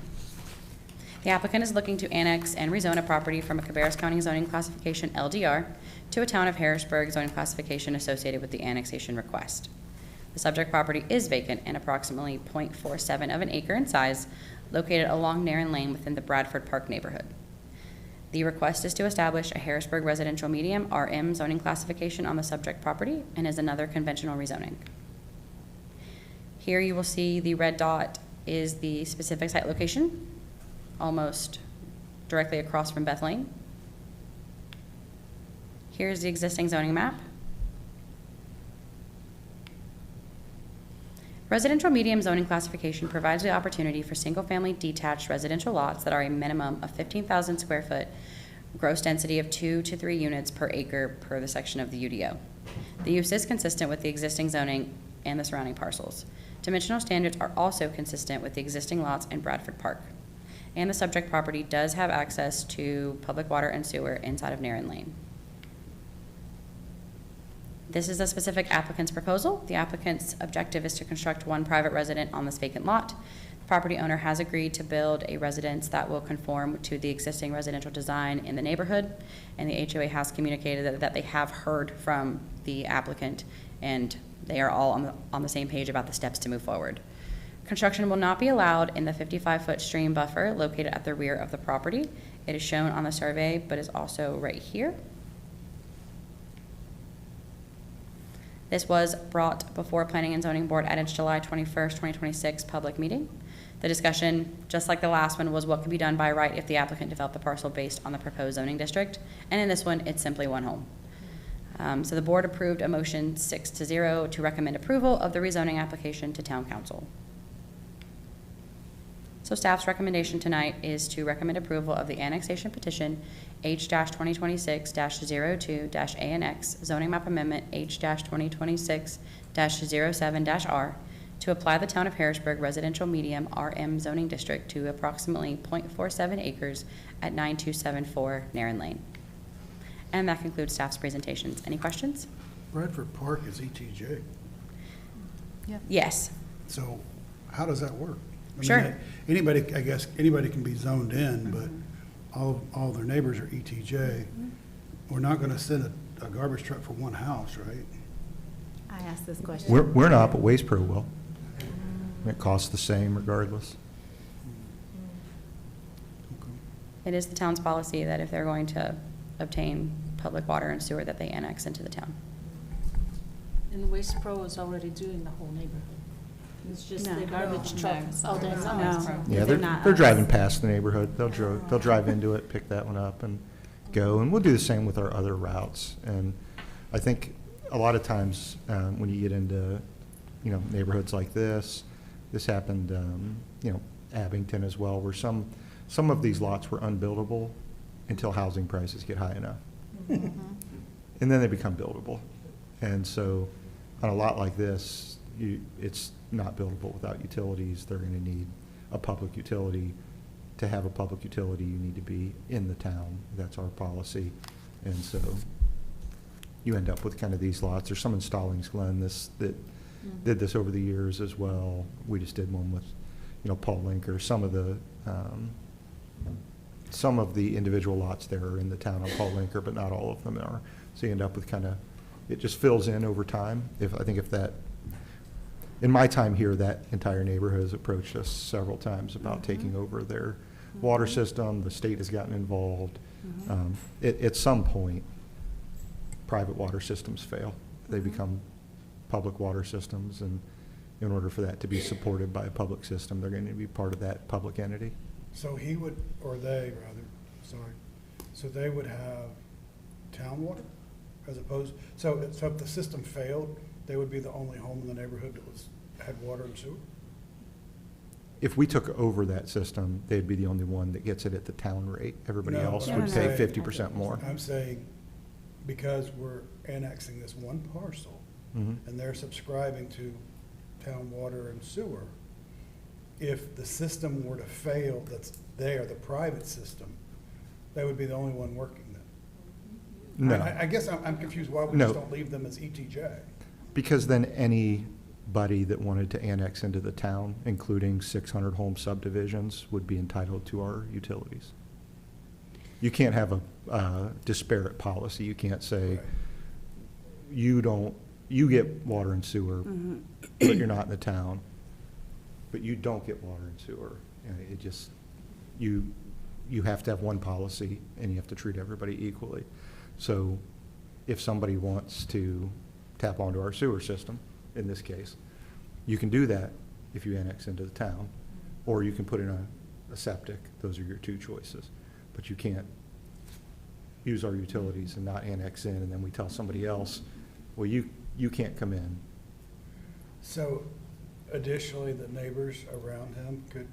The applicant is looking to annex and rezone a property from a Cabarrus County zoning classification LDR to a town of Harrisburg zoning classification associated with the annexation request. The subject property is vacant and approximately .47 of an acre in size, located along Narren Lane within the Bradford Park neighborhood. The request is to establish a Harrisburg residential medium RM zoning classification on the subject property and is another conventional rezoning. Here you will see the red dot is the specific site location, almost directly across from Beth Lane. Here's the existing zoning map. Residential medium zoning classification provides the opportunity for single-family detached residential lots that are a minimum of 15,000 square foot, gross density of 2 to 3 units per acre per the section of the UDO. The use is consistent with the existing zoning and the surrounding parcels. Dimensional standards are also consistent with the existing lots in Bradford Park. And the subject property does have access to public water and sewer inside of Narren Lane. This is a specific applicant's proposal. The applicant's objective is to construct one private residence on this vacant lot. The property owner has agreed to build a residence that will conform to the existing residential design in the neighborhood, and the HOA has communicated that they have heard from the applicant, and they are all on the same page about the steps to move forward. Construction will not be allowed in the 55-foot stream buffer located at the rear of the property. It is shown on the survey, but is also right here. This was brought before Planning and Zoning Board at its July 21st, 2026 public meeting. The discussion, just like the last one, was what could be done by right if the applicant developed the parcel based on the proposed zoning district. And in this one, it's simply one home. So the board approved a motion 6-0 to recommend approval of the rezoning application to Town Council. So staff's recommendation tonight is to recommend approval of the annexation petition H-2026-02-ANX zoning map amendment H-2026-07-R to apply the Town of Harrisburg residential medium RM zoning district to approximately .47 acres at 9274 Narren Lane. And that concludes staff's presentations. Any questions? Bradford Park is ETJ. Yes. So how does that work? I mean, Sure. Anybody, I guess, anybody can be zoned in, but all their neighbors are ETJ. We're not going to send a garbage truck for one house, right? I asked this question. We're not, but Waste Pro will. It costs the same regardless. It is the town's policy that if they're going to obtain public water and sewer, that they annex into the town. And Waste Pro is already doing the whole neighborhood. It's just No. the garbage No. truck. No. Oh, they're No. not. No. Yeah, They're they're not they're us. driving past the neighborhood. They'll drive into it, pick that one up, and go. And we'll do the same with our other routes. And I think a lot of times when you get into neighborhoods like this happened Abington as well, where some of these lots were unbuildable until housing prices get high enough, and then they become buildable. And so on a lot like this, it's not buildable without utilities. They're going to need a public utility. To have a public utility, you need to be in the town. That's our policy. And so you end up with kind of these lots. There's some in Stallings Glen that did this over the years as well. We just did one with, Paul Linker. Some of the individual lots there are in the town of Paul Linker, but not all of them are. So you end up with it just fills in over time. In my time here, that entire neighborhood has approached us several times about taking over their water system. The state has gotten involved. At some point, private water systems fail. They become public water systems, and in order for that to be supported by a public system, they're going to be part of that public entity. So he would, or they rather, sorry, so they would have town water as opposed, so if the system failed, they would be the only home in the neighborhood that had water and sewer? If we took over that system, they'd be the only one that gets it at the town rate. Everybody No, else but would I'm pay saying- 50% more. I'm saying, because we're annexing this one parcel, Mhm. and they're subscribing to town water and sewer, if the system were to fail that's there, the private system, they would be the only one working then? No. I guess I'm confused why we No. just don't leave them as ETJ. Because then anybody that wanted to annex into the town, including 600 home subdivisions, would be entitled to our utilities. You can't have a disparate policy. You can't say, you don't you get water and sewer, but you're not in the town, but you don't get water and sewer. And it just, you have to have one policy, and you have to treat everybody equally. So if somebody wants to tap onto our sewer system, in this case, you can do that if you annex into the town, or you can put in a septic. Those are your two choices. But you can't use our utilities and not annex in, and then we tell somebody else, well, you can't come in. So additionally, the neighbors around him could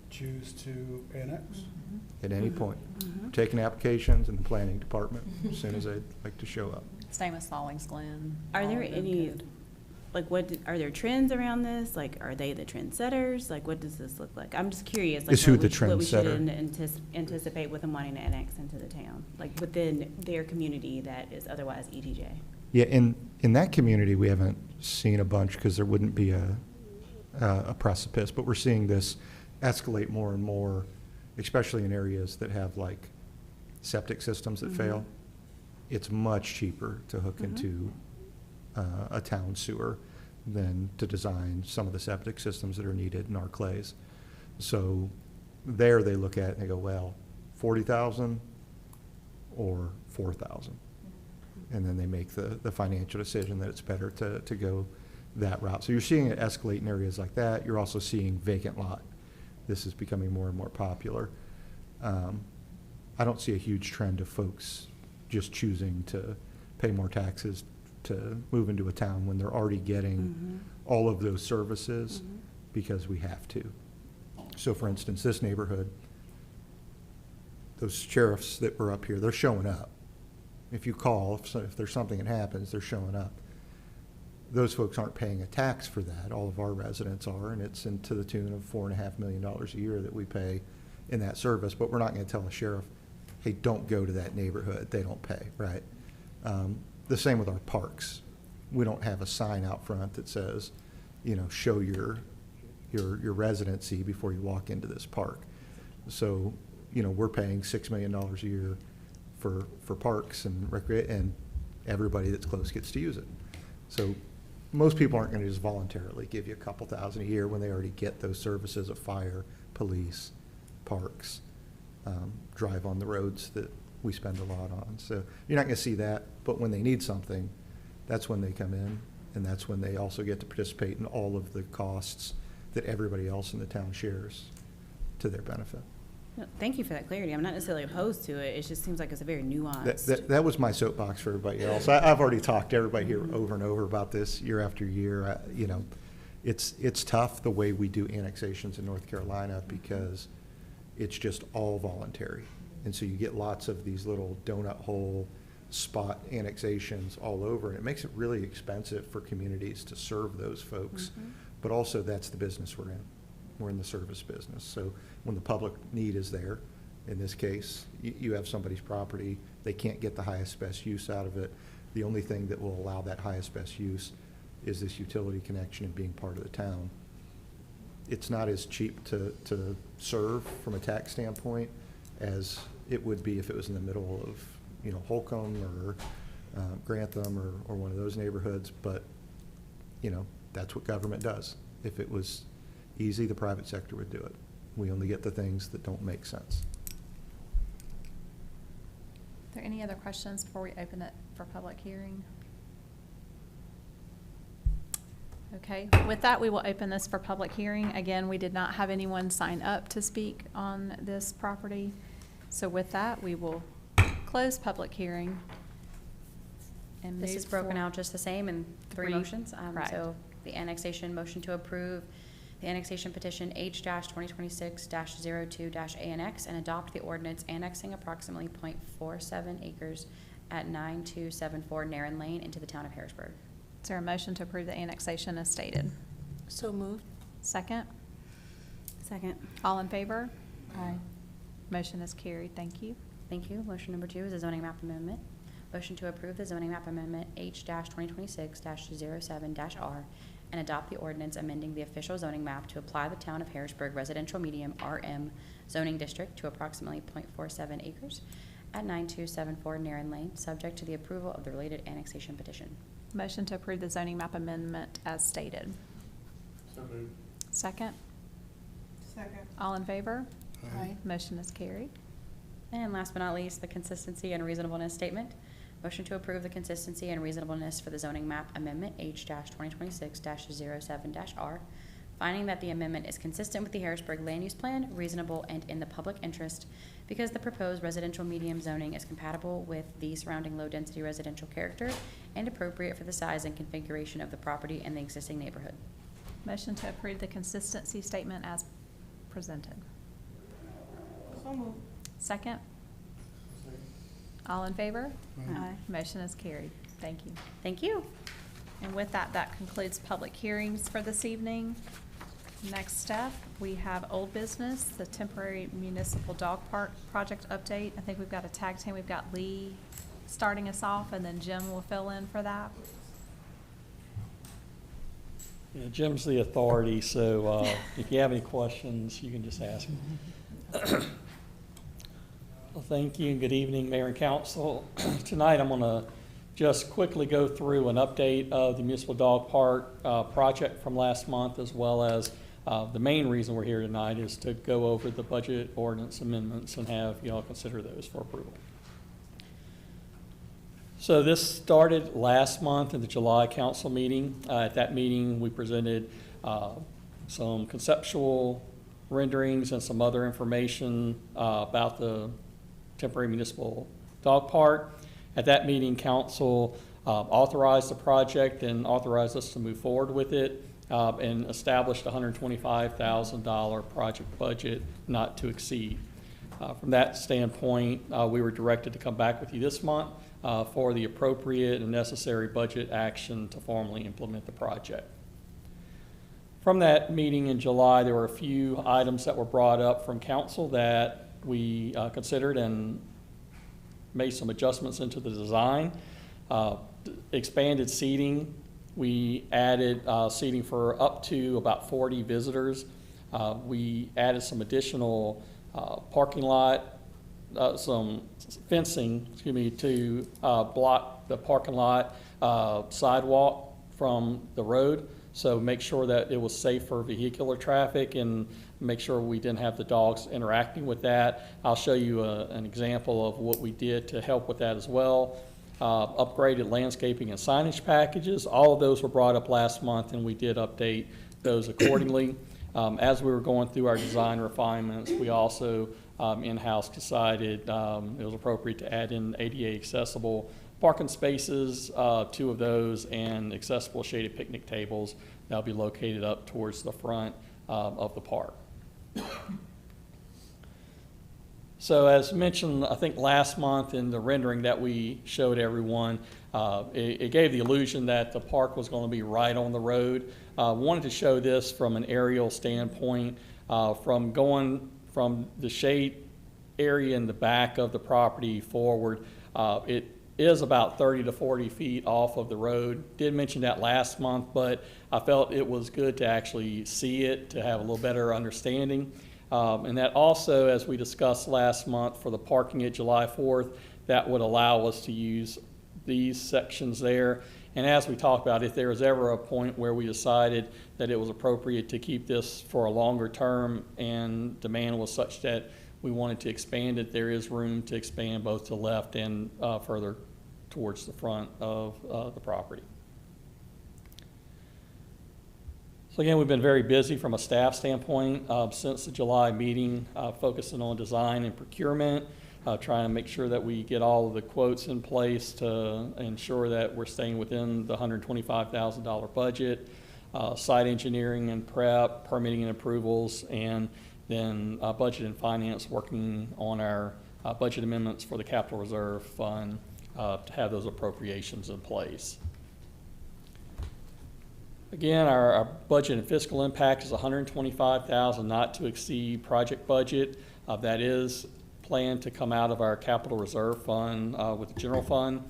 choose to annex? At any point. Taking applications in the planning department as soon as they'd like to show up. Same with Stallings Glen. Are there any, like, are there trends around this? Like, are they the trendsetters? Like, what does this look like? I'm just curious. Like, Is who what the we should trendsetter? anticipate with them wanting to annex into the town, like within their community that is otherwise ETJ. Yeah, in that community, we haven't seen a bunch because there wouldn't be a precipice, but we're seeing this escalate more and more, especially in areas that have like septic systems that fail. It's much cheaper to hook into a town sewer than to design some of the septic systems that are needed in our clays. So there they look at it and they go, well, 40,000 or 4,000. And then they make the financial decision that it's better to go that route. So you're seeing it escalate in areas like that. You're also seeing vacant lot. This is becoming more and more popular. I don't see a huge trend of folks just choosing to pay more taxes to move into a town when they're already getting all of those services because we have to. So for instance, this neighborhood, those sheriffs that were up here, they're showing up. If you call, if there's something that happens, they're showing up. Those folks aren't paying a tax for that. All of our residents are, and it's to the tune of $4.5 million a year that we pay in that service. But we're not going to tell a sheriff, hey, don't go to that neighborhood. They don't pay, right? The same with our parks. We don't have a sign out front that says, you know, show your residency before you walk into this park. So, you know, we're paying $6 million a year for parks and and everybody that's close gets to use it. So most people aren't going to just voluntarily give you a couple thousand a year when they already get those services of fire, police, parks, drive on the roads that we spend a lot on. So you're not going to see that, but when they need something, that's when they come in, and that's when they also get to participate in all of the costs that everybody else in the town shares to their benefit. No, thank you for that clarity. I'm not necessarily opposed to it. It just seems like it's a very nuanced. That was my soapbox for everybody else. I've already talked to everybody here over and over about this year after year. You know, it's tough the way we do annexations in North Carolina because it's just all voluntary. And so you get lots of these little donut hole spot annexations all over, and it makes it really expensive for communities to serve those folks. But also that's the business we're in. We're in the service business. So when the public need is there, in this case, you have somebody's property, they can't get the highest, best use out of it. The only thing that will allow that highest, best use is this utility connection and being part of the town. It's not as cheap to serve from a tax standpoint as it would be if it was in the middle of, you know, Holcomb or Grantham or one of those neighborhoods. But, you know, that's what government does. If it was easy, the private sector would do it. We only get the things that don't make sense. Are there any other questions before we open it for public hearing? Okay, with that, we will open this for public hearing. Again, we did not have anyone sign up to speak on this property. So with that, we will close public hearing. And This move is broken for- out just the same in three motions. Right. So the annexation motion to approve the annexation petition H-2026-02-ANX and adopt the ordinance annexing approximately .47 acres at 9274 Narren Lane into the town of Harrisburg. Is there a motion to approve the annexation as stated? So moved. Second? Second. All in favor? Aye. Motion is carried. Thank you. Thank you. Motion number 2 is a zoning map amendment. Motion to approve the zoning map amendment H-2026-07-R and adopt the ordinance amending the official zoning map to apply the town of Harrisburg residential medium RM zoning district to approximately .47 acres at 9274 Narren Lane, subject to the approval of the related annexation petition. Motion to approve the zoning map amendment as stated. So moved. Second? Second. All in favor? Aye. Motion is carried. And last but not least, the consistency and reasonableness statement. Motion to approve the consistency and reasonableness for the zoning map amendment H-2026-07-R, finding that the amendment is consistent with the Harrisburg Land Use Plan, reasonable, and in the public interest because the proposed residential medium zoning is compatible with the surrounding low-density residential character and appropriate for the size and configuration of the property and the existing neighborhood. Motion to approve the consistency statement as presented. So moved. Second? All in favor? Aye. Motion is carried. Thank you. Thank you. And with that, that concludes public hearings for this evening. Next up, we have old business, the temporary municipal dog park project update. I think we've got a tag team. We've got Lee starting us off, and then Jim will fill in for that. Yeah, Jim's the authority, so if you have any questions, you can just ask him. Well, thank you and good evening, Mayor and Council. Tonight I'm going to just quickly go through an update of the municipal dog park project from last month, as well as the main reason we're here tonight is to go over the budget ordinance amendments and have you all consider those for approval. So this started last month in the July council meeting. At that meeting, we presented some conceptual renderings and some other information about the temporary municipal dog park. At that meeting, council authorized the project and authorized us to move forward with it and established a $125,000 project budget not to exceed. From that standpoint, we were directed to come back with you this month for the appropriate and necessary budget action to formally implement the project. From that meeting in July, there were a few items that were brought up from council that we considered and made some adjustments into the design. Expanded seating. We added seating for up to about 40 visitors. We added some additional parking lot, some fencing, to block the parking lot sidewalk from the road. So make sure that it was safe for vehicular traffic and make sure we didn't have the dogs interacting with that. I'll show you an example of what we did to help with that as well. Upgraded landscaping and signage packages. All of those were brought up last month and we did update those accordingly. As we were going through our design refinements, we also in-house decided it was appropriate to add in ADA accessible parking spaces, 2 of those, and accessible shaded picnic tables that'll be located up towards the front of the park. So as mentioned, I think last month in the rendering that we showed everyone, it gave the illusion that the park was going to be right on the road. Wanted to show this from an aerial standpoint, from going from the shade area in the back of the property forward. It is about 30 to 40 feet off of the road. Did mention that last month, but I felt it was good to actually see it, to have a little better understanding. And that also, as we discussed last month for the parking at July 4th, that would allow us to use these sections there. And as we talked about, if there was ever a point where we decided that it was appropriate to keep this for a longer term and demand was such that we wanted to expand it, there is room to expand both to the left and further towards the front of the property. So again, we've been very busy from a staff standpoint since the July meeting, focusing on design and procurement, trying to make sure that we get all of the quotes in place to ensure that we're staying within the $125,000 budget, site engineering and prep, permitting and approvals, and then budget and finance working on our budget amendments for the capital reserve fund to have those appropriations in place. Again, our budget and fiscal impact is $125,000 not to exceed project budget. That is planned to come out of our capital reserve fund with the general fund.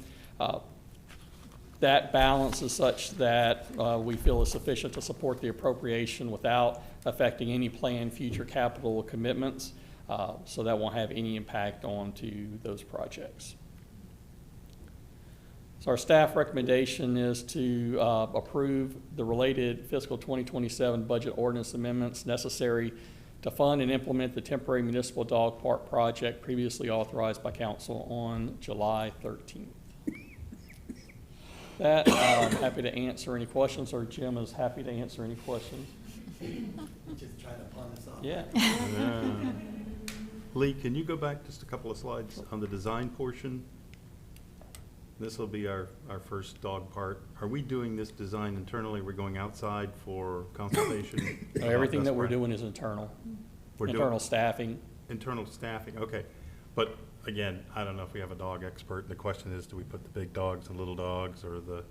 That balance is such that we feel is sufficient to support the appropriation without affecting any planned future capital commitments. So that won't have any impact on to those projects. So our staff recommendation is to approve the related fiscal 2027 budget ordinance amendments necessary to fund and implement the temporary municipal dog park project previously authorized by council on July 13th. That, I'm happy to answer any questions, or Jim is happy to answer any questions. Just trying to pawn this off. Yeah. Lee, can you go back just a couple of slides on the design portion? This will be our first dog park. Are we doing this design internally? We're going outside for consultation? Everything that we're doing is internal. Internal staffing. Internal staffing, okay. But again, I don't know if we have a dog expert. The question is, do we put the big dogs and little dogs, or the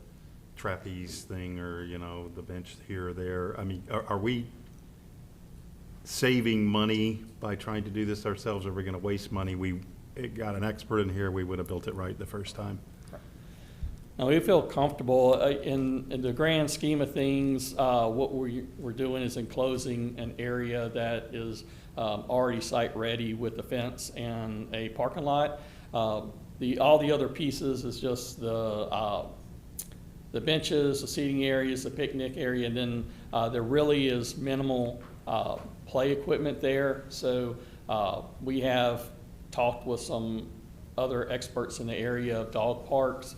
trapeze thing, or, you know, the bench here or there? I mean, are we saving money by trying to do this ourselves, or are we going to waste money? We got an expert in here, we would have built it right the first time. Now, we feel comfortable in the grand scheme of things. What we're doing is enclosing an area that is already site ready with the fence and a parking lot. All the other pieces is just the benches, the seating areas, the picnic area, and then there really is minimal play equipment there. So we have talked with some other experts in the area of dog parks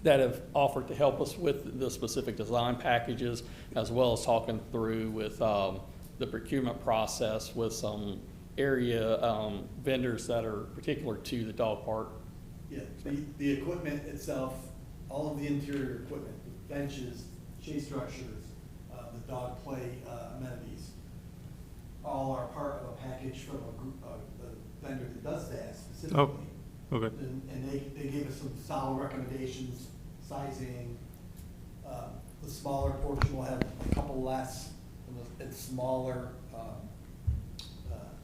that have offered to help us with the specific design packages, as well as talking through with the procurement process with some area vendors that are particular to the dog park. Yeah, the equipment itself, all of the interior equipment, the benches, shade structures, the dog play amenities, all are part of a package from a group, the vendor that does that specifically. Oh, okay. And they gave us some solid recommendations, sizing. The smaller portion will have a couple less and smaller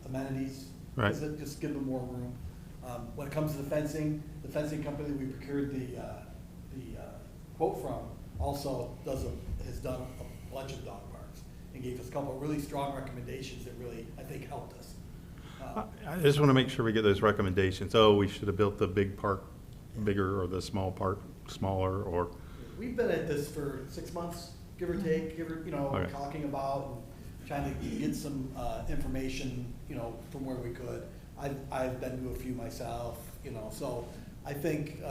amenities. Right. Just give them more room. When it comes to the fencing company we procured the quote from also has done a bunch of dog parks and gave us a couple of really strong recommendations that really, I think, helped us. I just want to make sure we get those recommendations. Oh, we should have built the big park bigger, or the small park smaller, or. We've been at this for 6 months, give or take, Okay. talking about and trying to get some information, from where we could. I've been to a few myself, so I think,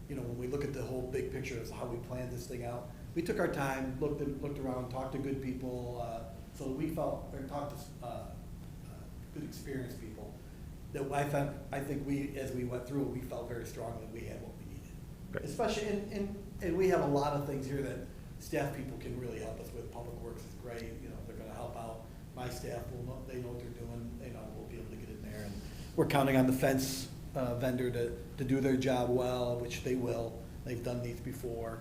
when we look at the whole big picture of how we planned this thing out, we took our time, looked around, talked to good people, so we felt, or talked to good experienced people, that I think we, as we went through it, we felt very strongly we had what we needed. Great. Especially, and we have a lot of things here that staff people can really help us with. Public Works is great, they're gonna help out. My staff they know what they're doing, we'll be able to get in there. And we're counting on the fence vendor to do their job well, which they will. They've done these before.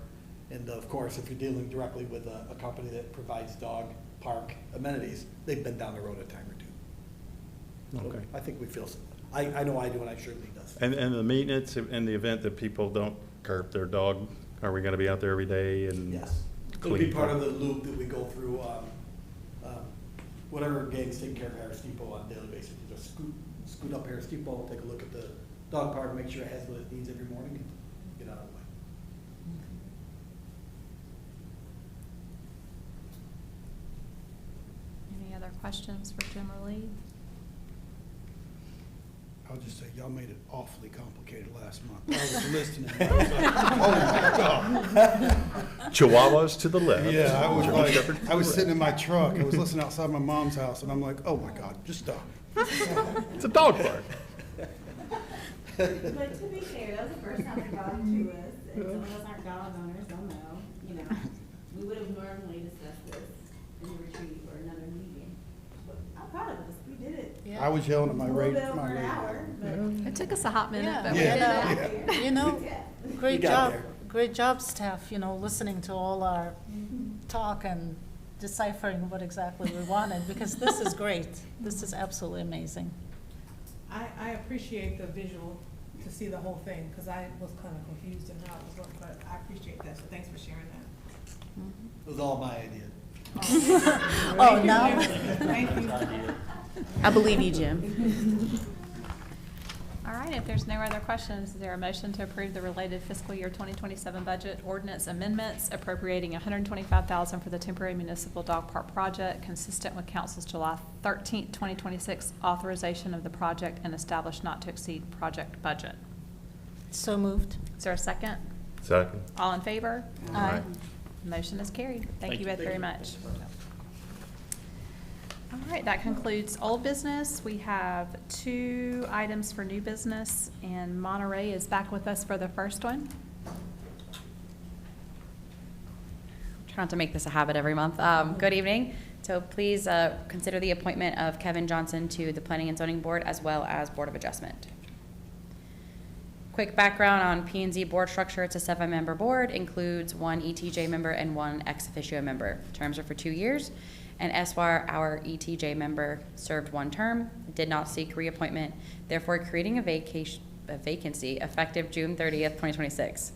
And of course, if you're dealing directly with a company that provides dog park amenities, they've been down the road a time or two. So Okay. I think we feel, I know I do, and I'm sure Lee does. And the maintenance in the event that people don't curb their dog, are we going to be out there every day and? Yes. It'll clean be part of the loop that we go through, whatever gang's taking care of Harris Depot on a daily basis. You just scoot up Harris Depot, take a look at the dog park, make sure it has what it needs every morning, and get out of the way. Any other questions for Jim or Lee? I'll just say, y'all made it awfully complicated last month. I was listening. I was like, oh my God. Chihuahuas to the left. Yeah, I was German like, Shepherd to I was the sitting in right. my truck. I was listening outside my mom's house, and I'm like, oh my God, just stop. It's a dog park. But to be fair, that was the first time they brought him to us, and some of us aren't dog owners, don't know, We would have normally discussed this in the retreat or another meeting. But I'm proud of us, we did it. I was yelling at my A little radio. bit over an hour, but. It took us a hot minute, but we Yeah. did it. Yeah. Great got job, there. great job, staff, listening to all our talk and deciphering what exactly we wanted, because this is great. This is absolutely amazing. I appreciate the visual to see the whole thing, because I was kind of confused in how it was going, but I appreciate that, so thanks for sharing that. It was all my idea. Oh, now? Thank you. I believe you, Jim. All right, right, if there's no other questions, is there a motion to approve the related fiscal year 2027 budget ordinance amendments appropriating $125,000 for the temporary municipal dog park project consistent with council's July 13th, 2026 authorization of the project and established not to exceed project budget? So moved. Is there a second? Second. All in favor? Aye. Motion is carried. Thank you both very much. All right, that concludes old business. We have 2 items for new business, and Monterey is back with us for the first one. Try not to make this a habit every month. Good evening. So please consider the appointment of Kevin Johnson to the Planning and Zoning Board as well as Board of Adjustment. Quick background on P&Z board structure. It's a 7-member board, includes 1 ETJ member and 1 ex officio member. Terms are for 2 years. And Eswar, our ETJ member, served 1 term, did not seek reappointment, therefore creating a vacancy effective June 30th, 2026.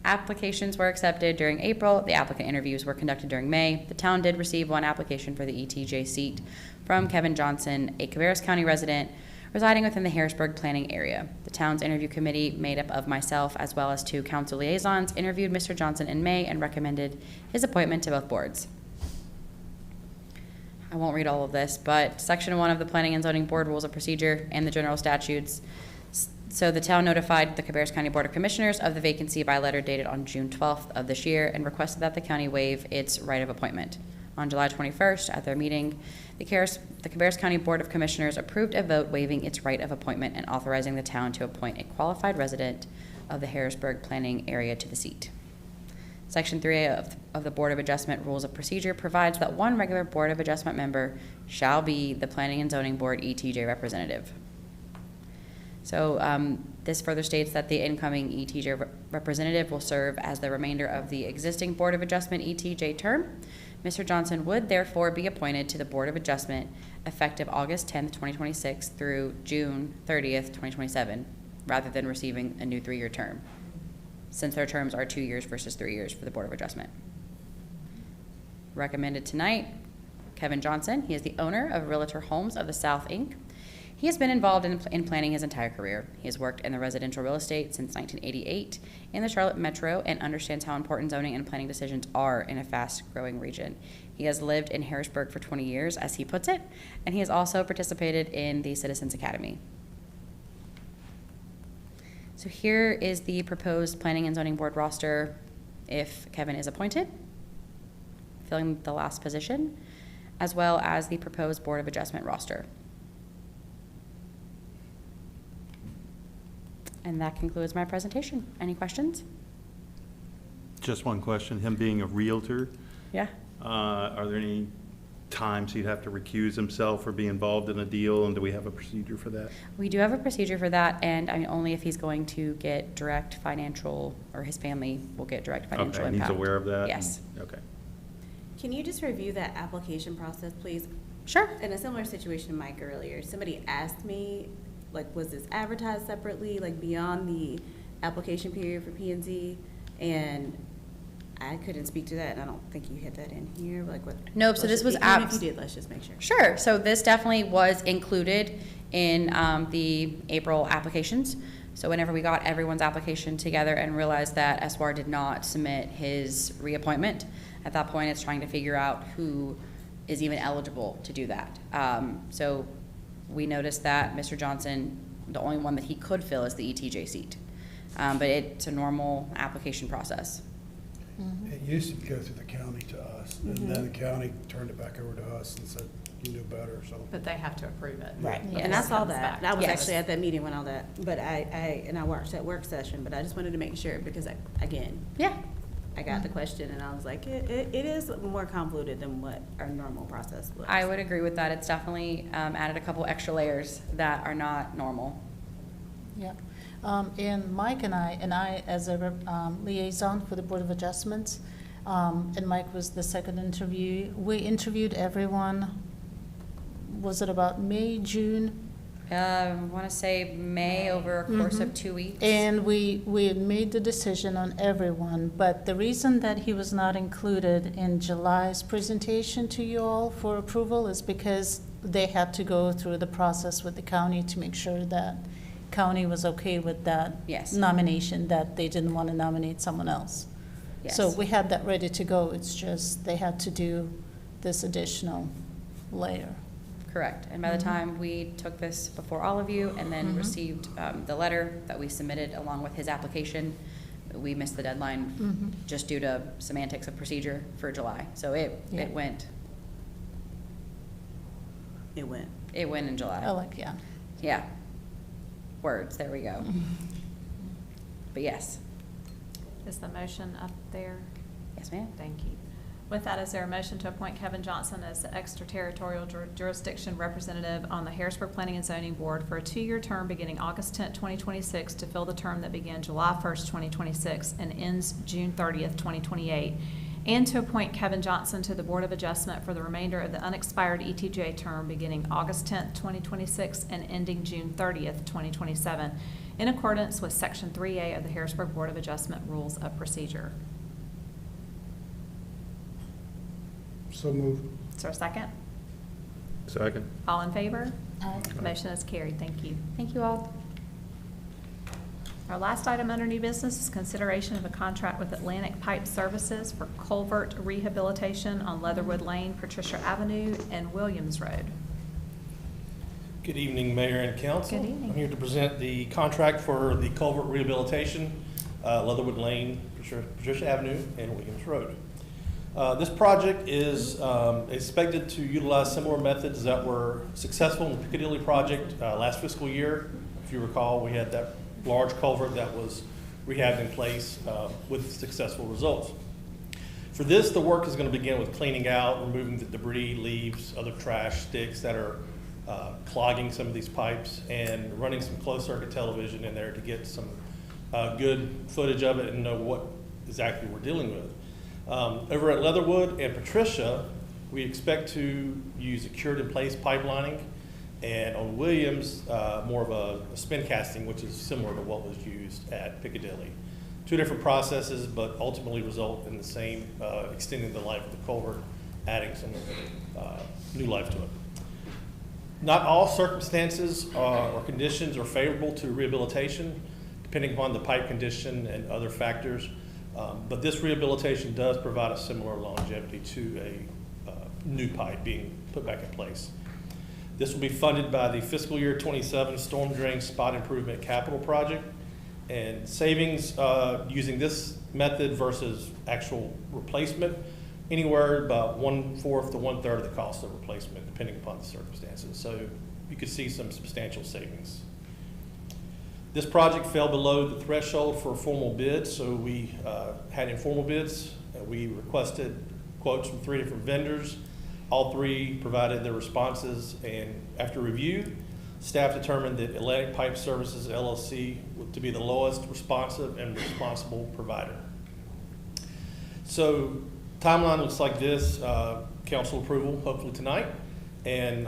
Applications were accepted during April. The applicant interviews were conducted during May. The town did receive 1 application for the ETJ seat from Kevin Johnson, a Cabarrus County resident residing within the Harrisburg planning area. The town's interview committee, made up of myself as well as 2 council liaisons, interviewed Mr. Johnson in May and recommended his appointment to both boards. I won't read all of this, but Section 1 of the Planning and Zoning Board Rules of Procedure and the general statutes. So the town notified the Cabarrus County Board of Commissioners of the vacancy by letter dated on June 12th of this year and requested that the county waive its right of appointment. On July 21st, at their meeting, the Cabarrus County Board of Commissioners approved a vote waiving its right of appointment and authorizing the town to appoint a qualified resident of the Harrisburg planning area to the seat. Section 3A of the Board of Adjustment Rules of Procedure provides that 1 regular Board of Adjustment member shall be the Planning and Zoning Board ETJ representative. So this further states that the incoming ETJ representative will serve as the remainder of the existing Board of Adjustment ETJ term. Mr. Johnson would therefore be appointed to the Board of Adjustment effective August 10th, 2026 through June 30th, 2027, rather than receiving a new 3-year term, since their terms are 2 years versus 3 years for the Board of Adjustment. Recommended tonight, Kevin Johnson. He is the owner of Realtor Homes of the South, Inc. He has been involved in planning his entire career. He has worked in the residential real estate since 1988 in the Charlotte Metro and understands how important zoning and planning decisions are in a fast-growing region. He has lived in Harrisburg for 20 years, as he puts it, and he has also participated in the Citizens Academy. So here is the proposed Planning and Zoning Board roster if Kevin is appointed, filling the last position, as well as the proposed Board of Adjustment roster. And that concludes my presentation. Any questions? Just one question, him being a realtor, Yeah. are there any times he'd have to recuse himself or be involved in a deal, and do we have a procedure for that? We do have a procedure for that, and I mean, only if he's going to get direct financial, or his family will get direct financial Okay, and impact. he's aware of that? Yes. Okay. Can you just review that application process, please? Sure. In a similar situation to Mike earlier, somebody asked me, like, was this advertised separately, like, beyond the application period for P&Z? And I couldn't speak to that, and I don't think you hit that in here, like, what? Nope, so this was Even if you did, let's just make sure. Sure. So this definitely was included in the April applications. So whenever we got everyone's application together and realized that Eswar did not submit his reappointment, at that point it's trying to figure out who is even eligible to do that. So we noticed that Mr. Johnson, the only one that he could fill is the ETJ seat. But it's a normal application process. It used to go through the county to us, and then the county turned it back over to us and said, you knew better, so. But they have to approve it. Right, Yes. and I saw Comes that. back. I was Yes. actually at that meeting when all that, but I watched that work session, but I just wanted to make sure, because again. Yeah. I got the question, and I was like, it is more convoluted than what our normal process looks. I would agree with that. It's definitely added a couple extra layers that are not normal. Yeah. And Mike and I as a liaison for the Board of Adjustments, and Mike was the second interview. We interviewed everyone, was it about May, June? I want to say May over a course of 2 weeks. And we had made the decision on everyone, but the reason that he was not included in July's presentation to you all for approval is because they had to go through the process with the county to make sure that county was okay with that Yes. nomination, that they didn't want to nominate someone else. So Yes. we had that ready to go, it's just they had to do this additional layer. Correct. And by the Mhm. time we took this before all of you and then Mhm. received the letter that we submitted along with his application, we missed the deadline Mhm. just due to semantics of procedure for July. So Yeah. it went in July. I like, yeah. Yeah. Words, there we go. But yes. Is the motion up there? Yes, ma'am. Thank you. With that, is there a motion to appoint Kevin Johnson as the extraterritorial jurisdiction representative on the Harrisburg Planning and Zoning Board for a 2-year term beginning August 10th, 2026, to fill the term that began July 1st, 2026, and ends June 30th, 2028, and to appoint Kevin Johnson to the Board of Adjustment for the remainder of the unexpired ETJ term beginning August 10th, 2026, and ending June 30th, 2027, in accordance with Section 3A of the Harrisburg Board of Adjustment Rules of Procedure. So moved. Is there a second? Second. All in favor? Aye. Motion is carried. Thank you. Thank you all. Our last item under new business is consideration of a contract with Atlantic Pipe Services for culvert rehabilitation on Leatherwood Lane, Patricia Avenue, and Williams Road. Good evening, Mayor and Council. Good evening. I'm here to present the contract for the culvert rehabilitation, Leatherwood Lane, Patricia Avenue, and Williams Road. This project is expected to utilize similar methods that were successful in the Piccadilly project last fiscal year. If you recall, we had that large culvert that was rehabbed in place with successful results. For this, the work is going to begin with cleaning out, removing the debris, leaves, other trash, sticks that are clogging some of these pipes, and running some closed-circuit television in there to get some good footage of it and know what exactly we're dealing with. Over at Leatherwood and Patricia, we expect to use a cured-in-place pipelining, and on Williams, more of a spin casting, which is similar to what was used at Piccadilly. Two different processes, but ultimately result in the same, extending the life of the culvert, adding some new life to it. Not all circumstances or conditions are favorable to rehabilitation, depending upon the pipe condition and other factors. But this rehabilitation does provide a similar longevity to a new pipe being put back in place. This will be funded by the fiscal year 27 Storm Drain Spot Improvement Capital Project. And savings using this method versus actual replacement, anywhere about 1/4 to 1/3 of the cost of replacement, depending upon the circumstances. So you could see some substantial savings. This project fell below the threshold for formal bids, so we had informal bids. We requested quotes from 3 different vendors. All 3 provided their responses, and after review, staff determined that Atlantic Pipe Services LLC to be the lowest responsive and responsible provider. So timeline looks like this, council approval hopefully tonight. And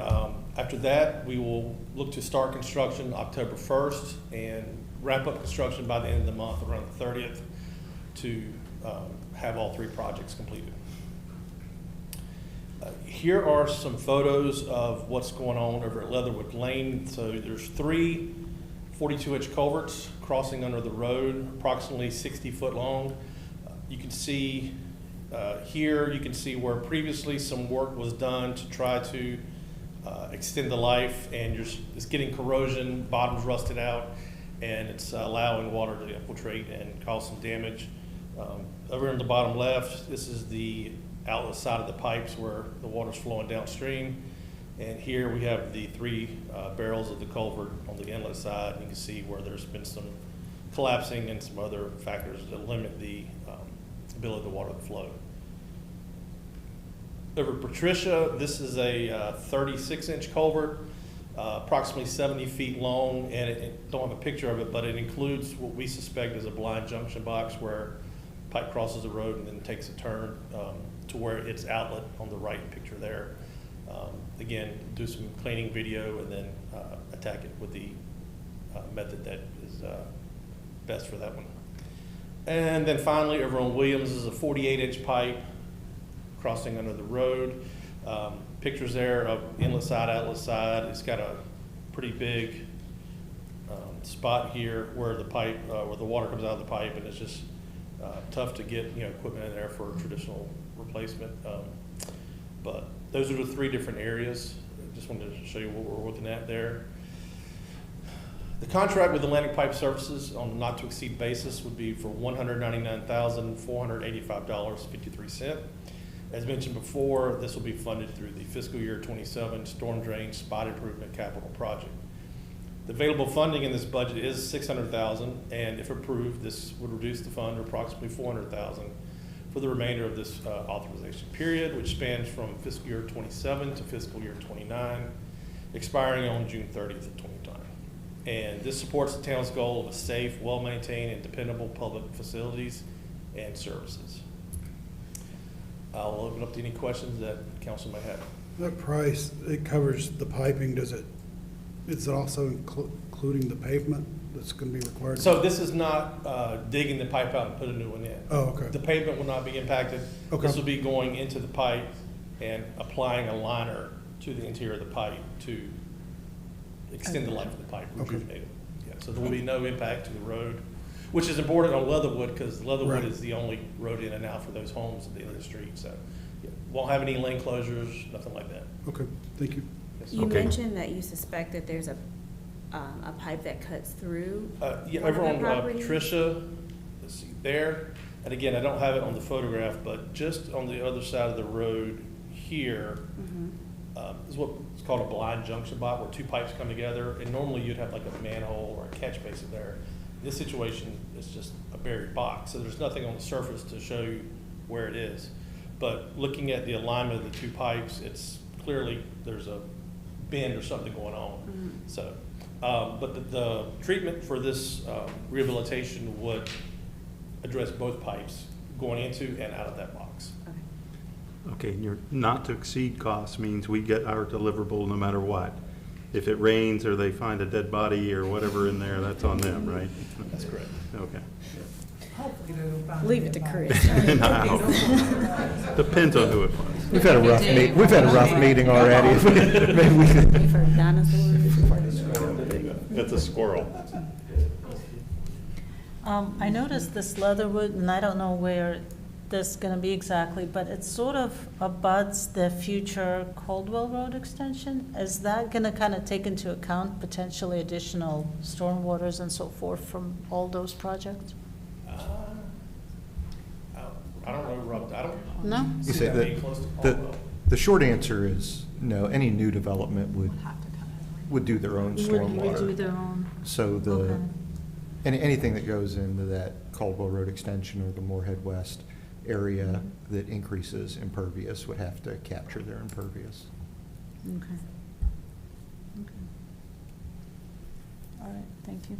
after that, we will look to start construction October 1st and wrap up construction by the end of the month, around the 30th, to have all 3 projects completed. Here are some photos of what's going on over at Leatherwood Lane. So there's 3 42-inch culverts crossing under the road, approximately 60 foot long. You can see here, you can see where previously some work was done to try to extend the life, and it's getting corrosion, bottom's rusted out, and it's allowing water to infiltrate and cause some damage. Over in the bottom left, this is the outlet side of the pipes where the water's flowing downstream. And here we have the 3 barrels of the culvert on the inlet side. You can see where there's been some collapsing and some other factors that limit the ability of the water to flow. Over Patricia, this is a 36-inch culvert, approximately 70 feet long, and it don't have a picture of it, but it includes what we suspect is a blind junction box where pipe crosses the road and then takes a turn to where its outlet on the right picture there. Again, do some cleaning video and then attack it with the method that is best for that one. And then finally, over on Williams is a 48-inch pipe crossing under the road. Pictures there of inlet side, outlet side. It's got a pretty big spot here where the pipe, where the water comes out of the pipe, and it's just tough to get, equipment in there for traditional replacement. But those are the 3 different areas. I just wanted to show you what we're looking at there. The contract with Atlantic Pipe Services on a not-to-exceed basis would be for $199,485.53. As mentioned before, this will be funded through the fiscal year 27 storm drain spot improvement capital project. The available funding in this budget is $600,000, and if approved, this would reduce the fund to approximately $400,000 for the remainder of this authorization period, which spans from fiscal year 27 to fiscal year 29, expiring on June 30th of 2029. And this supports the town's goal of a safe, well-maintained, and dependable public facilities and services. I'll open up to any questions that council may have. That price, it covers the piping, is it also including the pavement that's going to be required? So this is not digging the pipe out and put a new one in. Oh, okay. The pavement will not be impacted. Okay. This will be going into the pipe and applying a liner to the interior of the pipe to extend the life of the pipe, rejuvenate it. Yeah, so there will be no impact to the road, which is important on Leatherwood because Leatherwood is the only road in and out for those homes at the end of the street. So yeah, won't have any lane closures, nothing like that. Okay, thank you. Yes. You mentioned that you suspect that there's a pipe that cuts through. Yeah, one of over the on properties? Patricia, let's see, there, and again, I don't have it on the photograph, but just on the other side of the road here, is what's called a blind junction box, where 2 pipes come together, and normally you'd have like a manhole or a catch basin there. This situation is just a buried box, so there's nothing on the surface to show you where it is. But looking at the alignment of the 2 pipes, it's clearly there's a bend or something going on. So, but the treatment for this rehabilitation would address both pipes going into and out of that box. Okay, and your not-to-exceed cost means we get our deliverable no matter what. If it rains or they find a dead body or whatever in there, that's on them, right? That's correct. Okay. Leave it to Chris. No. Depends on who it was. We've had a rough meeting already. Maybe we could. For dinosaurs. That's a squirrel. I noticed this Leatherwood, and I don't know where this is going to be exactly, but it sort of abuts the future Caldwell Road extension. Is that going to kind of take into account potentially additional stormwaters and so forth from all those projects? I don't know, Rob, I don't. No? You see say that being close to Caldwell. the short answer is no. Any new development would do their own Would stormwater. do their own. So Okay. anything that goes into that Caldwell Road extension or the Moorhead West area that increases impervious would have to capture their impervious. Okay. All right, thank you.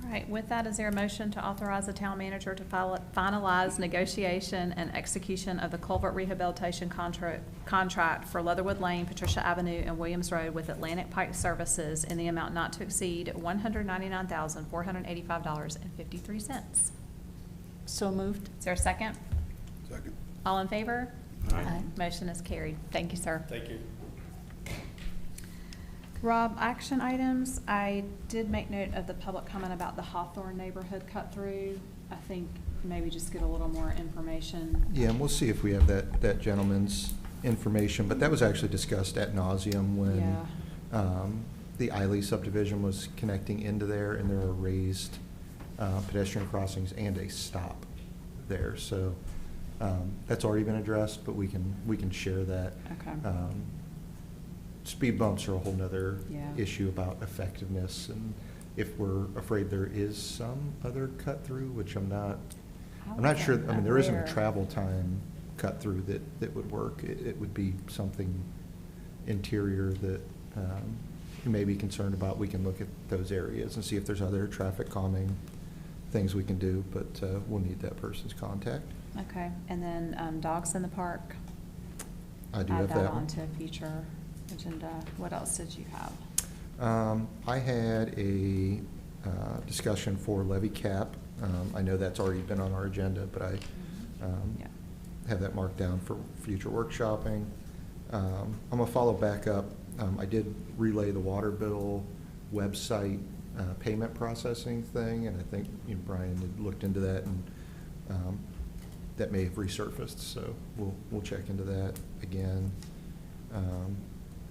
All right, with that, is there a motion to authorize the town manager to finalize negotiation and execution of the culvert rehabilitation contract for Leatherwood Lane, Patricia Avenue, and Williams Road with Atlantic Pipe Services in the amount not to exceed $199,485.53? So moved. Is there a second? Second. All in favor? Aye. Motion is carried. Thank you, sir. Thank you. Rob, action items, I did make note of the public comment about the Hawthorne neighborhood cut through. I think maybe just get a little more information. Yeah, and we'll see if we have that gentleman's information, but that was actually discussed ad nauseum when the Eiley subdivision was connecting into there, and there are raised pedestrian crossings and a stop there. So that's already been addressed, but we can share that. Okay. Speed bumps are a whole nother Yeah. issue about effectiveness, and if we're afraid there is some other cut through, which I'm not sure. I mean, there isn't a travel time cut through that would work. It would be something interior that you may be concerned about. We can look at those areas and see if there's other traffic calming things we can do, but we'll need that person's contact. Okay, and then dogs in the park? I do Add have that one. onto future agenda. What else did you have? I had a discussion for levy cap. I know that's already been on our agenda, but I have that marked down for future workshopping. I'm going to follow back up. I did relay the water bill website payment processing thing, and I think, you know, Brian had looked into that, and that may have resurfaced, so we'll check into that again, and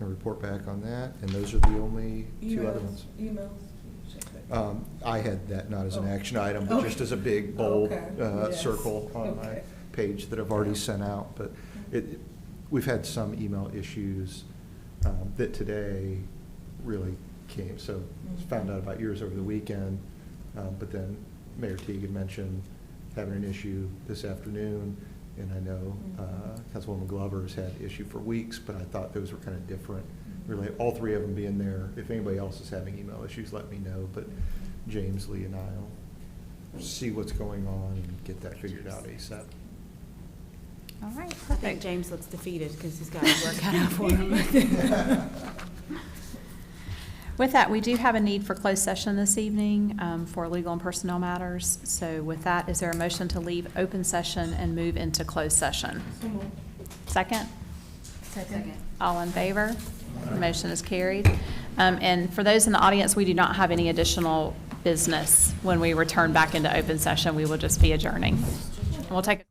report back on that, and those are the only two other ones. Emails? Check that. I had that not as an action item, but Okay. just as a big bold Okay. Yes. circle on my Okay. page that I've already sent out, but we've had some email issues that today really came, so found out about yours over the weekend, but then Mayor Teague had mentioned having an issue this afternoon, and I know Councilwoman Glover has had issue for weeks, but I thought those were kind of different. Really, all three of them being there. If anybody else is having email issues, let me know, but James, Lee, and I'll see what's going on and get that figured out ASAP. All right, I think perfect. James looks defeated because he's got his work cut out for him. With that, we do have a need for closed session this evening for legal and personnel matters. So with that, is there a motion to leave open session and move into closed session? Second? Second. All in favor? The motion is carried. And for those in the audience, we do not have any additional business. When we return back into open session, we will just be adjourning. And we'll take a